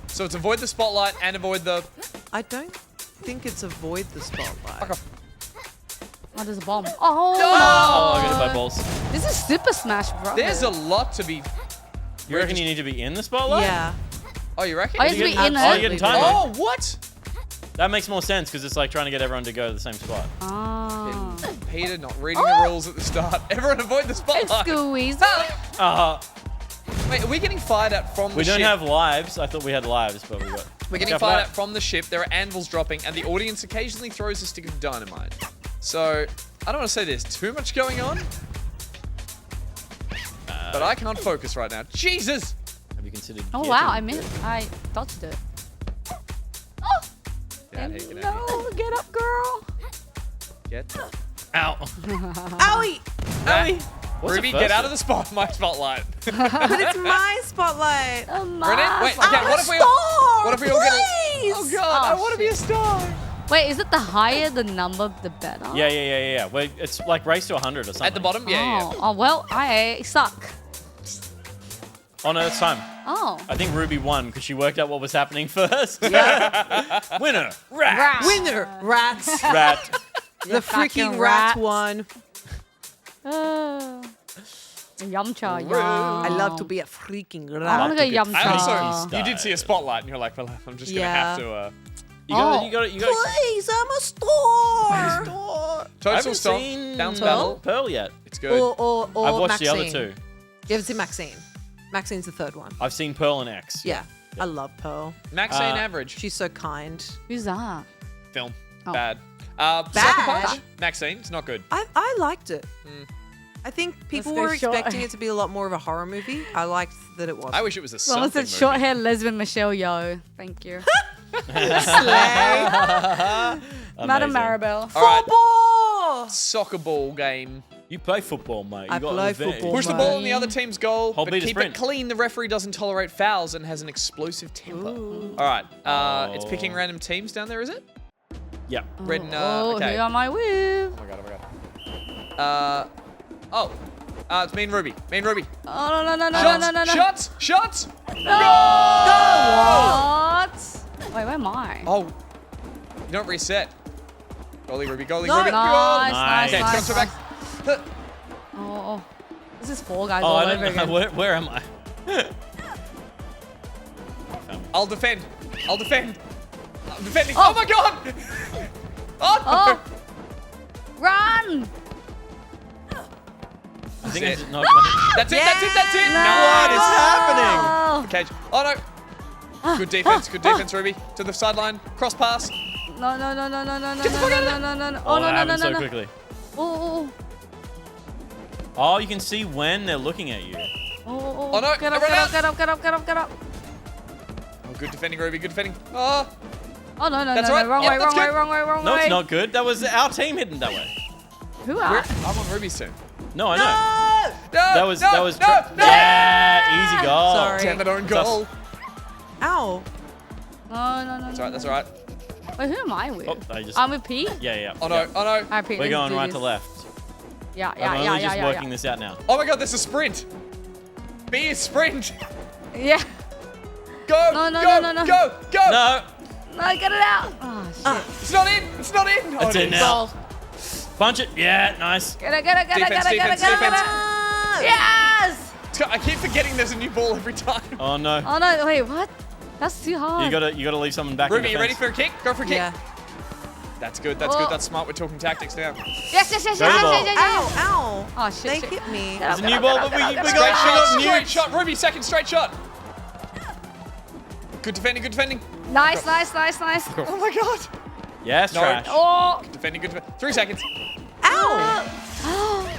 So it's avoid the spotlight and avoid the... I don't think it's avoid the spotlight. Oh, there's a bomb. Oh, Oh, I got hit by balls. This is Super Smash Bros. There's a lot to be... You reckon you need to be in the spotlight? Yeah. Oh, you reckon? Oh, you have to be in Oh, it. you're getting timer. Oh, what? That makes more sense because it's like trying to get everyone to go to the same spot. Oh. Peter not reading the rules at the start. Everyone avoid the It's spotlight. squeezy. Wait, are we getting fired at from the We ship? don't have lives. I thought we had lives, but we got. We're getting fired at from the ship. There are anvils dropping, and the audience occasionally throws a stick of dynamite. So, I don't want to say there's too much going on, but I can't focus right now. Jesus! Have you considered? Oh getting wow, I good? missed. I dodged it. Get out of here, get out of here. No, get up, girl. Get. Ow. Owie! Owie! What's the Ruby, first get out one? of the spot, my spotlight. But it's my spotlight. Brennan, wait, okay, I'm what a if we star, what if we all get please. Oh god, I want to be a star. Wait, is it the higher the number, the better? Yeah. Wait, it's like race to 100 or something. At the bottom? Yeah. Oh, well, I suck. Oh no, it's time. Oh. I think Ruby won because she worked out what was happening first. Yeah. Winner, rat. Winner, rats. Rat. The freaking rat won. Yumcha, Rude. I love to be a freaking rat. I want to go to get I Yumcha. also, you did see a spotlight, and you're like, well, I'm just gonna have to. You got. Please, I'm a store. I Toadstool haven't Stomp, seen Bounce Pearl? Battle. Pearl yet. It's good. Or I've watched Maxine. the other two. You haven't seen Maxine? Maxine's the third one. I've seen Pearl and X. Yeah. I love Pearl. Maxine average. She's so kind. Who's that? Film. Oh. Bad. Bad? Sucker Punch. Maxine. It's not good. I liked it. I think people go were short. expecting it to be a lot more of a horror movie. I liked that it was. I wish it was a Someone something said movie. short hair lesbian Michelle Yeoh. Thank you. Madam Maribel. All right. Football! Soccer ball game. You play football, mate. I You got play advantage. football, Push the mate. ball in the other team's goal, Hold but beat a keep sprint. it clean. The referee doesn't tolerate fouls and has an explosive temper. All right. It's picking random teams down there, is it? Yeah. Red and, Oh, okay. who am I with? Oh my god. It's me and Ruby. Me and Ruby. Oh, no. Shots! Shots! No! What? Wait, where am I? Oh. You don't reset. Goalie Ruby. Goalie No. Ruby. Nice. Okay, come back. Oh. This is Fall Guys Oh, all I over don't know. again. Where am I? I'll defend. I'm defending. Oh, my god! Oh! Run! I think That's it's it. not. That's it. That's it. No. What is happening? The cage. Oh no. Good defense. Good defense, Ruby. To the sideline. Cross pass. No. Get the fuck out of there. No. Oh, Oh, that no. happened so quickly. Oh. Oh, you can see when they're looking at you. Oh, no. Get up. Oh, good defending, Ruby. Good defending. Oh. Oh, no. That's right. Wrong Yeah, way. that's good. Wrong No, way. it's not good. That was our team hidden that way. Who are? I'm on Ruby's team. No, I know. No. That was. No. Yeah, easy goal. Sorry. Damn it, own goal. Ow. No. That's right. That's all right. Wait, who am I with? Oh, I just. I'm with Pete? Yeah. Oh no. Yeah. Oh no. Alright, Pete, We're let's going do right this. to left. Yeah. I'm only just working this out now. Oh my god, there's a sprint. B is sprint. Yeah. Go. No. Go. No, get it out. Oh, shit. It's not in. It's not in. It's in now. Punch it. Yeah, nice. Get it. Defense. Yes! I keep forgetting there's a new ball every time. Oh no. Oh, no. Wait, what? That's too hard. You gotta leave someone back. Ruby, in you ready defense. for a kick? Go for a kick. Yeah. That's good. That's good. That's smart. We're talking tactics now. Yes. Ow. Oh, shit. They hit me. It's a new ball, but we got Straight shot. Ruby, second straight shot. Good defending. Nice. Oh my god. Yes, No. trash. Oh. Good defending. 3 seconds. Ow.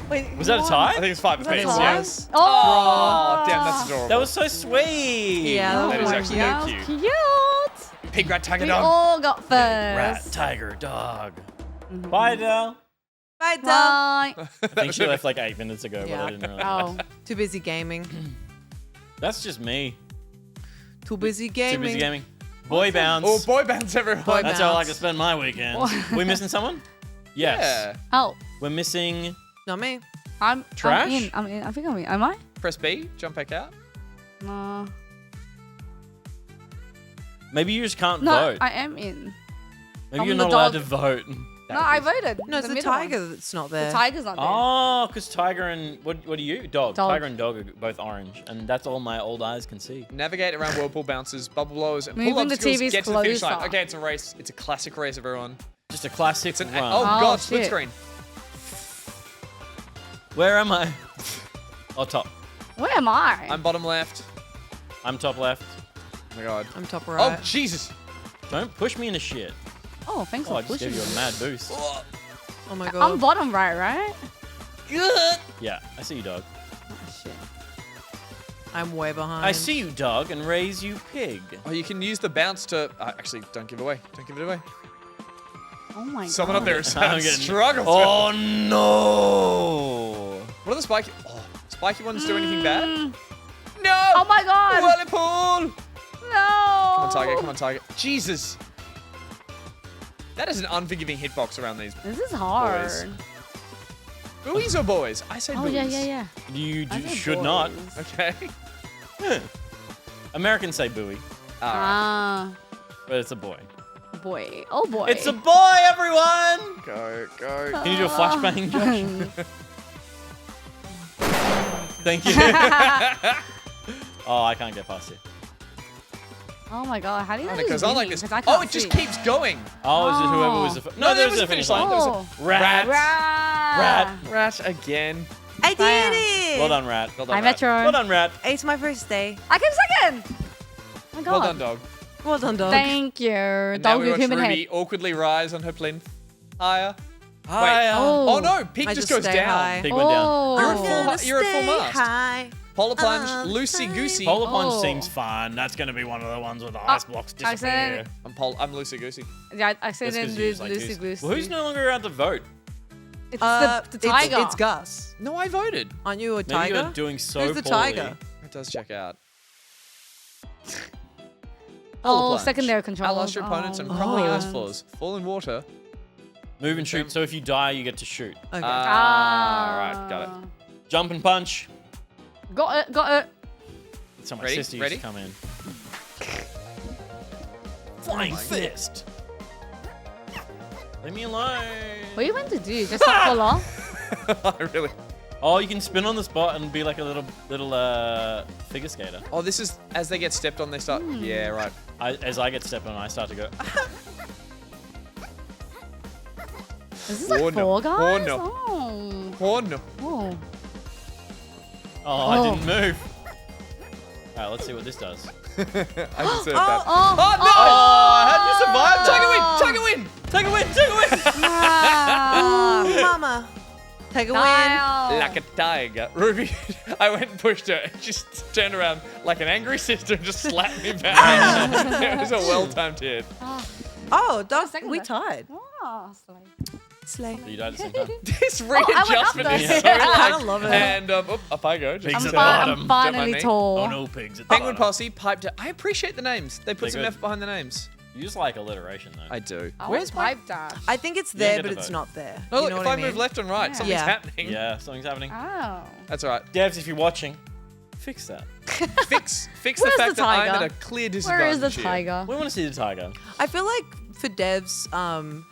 Wait, Was that a I tie? think it's 5 apiece. tie? Yes. Oh. Damn, that's adorable. That was so sweet. Yeah, That is actually that very was cute. cute. Pig, rat, tiger, We dog. all got first. Rat, tiger, dog. Bye, Del. Bye, Dom. Bye. I think she left like 8 minutes ago, but Yeah. I didn't realize. Oh. Too busy gaming. That's just me. Too busy gaming. Too busy gaming. Boy bounce. Oh, boy bands, everyone. Boy That's how I like to bounce. spend my weekend. We missing someone? Yes. Yeah. Oh. We're missing. Not me. I'm Trash? I'm in. I think I'm in. Am I? Press B, jump back out. No. Maybe you just can't No, vote. I am in. Maybe I'm you're the not allowed dog. to vote. No, I voted. No, it's the middle one. tiger that's not there. The tiger's not there. Oh, because Tiger and what are you? Dog. Dog. Tiger and Dog are both orange, and that's all my old eyes can see. Navigate around whirlpool bounces, bubble blowers, and Moving pull the obstacles. TVs Get to the finish line. closer. Okay, it's a race. It's a classic race, everyone. Just a classic It's an run. oh god, split shit. screen. Where am I? Oh, top. Where am I? I'm bottom left. I'm top left. Oh my god. I'm top Oh right. Jesus. Don't push me into shit. Oh, thanks Oh, I for just pushing gave you me. a mad boost. Oh my god. I'm bottom right? Yeah, I see you, dog. Oh, shit. I'm way behind. I see you, dog, and raise you, pig. Oh, you can use the bounce to. Actually, don't give it away. Don't give it away. Oh my god. Someone up there is I'm having getting- struggles. Oh no! What are the spiky? Oh, spiky ones do anything bad? Mm. No! Oh my god. Whirlpool! No. Come on, target. Come on, target. Jesus. That is an unforgiving hitbox around these. This is hard. Buoys or boys? I say Oh buoys. yeah. You I said should not. boys. Okay. Americans say buoy, Ah, but it's a boy. boy. Oh boy. It's a boy, everyone! Go, go. Can you do a flashbang, Josh? Thank you. Oh, I can't get past it. Oh my god, how do you know And it he's goes on like winning? this. 'Cause I Oh, can't it just see. keeps going. Oh, is it whoever was the No, there was a a finish line. line. There was a Rat. Rat again. I did it. Well done, Rat. Well done, Hi, Rat. Metro. Well done, Rat. It's my first day. I came second. Oh my god. Well done, dog. Well done, dog. Thank you. And now Dog we with watch human Ruby head. awkwardly rise on her plinth. Higher. Higher. Oh no, Pig I just just goes stay down. high. Pig went down. Oh. You're at full mast. High. Polar plunge, loosey goosey. Polar Plunge Oh. seems fun. That's going to be one of the ones where the ice blocks I disappear. said- I'm loosey goosey. Yeah, I said That's 'cause in you use, like, Lucy goose. Goose. Well, who's no longer allowed to vote? It's the tiger. It's Gus. No, I voted. Aren't you a Maybe tiger? you're doing so Who's the poorly. tiger? It does check out. Oh, Plunge. secondary control. Outlast your opponents on crumbling Oh. ice floors. Fall in water. Move and shoot. So if you die, you get to shoot. Okay. Right, got it. Jump and punch. Got it. That's how my Ready? sister used Ready? to come in. Flying fist. Leave me alone. What are you meant to do? Just not fall off? I really. Oh, you can spin on the spot and be like a little figure skater. Oh, this is as they get stepped on, they start. Yeah, right. As I get stepped on, I start to go. Is this like Oh, no. Fall Guys? Oh, no. Oh. Oh no. Oh. Oh, I didn't move. All right, let's see what this does. I deserve that. Oh, no! How'd you survive? Take a win! Take a win! Take a win! Take a win! Oh, mama. Take a win. Like a tiger. Ruby, I went and pushed her and she just turned around like an angry sister and just slapped me back. It was a well-timed hit. Oh, dog. second We best. tied. Oh, slay. So you died at the same time. This I went up readjustment is there. so I like, don't love it. And up I go. Just Pigs I'm, at the bottom. I'm Don't mind finally me. tall. Oh no, pigs at the Penguin bottom. Posse piped it. I appreciate the names. They put They're some good. effort behind the names. You just like alliteration though. I do. Where's pipe dash? I think it's You don't there, get but to it's vote. not there. No, You look, know if what I I mean? move left and right, something's Yeah. happening. Yeah, something's happening. Oh. That's all right. Devs, if you're watching, fix that. Fix the Where's fact the that I'm tiger? at a clear disadvantage. Where is the here. tiger? We want to see the tiger. I feel like for devs,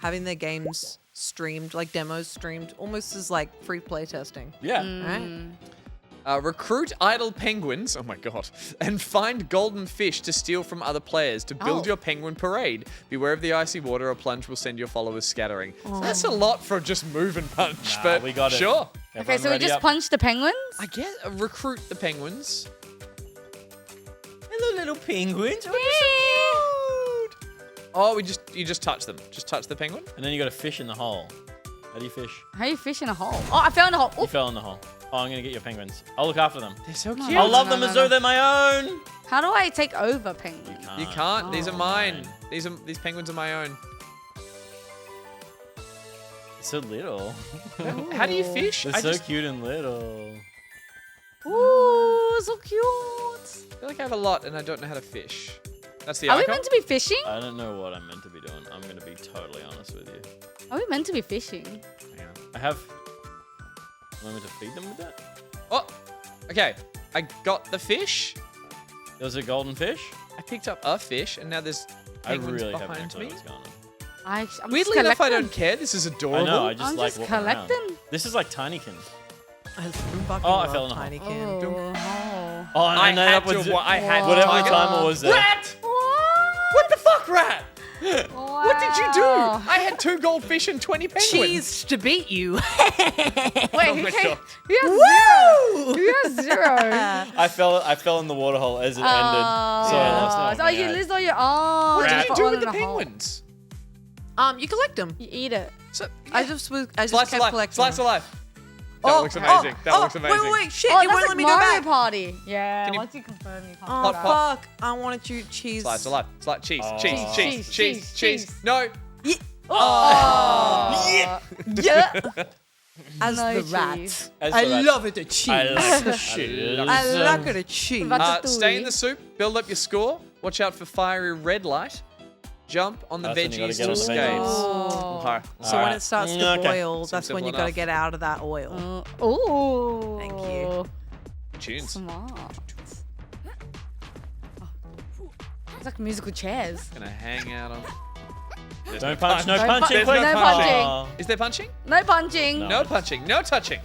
having their games streamed, like demos streamed, almost as like free play testing. Yeah. Right? Recruit idle penguins, oh my god, and find golden fish to steal from other players to build Oh. your penguin parade. Beware of the icy water, a plunge will send your followers scattering. So that's a lot for just move and punch, Nah, but we got it. sure. Okay, Everyone so we ready just up? punch the penguins? I guess recruit the penguins. Hello, little penguins. Oh, you just touch them. Just touch the penguin. And then you got a fish in the hole. How do you fish? How you fish in a hole? Oh, I fell in a hole. You Oop. fell in the hole. Oh, I'm gonna get your penguins. I'll look after them. They're so cute. I love no, them no, as no. though they're my own. How do I take over penguins? You can't. These are Oh. mine. These penguins are my own. So little. How do you fish? They're I so just cute and little. Ooh, so cute. feel like I have a lot and I don't know how to fish. That's the Are we icon? meant to be fishing? I don't know what I'm meant to be doing. I'm gonna be totally honest with you. Are we meant to be fishing? Hang on. I have. Am I meant to feed them with that? Oh, okay. I got the fish. There was a golden fish. I picked up a fish, and now there's penguins I really have no behind clue me. what's going on. I'm Weirdly just enough, I collecting. don't care. This is adorable. I know. I just I'm like just walking around. collecting. This is like Tinykin. I fucking Oh, I love fell in a hole. Tinykin. Oh. Oh, and I ended had up with to. I had whatever to. the timer was there. Rat! What the fuck, rat? What did you do? I had 2 goldfish and 20 penguins. Cheese to beat you. Wait, Oh who my came? God. Who has 0? Who has 0? I fell in the water hole as it ended, so I lost. Oh, you lose all your. Oh, What you did you put do one with in the a hole. penguins? You collect them. You eat it. So, I just slice kept of life. collecting. Slice them. of life. That looks amazing. That looks amazing. Wait, shit! Oh, you that's won't like let me go Mario back. Party. Yeah. Can you- Once you confirm, you can't. Oh go Hot back. pot. fuck! I wanted to cheese. Slice of life. Slice cheese. Oh. Cheese. Cheese. Cheese, Cheese. cheese, Cheese. cheese. No. Oh. Yeah. As No the cheese. rat. As I the rat. love it. A cheese. I like the cheese. I like it. A cheese. Ratatouille. Stay in the soup. Build up your score. Watch out for fiery red light. Jump on the That's when you gotta veggies get to on the escape. veggies. Okay. So when it starts to Okay. boil, that's when simple you got to enough. get out of that oil. Oh. Thank you. Tunes. Smart. It's like musical chairs. Gonna hang out on. There's Don't punch, no Don't punching, punch, quick. no punching. Oh. Is there punching? No punching. No. No punching. No touching.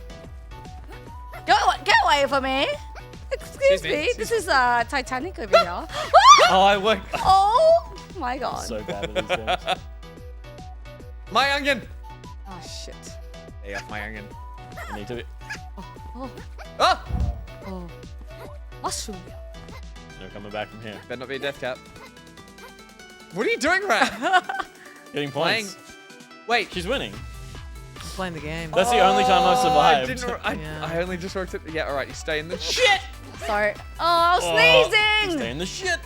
Go, Get away from me. Excuse me. This is Titanic over here. Oh, I worked. Oh my god. So bad at these games. My onion. Oh shit. Hey, off my onion. I need to. Oh. Oh! Oh. Mushroom. They're coming back from here. Better not be a death cap. What are you doing, Rat? Getting points. Wait. She's winning. Playing the game. That's the only time I've survived. I only just worked it. Yeah, all right. You stay in the shit. Sorry. Oh, I was sneezing. Stay in the shit.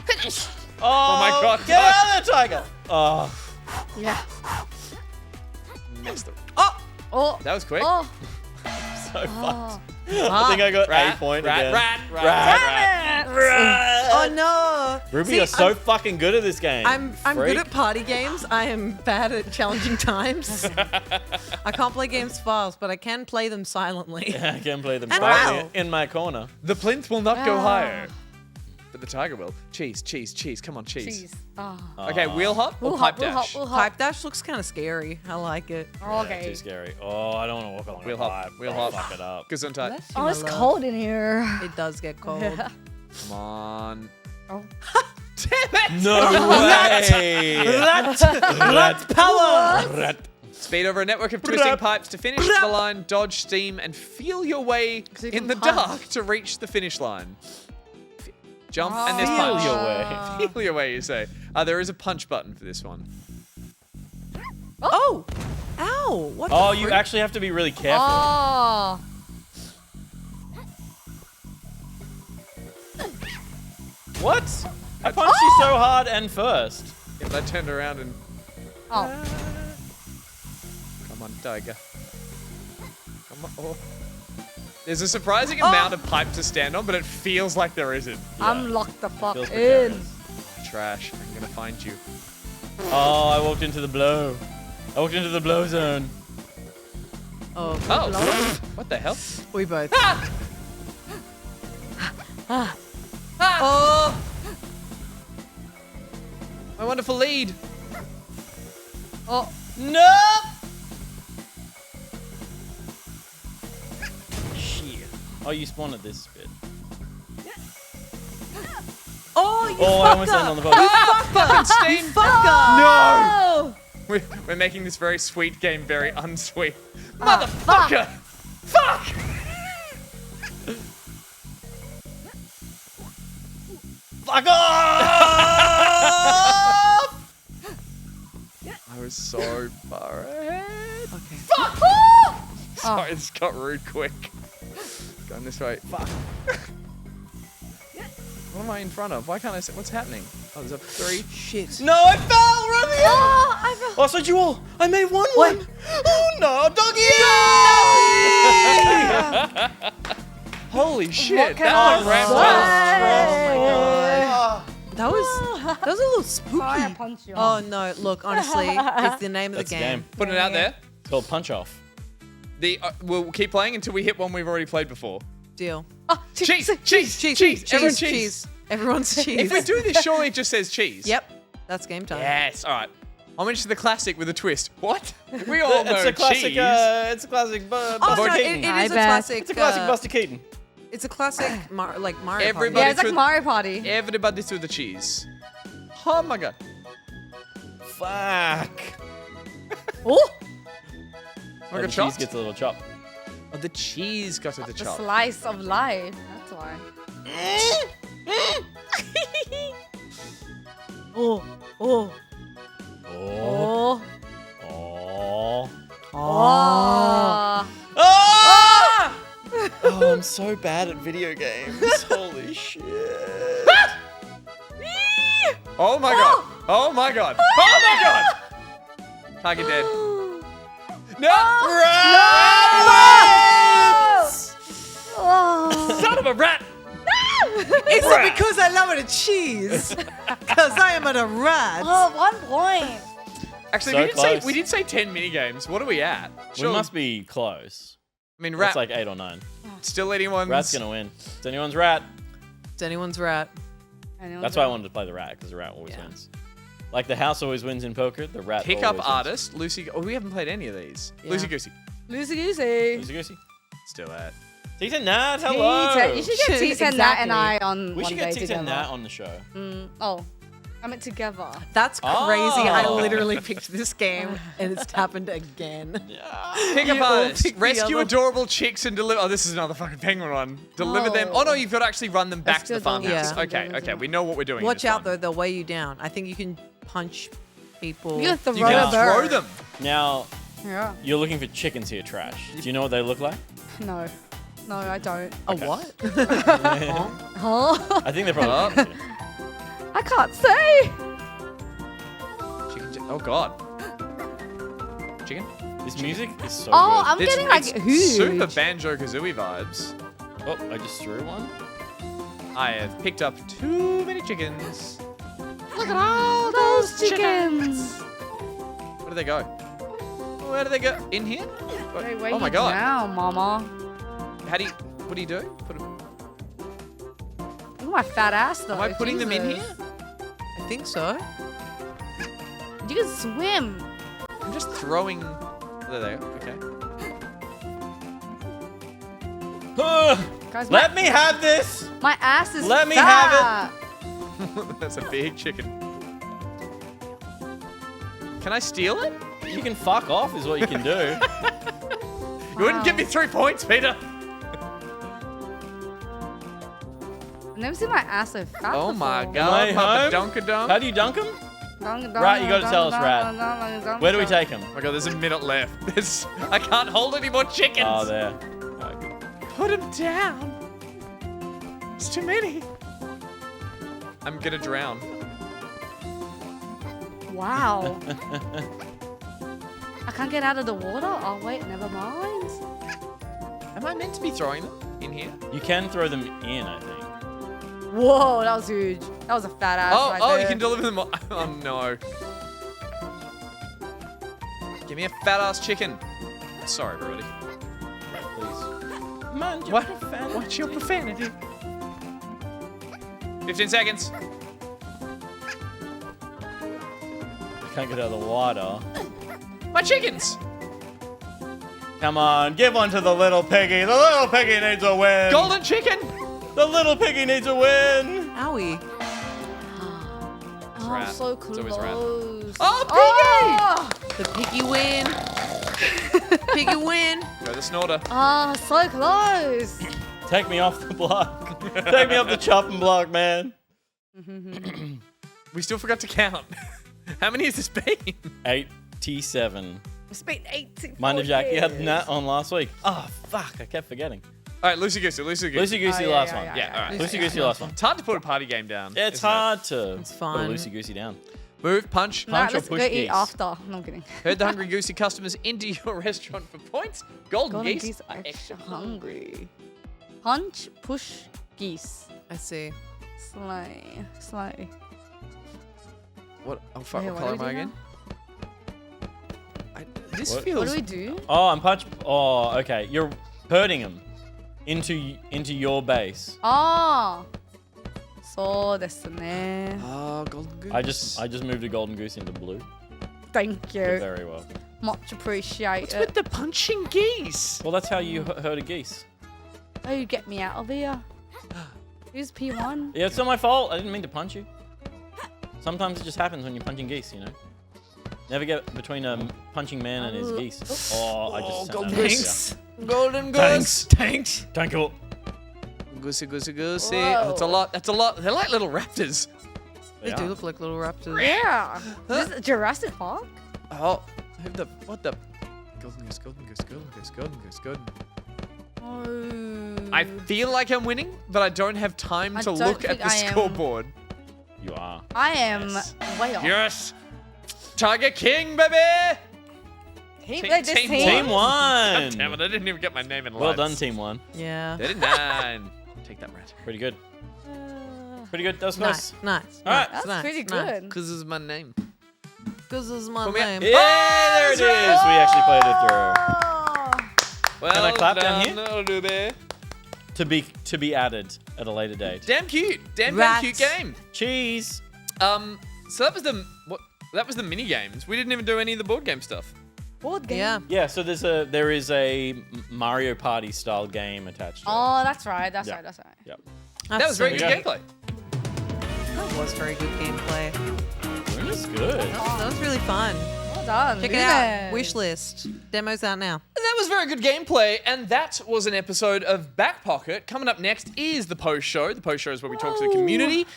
Finish. Oh my god. Get out of there, Tiger. Oh. Yeah. Missed it. Oh. That was quick. Oh. So fucked. I think I got a point again. Rat. Oh no! Ruby, See, you're so fucking good at this game. I'm good freak. at party games. I am bad at challenging times. I can't play games fast, but I can play them silently. Yeah, I can play them And quietly wow. in my corner. The plinth will not go higher, but the tiger will. Cheese. Come on, cheese. Cheese. Oh. Okay, wheel hop or pipe dash? Pipe dash looks kind of scary. I like it. Okay. Yeah, too scary. Oh, I don't want to walk along Wheel the hop. pipe. Wheel Don't hop. Fuck it up. Gesundheit. Oh, it's cold in here. It does get cold. Come on. Oh. Damn it! No way! Rat power! Rat. Speed over a network of twisting pipes to finish the line, dodge steam, and feel your way in the dark to reach the finish line. Jump and there's punch. Feel your way. Feel your way, you say. There is a punch button for this one. Oh! Ow! What Oh, the you freak? actually have to be really careful. Oh. What? I punched you so hard and first. Yeah, but I turned around and... Oh. Come on, tiger. Come on. Oh. There's a surprising amount of pipe to stand on, but it feels like there isn't. I'm locked the fuck Feels in. precarious. Trash. I'm gonna find you. Oh, I walked into the blow. I walked into the blow zone. Oh. Oh. What the hell? We both. Oh! My wonderful lead. Oh. No! Shit. Oh, you spawned at this bit. Oh, you Oh, I almost landed on the boat. Fucking steam. fucker! No! We're making this very sweet game very unsweet. Motherfucker! Fuck! Fuck off! I was so far ahead. Okay. Fuck! Sorry, this got rude quick. Going this way. Fuck. What am I in front of? Why can't I see? What's happening? Oh, there's a 3. Shit. No, I fell! Run the Oh, I fell. Oh, so you all. I made one. Oh no, doggy! Holy shit! can That I one ramped Oh up. my god. That was a little spooky. Sorry, I punched you. Oh no! Look, honestly, it's the name of That's the the game. game. Putting it out there. It's called Punch Off. We'll keep playing until we hit one we've already played before. Deal. Oh, Cheese! Cheese. Everyone's Cheese. Everyone's cheese. If we do this, surely it just says cheese. Yep. That's game time. Yes. All right. I'll mention the classic with a twist. What? We all know It's a classic. cheese. It's a classic. Oh, Buster no, Keaton. it I is a bet. classic. It's a classic Buster Keaton. It's a classic, like Mario. Everybody- Yeah, it's like to- Mario Party. Everybody to the cheese. Oh my god. Fuck. Oh, I And got the cheese chopped. gets a little chop. Oh, the cheese got to the the chop. slice of life. That's why. Oh, oh, Oh. oh, Oh. oh. Ah! Oh, I'm so bad at video games. Holy shit. Oh my god. Oh my god. Oh my god. Tiger dead. No. Oh. Son of a rat. Is it because I love it a cheese? Because I am at a rat. Oh, 1 point. Actually, So we did close. say 10 mini games. What are we at? We Sure. must be close. I mean, That's rat. like 8 or 9. Still anyone's. Rat's gonna win. It's anyone's rat. It's anyone's rat. That's why I wanted to play the rat, because the rat always wins. Like the house always wins in poker, the rat Pick up always artist, Lucy. Oh, we haven't played any of these. Yeah. Lucy Goosey. Loosey goosey. Loosey goosey. Let's do it. Tita Nat, hello. You should get Tita, Nat, and I on We one should day get Tita together. Nat on the show. Oh, I meant together. That's crazy. I Oh. literally picked this game and it's happened again. Pickup You all artist. pick the Rescue other- adorable chicks and deliver. Oh, this is another fucking penguin one. Deliver them. Oh no, you've got to actually run them back to the Rescue adorable farmhouse. chicks and Okay, deliver okay. them. We know what we're doing. in Watch this out one. though, they'll weigh you down. I think you can punch people. You can throw You can a throw bird. them. Now, Yeah. you're looking for chickens here, Trash. Do you know what they look like? No. No, I don't. A what? Huh? I think they're probably chickens here. I can't say. Chicken. Oh god. Chicken. This music is so Oh, good. I'm getting like it's huge. super Banjo-Kazooie vibes. Oh, I just threw one. I have picked up too many chickens. Look at all those chickens. Where do they go? Where do they go? In here? They weigh Oh my you god. down, mama. How do you? What do you do? Put them. Look at my fat ass though. Am I putting them in Jesus. here? I think so. You can swim. I'm just throwing. There they go. Okay. Guys, Let me have this. My ass is Let me fat. have That's a big chicken. Can I steal it? You can fuck off is what you can do. You wouldn't give me 3 points, Peter. I've never seen my ass so fat Oh my before. god. Am I Papa home? Dunkadunk. How do you dunk them? Right, you gotta tell us, Rat. Where do we take them? Oh my god, there's a minute left. I can't hold any more chickens. Oh, there. Okay. Put them down. It's too many. I'm gonna drown. Wow. I can't get out of the water? Oh, wait, never mind. Am I meant to be throwing them in here? You can throw them in, I think. Whoa, that was huge. That was a fat ass right Oh, there. you can deliver them. Oh no. Give me a fat ass chicken. Sorry, everybody. Please. Mind your What? profanity. What's your profanity? 15 seconds. I can't get out of the water. My chickens. Come on, give one to the little piggy. The little piggy needs a win. Golden chicken. The little piggy needs a win. Owie. Oh, rat. so It's always rat. close. Oh, The piggy win. Piggy win. Go the snorter. Oh, so close. Take me off the block. Take me off the chopping block, man. We still forgot to count. How many has this been? 87. It's been 18. Mind if Jackie had that on last week? Oh, fuck. I kept forgetting. All right, loosey goosey, loosey goosey. Loosey goosey last one. Yeah, all right. Loosey goosey last one. It's hard to put a party game down. Yeah, it's isn't it? hard to It's put a fun. loosey goosey down. Move, punch, Nah, Punch or let's go push eat geese? after. No, I'm kidding. Herd the hungry goosey customers into your restaurant for points. Golden, Golden geese, geese are are extra hungry. Punch, push, geese. I see. Slay. What? Oh fuck! Wait, What what color do am we I do again? This What? feels. What do we do? Oh, I'm punch. Oh, okay. You're herding them into your base. Oh. So desu ne. Oh, golden goose. I just moved a golden goose into blue. Thank Did you. very well. Much appreciate What's it. with the punching geese? Well, that's how you herd a geese. Oh, you get me out of here. Who's P1? Yeah, it's not my fault. I didn't mean to punch you. Sometimes it just happens when you're punching geese, you know. Never get between a punching man and his geese. Oh, I just sent golden that goose. out. Golden goose. Thanks. Thanks. Thank you. Goosey, goosey, goosey. Whoa. Oh, that's a lot. That's a lot. They're like little raptors. They do look like little raptors. Yeah. This is Jurassic Park? Oh, what the? Golden goose, golden goose, golden goose, golden goose, golden. Oh. I feel like I'm winning, but I don't have time I to don't look at think the I am. scoreboard. You are. I am way off. Yes. Tiger King, baby. Team, Team- this team team. Team God one. damn it! I didn't even get my name in Well lights. done, team one. Yeah. 39. Take that, rat. Pretty good. Pretty good. That was Nice, close. nice. All right. That's nice, pretty nice. good. Cause this is my name. Because this is my Put me up. name. Yeah, there it is. We actually played it through. Well I clap down here? That'll do there. To be added at a later date. Damn cute. Damn Rats. cute game. Cheese. So that was the mini games. We didn't even do any of the board game stuff. Board game. Yeah. Yeah, so there is a Mario Party style game attached to it. Oh, that's right. That's Yeah. right. That's right. Yep. That was very good gameplay. That was very good gameplay. Dune is good. That was really fun. Well done. Check it out. Wish list. Demo's out now. That was very good gameplay, and that was an episode of Back Pocket. Coming up next is the post show. The post show is where we talk to the community.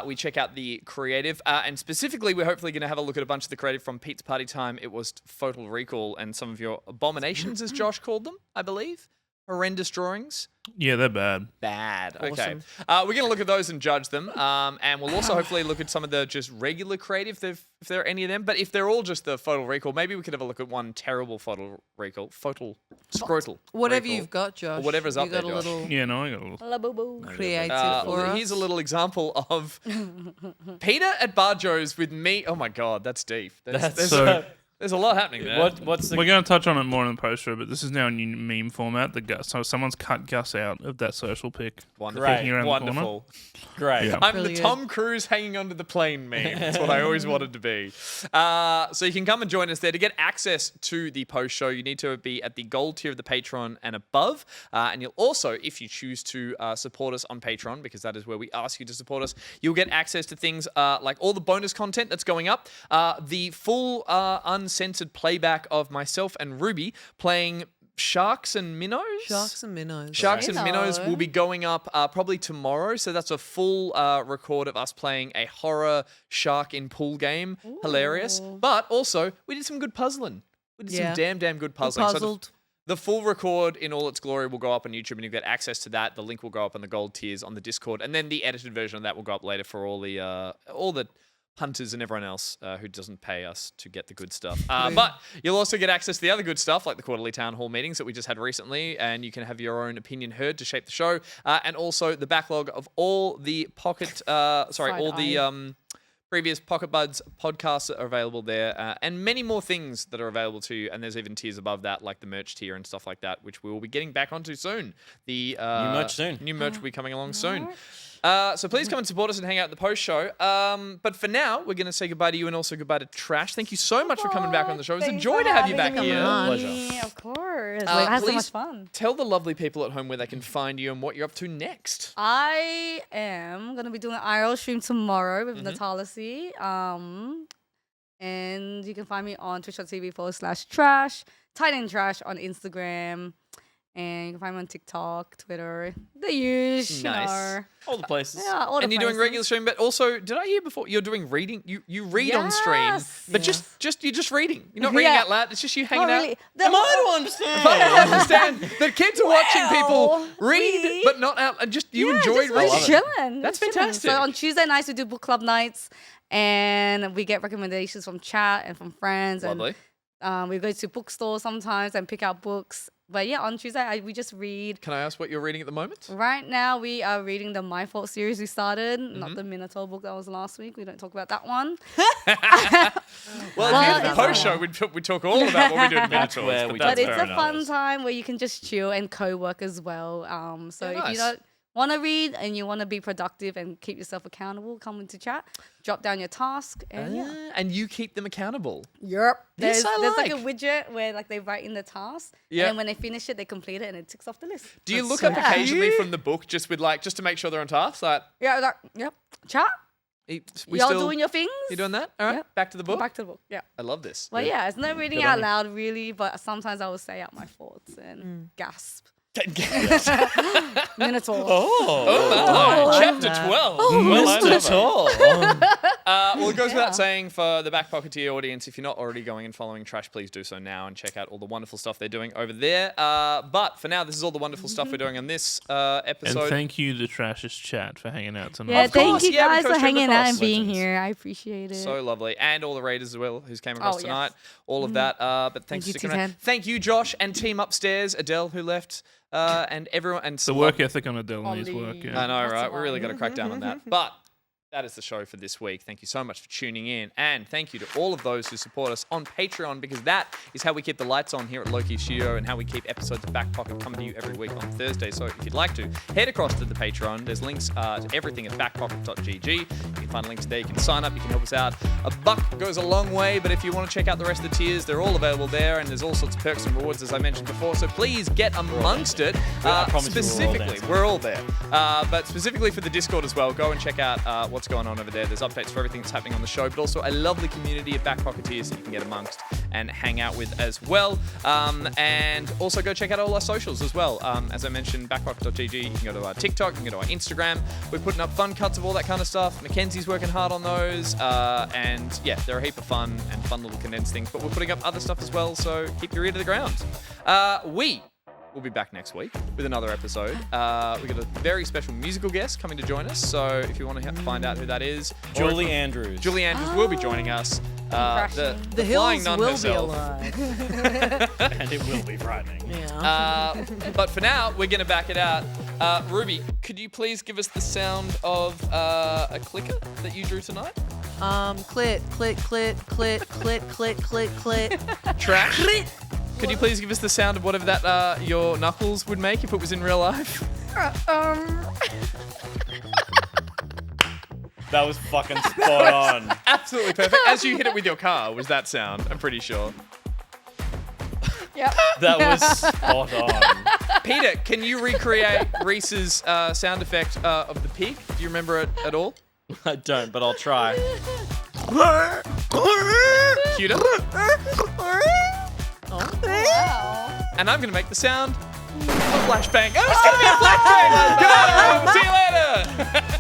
We check out the creative, and specifically, we're hopefully going to have a look at a bunch of the creative from Pete's Party Time. It was Photal Recall and some of your abominations, as Josh called them, I believe. Horrendous drawings. Yeah, they're bad. Bad. Okay. Awesome. We're going to look at those and judge them. And we'll also hopefully look at some of the just regular creative, if there are any of them. But if they're all just the Photal Recall, maybe we could have a look at one terrible Photal Recall. Photal Scrotal. Whatever Recall. you've got, Josh. Or whatever's up you got there, a Josh. little Yeah, no, I got a little. Boo-boo. creative for us. Here's a little example of Peter at Barjo's with me. Oh my God, that's deep. There's a lot happening there. What's the We're going to touch on it more in the post show, but this is now a new meme format. The Gus, so someone's cut Gus out of that social pic. Wonderful. Peeking around the corner. Wonderful. Great. Yeah. I'm Really the good. Tom Cruise hanging onto the plane meme. That's what I always wanted to be. So you can come and join us there. To get access to the post show, you need to be at the gold tier of the Patreon and above. And you'll also, if you choose to support us on Patreon, because that is where we ask you to support us, you'll get access to things like all the bonus content that's going up, the full uncensored playback of myself and Ruby playing Sharks and Minnows. Sharks and Minnows. Sharks and Minnows will be going up probably tomorrow. So that's a full record of us playing a horror shark in pool game. Ooh. Hilarious. But also, we did some good puzzling. We did some damn good puzzling. Puzzled. The full record in all its glory will go up on YouTube, and you get access to that. The link will go up on the gold tiers on the Discord, and then the edited version of that will go up later for all the hunters and everyone else who doesn't pay us to get the good stuff. But you'll also get access to the other good stuff, like the quarterly town hall meetings that we just had recently, and you can have your own opinion heard to shape the show, and also the backlog of all the previous Pocket Buds podcasts that are available there, and many more things that are available to you. And there's even tiers above that, like the merch tier and stuff like that, which we will be getting back onto soon. The new merch soon. New merch will be coming along soon. So please come and support us and hang out at the post show. But for now, we're going to say goodbye to you and also goodbye to Trash. Thank you so much for coming back on the show. It's a joy to have you back here. Pleasure. Of course. I had so much fun. Tell the lovely people at home where they can find you and what you're up to next. I am going to be doing an IRL stream tomorrow with Natala C. And you can find me on twitch.tv/trash, Titan Trash on Instagram. And you can find me on TikTok, Twitter, the usual. Nice. All the places. Yeah, all the And you're doing places. regular stream, but also, did I hear before you're doing reading? You read on stream, but you're just reading. You're not reading out loud. It's just you hanging out. Am I to understand? I don't understand. The kids are watching people read, but not out. And just you enjoy just reading. chilling. That's just chilling. fantastic. So on Tuesday nights we do book club nights, and we get recommendations from chat and from friends. Lovely. And we go to bookstores sometimes and pick out books. But yeah, on Tuesday we just read. Can I ask what you're reading at the moment? Right now we are reading the My Fault series we started, not the Minotaur book that was last week. We don't talk about that one. Well, if you post show, we talk all about what we do in Minotaurs. But it's a fun time where you can just chill and co-work as well. So if you don't want to read and you want to be productive and keep yourself accountable, come into chat, drop down your task, and and you keep them accountable. Yep. This There's I like a widget where like they write in the task, Yeah. and then when they finish it, they complete it, and it ticks off the list. Do you look up occasionally from the book just to make sure they're on task? Like, Yep. Chat. Y'all doing your things? You doing that? All right. Yep. Back to the book. Back to the book. Yeah. I love this. Well, yeah, it's not reading Good out on you. loud really, but sometimes I will say out my thoughts and gasp. Minotaur. Oh, chapter 12. Well, it goes Yeah. without saying for the Back Pocketeer audience, if you're not already going and following Trash, please do so now and check out all the wonderful stuff they're doing over there. But for now, this is all the wonderful stuff we're doing on this episode. And thank you to Trash's chat for hanging out tonight. Yeah, thank you yeah, we guys for co-streamed hanging out across. and being here. I appreciate it. So lovely. And all the raiders as well who's came across Oh, yes. tonight. All of that. But thanks you, for sticking around. T10. Thank you, Josh, and team upstairs, Adele, who left, and everyone. And The work ethic on Adele On needs the- work. Yeah. I know, That's right? the We really got one. to crack down on that. But That is the show for this week. Thank you so much for tuning in. And thank you to all of those who support us on Patreon, because that is how we keep the lights on here at Loki Studio and how we keep episodes of Back Pocket coming to you every week on Thursday. So if you'd like to, head across to the Patreon. There's links to everything at backpocket.gg. You can find links there. You can sign up. You can help us out. A buck goes a long way, but if you want to check out the rest of the tiers, they're all available there. And there's all sorts of perks and rewards, as I mentioned before. So please get amongst it. Specifically, we're all there. But specifically for the Discord as well, go and check out what's going on over there. There's updates for everything that's happening on the show, but also a lovely community of Back Pocketeers that you can get amongst and hang out with as well. And also go check out all our socials as well. As I mentioned, backpocket.gg, you can go to our TikTok, you can go to our Instagram. We're putting up fun cuts of all that kind of stuff. Mackenzie's working hard on those. And yeah, they're a heap of fun and fun little condensed things, but we're putting up other stuff as well, so keep your ear to the ground. We'll be back next week with another episode. We've got a very special musical guest coming to join us. So if you want to find out who that is, Julie Andrews. Julie Andrews will be joining us. The hills flying nun will herself. be alive. And it will be frightening. Yeah. But for now, we're going to back it out. Ruby, could you please give us the sound of a clicker that you drew tonight? Clit, clit, clit, clit, clit, clit, clit, clit. Trash. Could you please give us the sound of whatever that your knuckles would make if it was in real life? That was fucking spot on. Absolutely perfect. As you hit it with your car, was that sound? I'm pretty sure. Yep. That was spot on. Peter, can you recreate Reese's sound effect of the pig? Do you remember it at all? I don't, but I'll try. Cute up. Oh, wow. And I'm going to make the sound of flashbang. Oh, it's going to be a flashbang! Go! See you later!